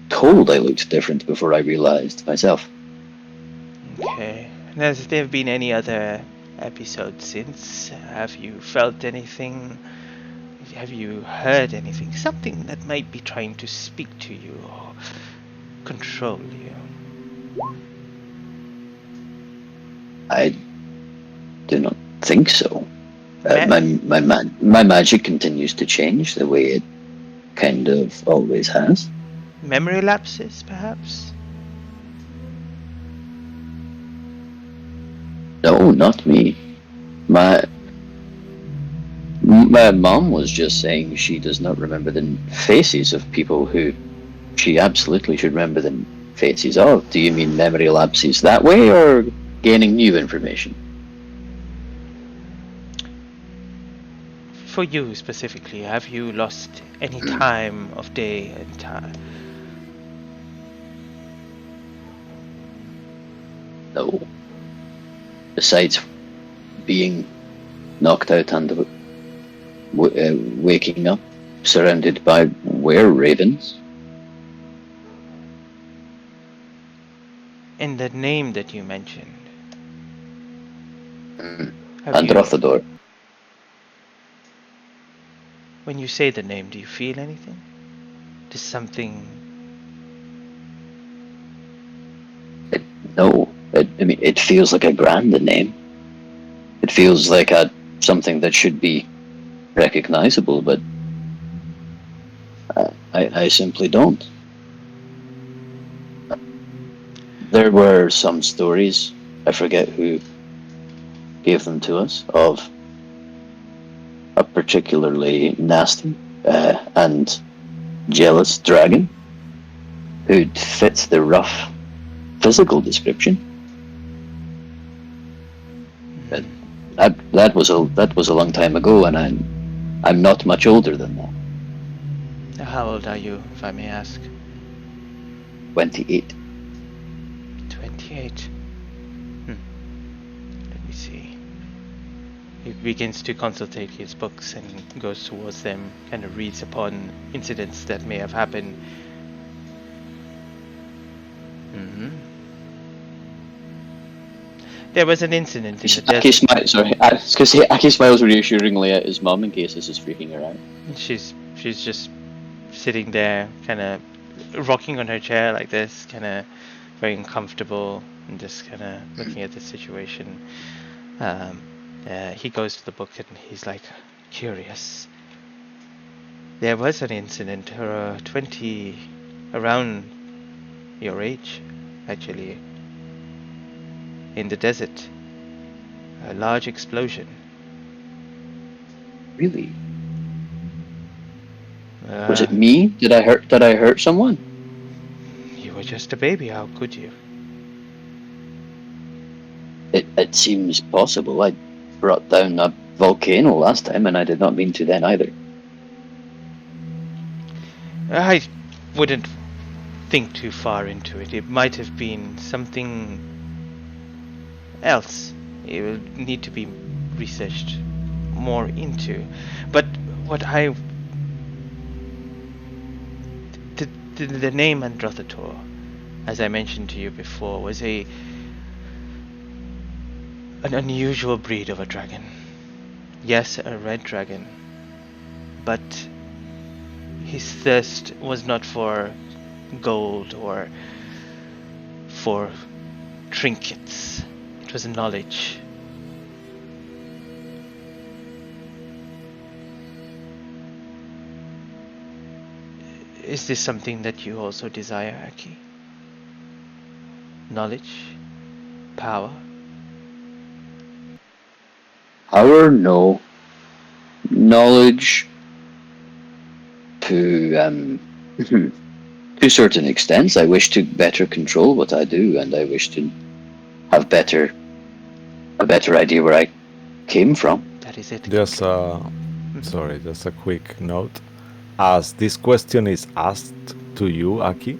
told I looked different before I realized myself. Okay. And has there been any other episodes since? Have you felt anything? Have you heard anything? Something that might be trying to speak to you or control you? I do not think so. My magic continues to change the way it kind of always has. Memory lapses, perhaps? No, not me. My mom was just saying she does not remember the faces of people who she absolutely should remember the faces of. Do you mean memory lapses that way, or gaining new information? For you specifically, have you lost any time of day and time? No. Besides being knocked out and waking up surrounded by were-ravens. And the name that you mentioned. And Rothador. When you say the name, do you feel anything? Does something... No. It feels like a grand name. It feels like something that should be recognizable, but I simply don't. There were some stories, I forget who gave them to us, of a particularly nasty and jealous dragon who'd fit the rough physical description. But that was a long time ago, and I'm not much older than that. How old are you, if I may ask? 28. 28. Let me see. He begins to consultate his books and goes towards them, kind of reads upon incidents that may have happened. There was an incident in the desert. Aki smiles reassuringly at his mum in case this is freaking her out. She's just sitting there, kind of rocking on her chair like this, kind of very uncomfortable, and just kind of looking at the situation. He goes to the book and he's like, curious. There was an incident, 20, around your age, actually, in the desert. A large explosion. Really? Was it me? Did I hurt someone? You were just a baby, how could you? It seems possible. I brought down a volcano last time, and I did not mean to then either. I wouldn't think too far into it. It might have been something else. It will need to be researched more into. But what the name Androthator, as I mentioned to you before, was an unusual breed of a dragon. Yes, a red dragon, but his thirst was not for gold or for trinkets. It was knowledge. Is this something that you also desire, Aki? Knowledge? Power? Power, no. Knowledge, to to certain extents. I wish to better control what I do, and I wish to have a better idea where I came from. That is it. Just just a quick note. As this question is asked to you, Aki,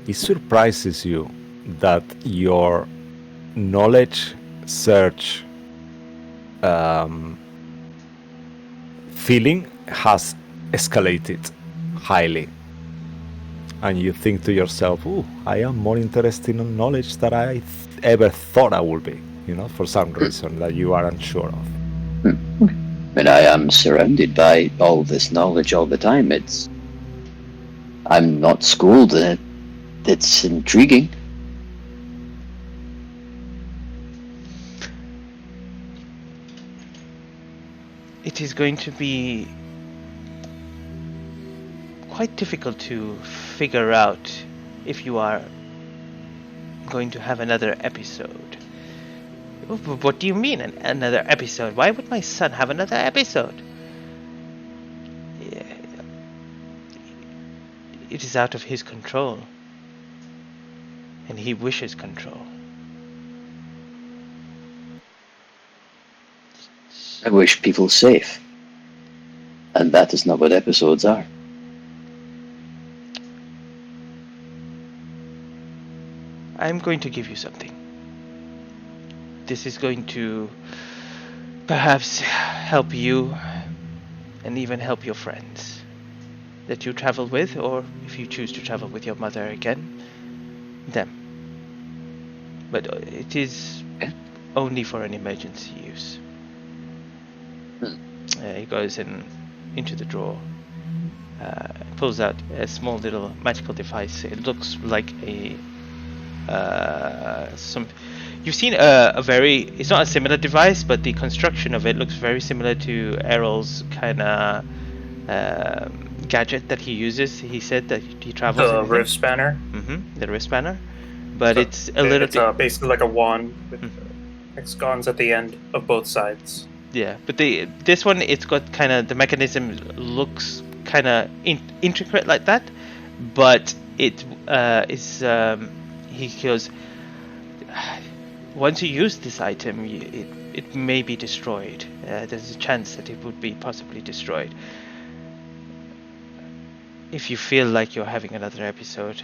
it surprises you that your knowledge search feeling has escalated highly. And you think to yourself, "Ooh, I am more interested in knowledge than I ever thought I would be," for some reason that you are unsure of. But I am surrounded by all this knowledge all the time. I'm not schooled in it. It's intriguing. it is going to be quite difficult to figure out if you are going to have another episode. What do you mean, another episode? Why would my son have another episode? It is out of his control, and he wishes control. I wish people safe. And that is not what episodes are. I'm going to give you something. This is going to perhaps help you and even help your friends that you travel with, or if you choose to travel with your mother again, them. But it is only for an emergency use. He goes into the drawer, pulls out a small little magical device. It looks like a you've seen a very, it's not a similar device, but the construction of it looks very similar to Errol's kind of gadget that he uses. He said that he travels The in it. rift spanner. The wrist spanner, but So it's a little it's bit basically like a wand with hexagons at the end of both sides. yeah. But this one, it's got kind of, the mechanism looks kind of intricate like that, but it is he goes, once you use this item, it may be destroyed. There's a chance that it would be possibly destroyed. If you feel like you're having another episode,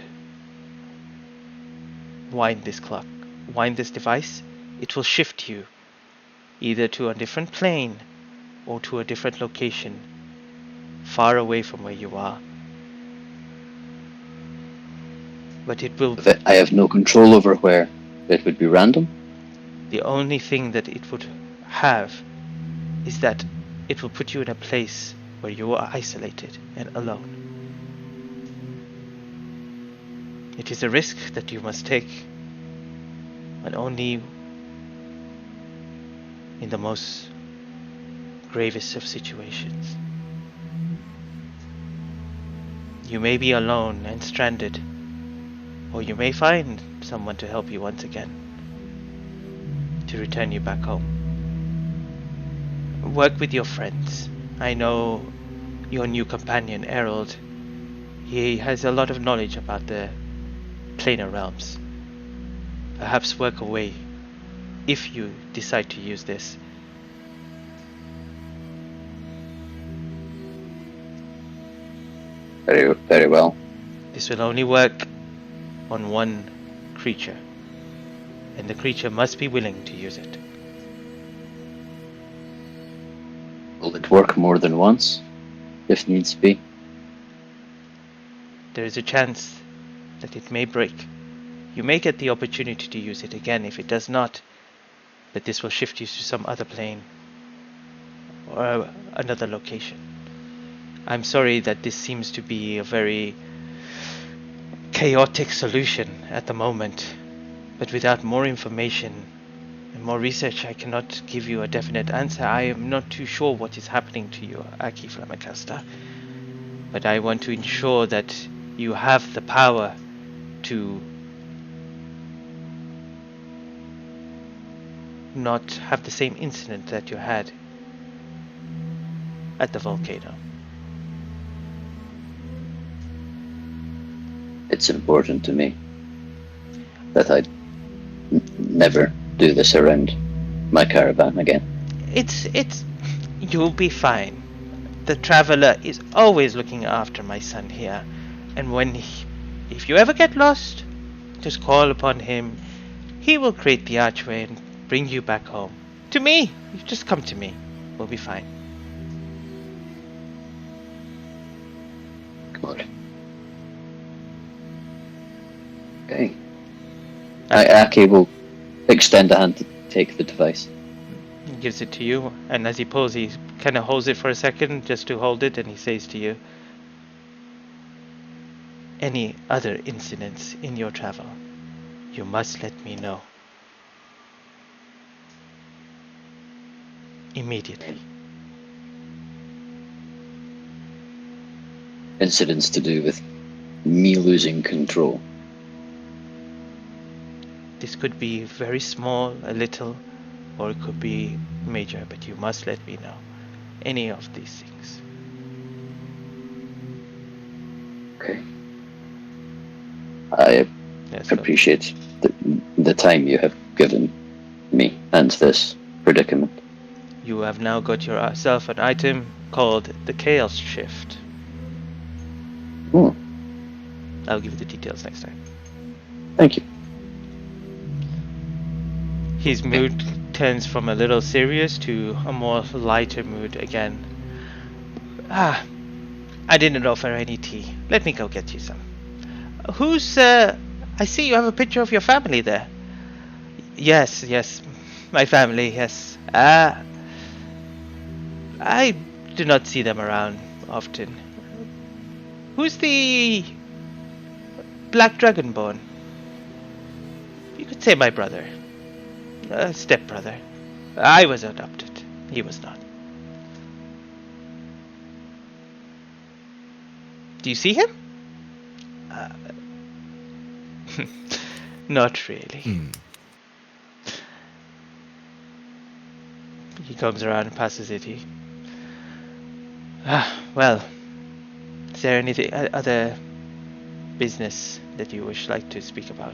wind this clock, wind this device. It will shift you either to a different plane or to a different location, far away from where you are. But it will. I have no control over where. It would be random. The only thing that it would have is that it will put you in a place where you are isolated and alone. It is a risk that you must take, but only in the most gravest of situations. You may be alone and stranded, or you may find someone to help you once again, to return you back home. Work with your friends. I know your new companion, Errol. He has a lot of knowledge about the planar realms. Perhaps work away if you decide to use this. Very, very well. This will only work on one creature, and the creature must be willing to use it. Will it work more than once, if needs be? There is a chance that it may break. You may get the opportunity to use it again if it does not, but this will shift you to some other plane or another location. I'm sorry that this seems to be a very chaotic solution at the moment, but without more information and more research, I cannot give you a definite answer. I am not too sure what is happening to you, Aki Flamacasta, but I want to ensure that you have the power to not have the same incident that you had at the volcano. It's important to me that I never do this around my caravan again. You'll be fine. The traveler is always looking after my son here, and if you ever get lost, just call upon him. He will create the archway and bring you back home. To me! You just come to me. We'll be fine. Good. Okay. Aki will extend a hand to take the device. He gives it to you, and as he pulls, he kind of holds it for a second just to hold it, and he says to you, any other incidents in your travel, you must let me know. Immediately. incidents to do with me losing control? This could be very small, a little, or it could be major, but you must let me know any of these things. Okay. I Yes, so appreciate the time you have given me and this predicament. you have now got yourself an item called the Chaos Shift. Hmm. I'll give you the details next time. Thank you. His mood turns from a little serious to a more lighter mood again. I didn't offer any tea. Let me go get you some. I see you have a picture of your family there. Yes, my family, yes. I do not see them around often. Who's the Black Dragonborn? You could say my brother. Stepbrother. I was adopted. He was not. Do you see him? Not really. He comes around and passes it. Well, is there anything other business that you wish like to speak about?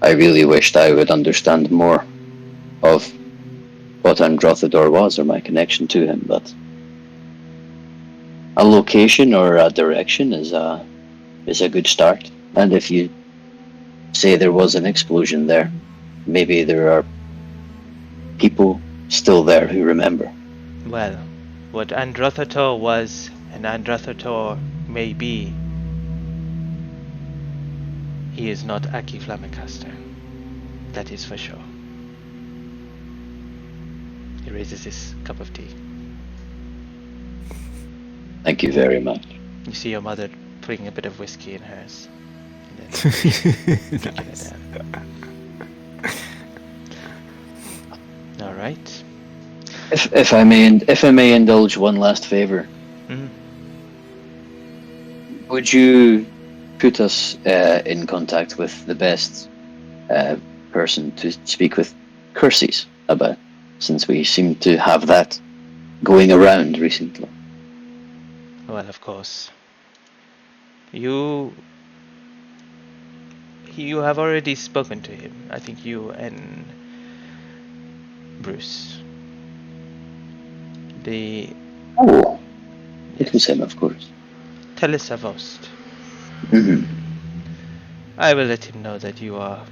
I really wished I would understand more of what Androthador was or my connection to him, but a location or a direction is a good start. And if you say there was an explosion there, maybe there are people still there who remember. Well, what Androthator was and Androthator may be, he is not Aki Flammecaster. That is for sure. He raises his cup of tea. Thank you very much. You see your mother putting a bit of whiskey in hers. And then drinking it down. All right. If I may indulge one last favor, would you put us in contact with the best person to speak with Curses about, since we seem to have that going around recently? Well, of course. You have already spoken to him. I think you and Bruce. Oh, it was him, of course. Telesavost. Mm-hmm. I will let him know that you are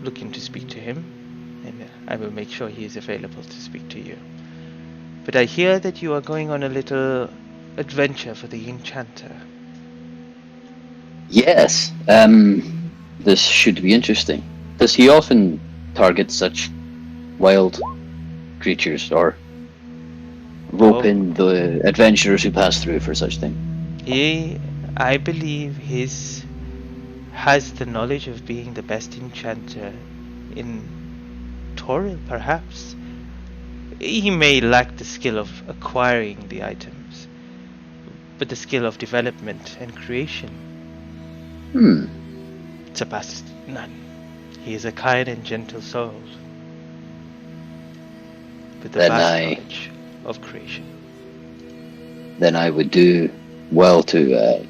looking to speak to him, and I will make sure he is available to speak to you. But I hear that you are going on a little adventure for the Enchanter. Yes. This should be interesting. Does he often target such wild creatures, or rope in the adventurers who pass through for such things? I believe has the knowledge of being the best enchanter in Toril, perhaps. He may lack the skill of acquiring the items, but the skill of development and creation surpasses none. He is a kind and gentle soul, with the vast knowledge of creation. Then I would do well to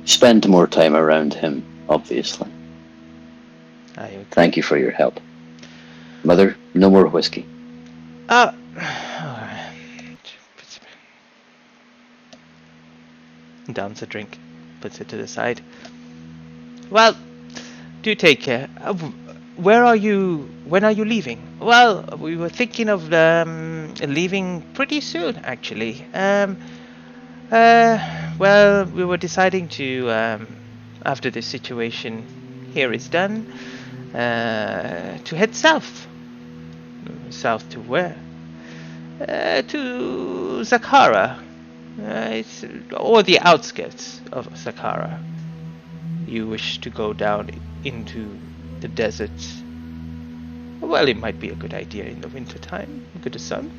spend more time around him, obviously. I agree. Thank you for your help. Mother, no more whiskey. Downs a drink, puts it to the side. Well, do take care. When are you leaving? Well, we were thinking of leaving pretty soon, actually. Well, we were deciding to, after this situation here is done, to head south. South to where? To Zakara. Or the outskirts of Zakara. You wish to go down into the deserts Well, it might be a good idea in the winter time, good sun.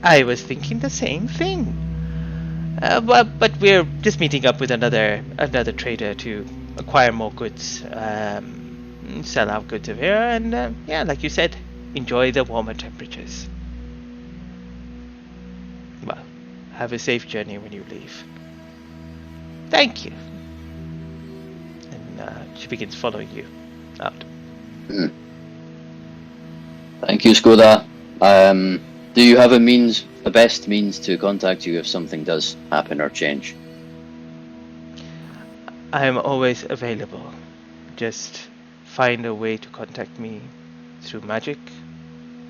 I was thinking the same thing. But we're just meeting up with another trader to acquire more goods, sell our goods over here, and yeah, like you said, enjoy the warmer temperatures. Well, have a safe journey when you leave. Thank you. And she begins following you out. Thank you, Skoda. Do you have a best means to contact you if something does happen or change? I am always available. Just find a way to contact me through magic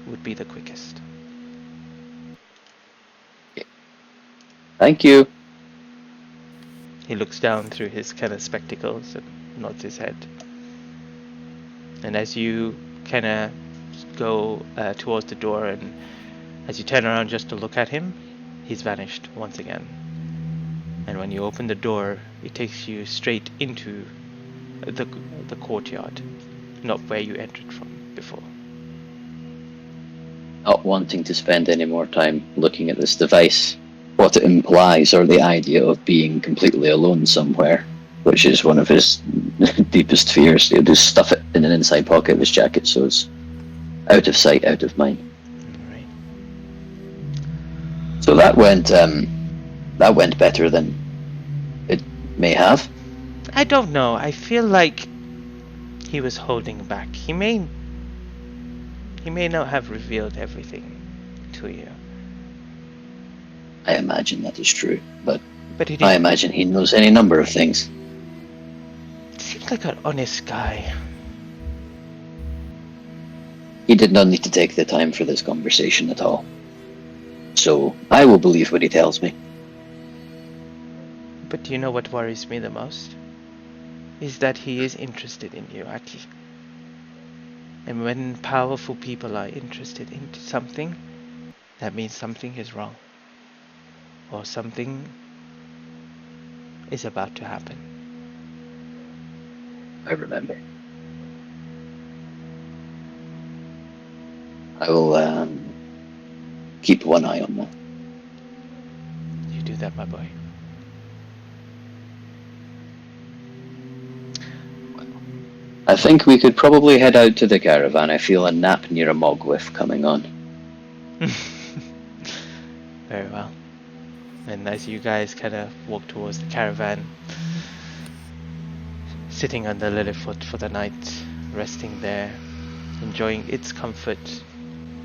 would be the quickest. Thank you. He looks down through his kind of spectacles and nods his head. And as you kind of go towards the door, and as you turn around just to look at him, he's vanished once again. And when you open the door, it takes you straight into the courtyard, not where you entered from before. Not wanting to spend any more time looking at this device, what it implies, or the idea of being completely alone somewhere, which is one of his deepest fears. He'll just stuff it in an inside pocket of his jacket so it's out of sight, out of mind. Right. So that went better than it may have. I don't know. I feel like he was holding back. He may not have revealed everything to you. I imagine that is true, but But he I imagine he knows any number of things. seems like an honest guy. He did not need to take the time for this conversation at all. So I will believe what he tells me. But do you know what worries me the most? Is that he is interested in you, Aki. And when powerful people are interested in something, that means something is wrong. Or something is about to happen. I remember. I will keep one eye on that. You do that, my boy. I think we could probably head out to the caravan. I feel a nap near a mogwith coming on. Very well. And as you guys kind of walk towards the caravan, sitting under Lilyfoot for the night, resting there, enjoying its comfort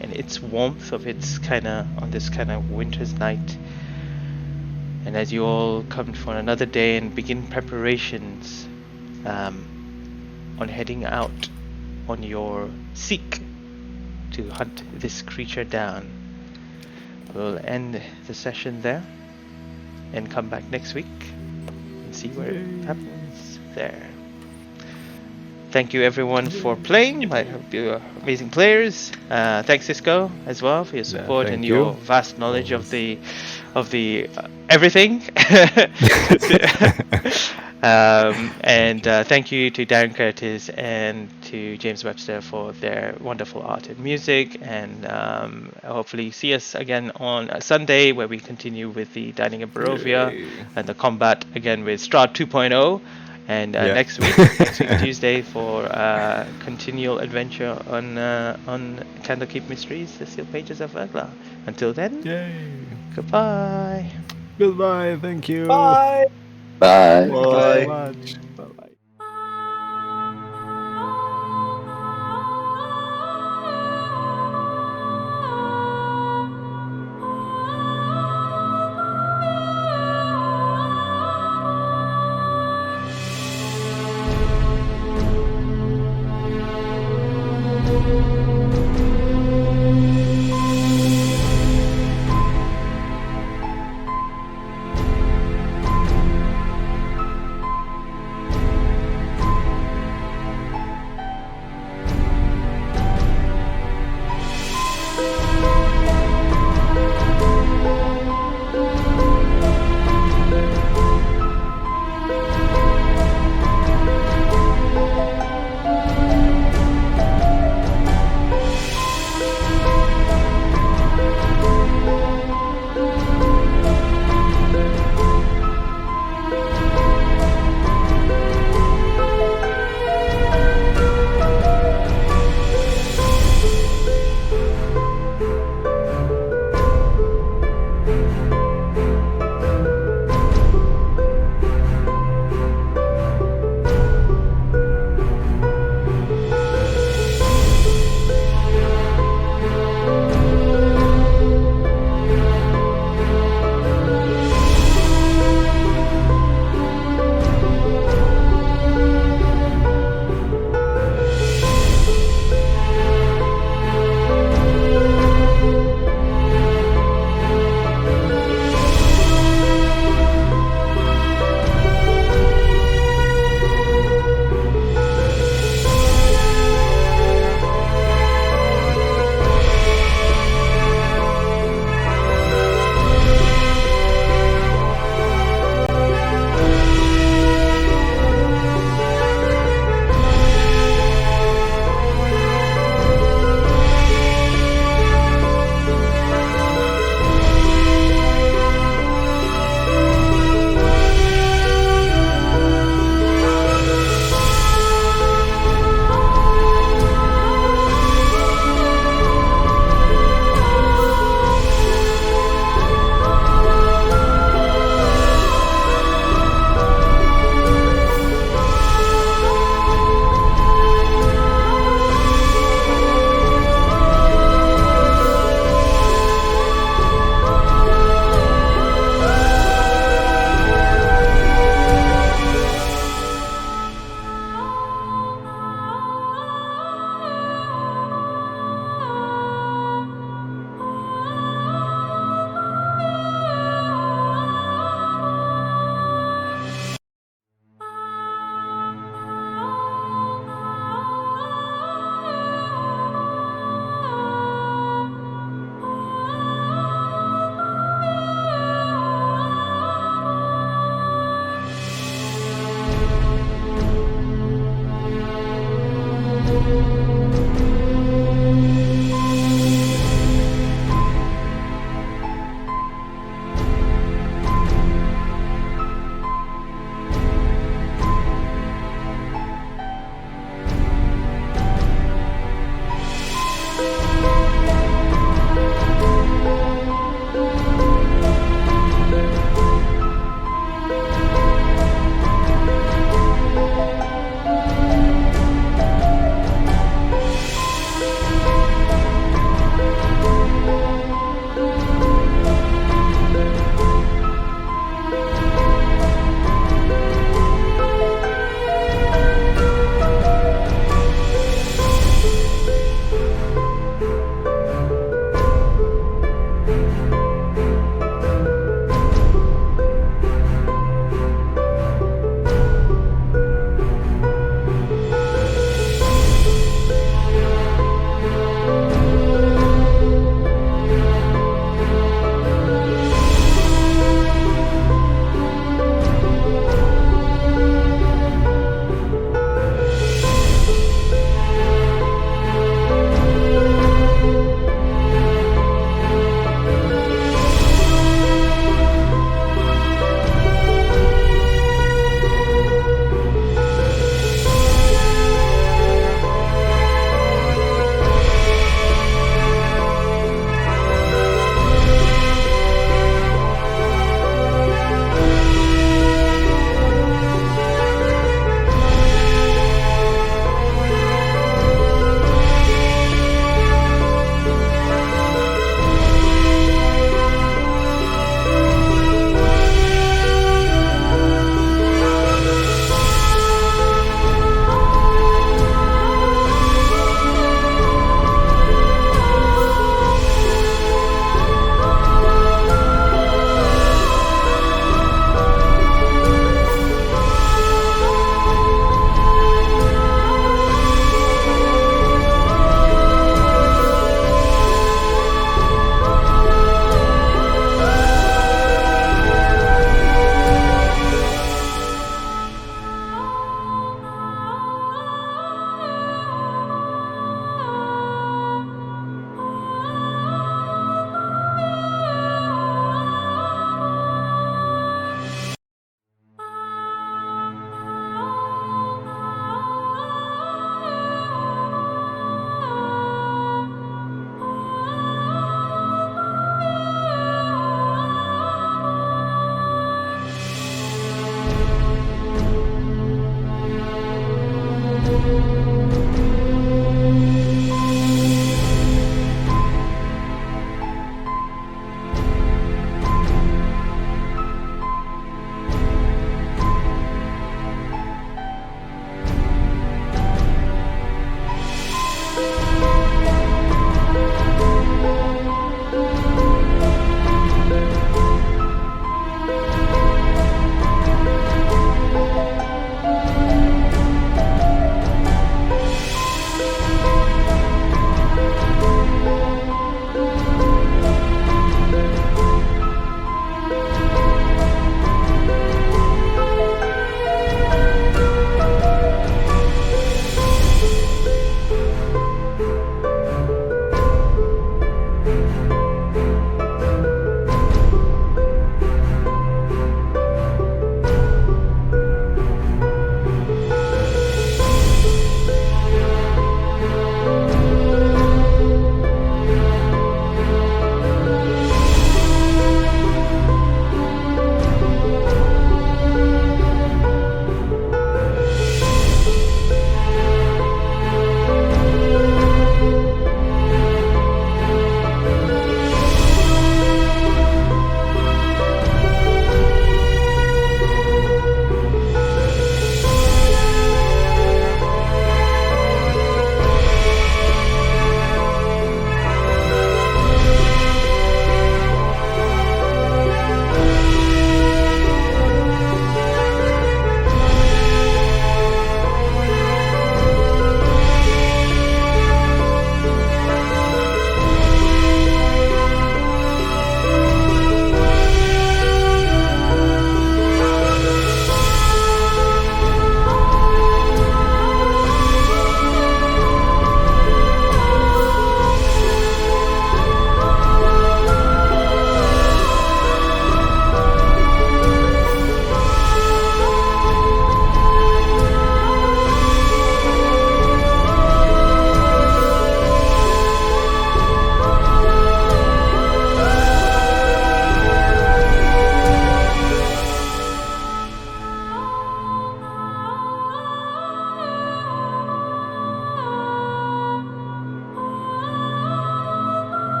and its warmth of its on this kind of winter's night. And as you all come for another day and begin preparations on heading out on your seek to hunt this creature down, we'll end the session there and come back next week and see what happens there. Thank you everyone for playing, my amazing players. Thanks Cisco as well for your support and your vast knowledge of the everything. And thank you to Darren Curtis and to James Webster for their wonderful art and music. And hopefully see us again on Sunday, where we continue with the Dining in Barovia and the combat again with Strahd 2.0. And next week Tuesday for continual adventure on Candlekeep Mysteries, the Sealed Pages of Verglas. Until then, goodbye. Goodbye. Thank you. Bye. Bye. Thank you so much. Bye-bye.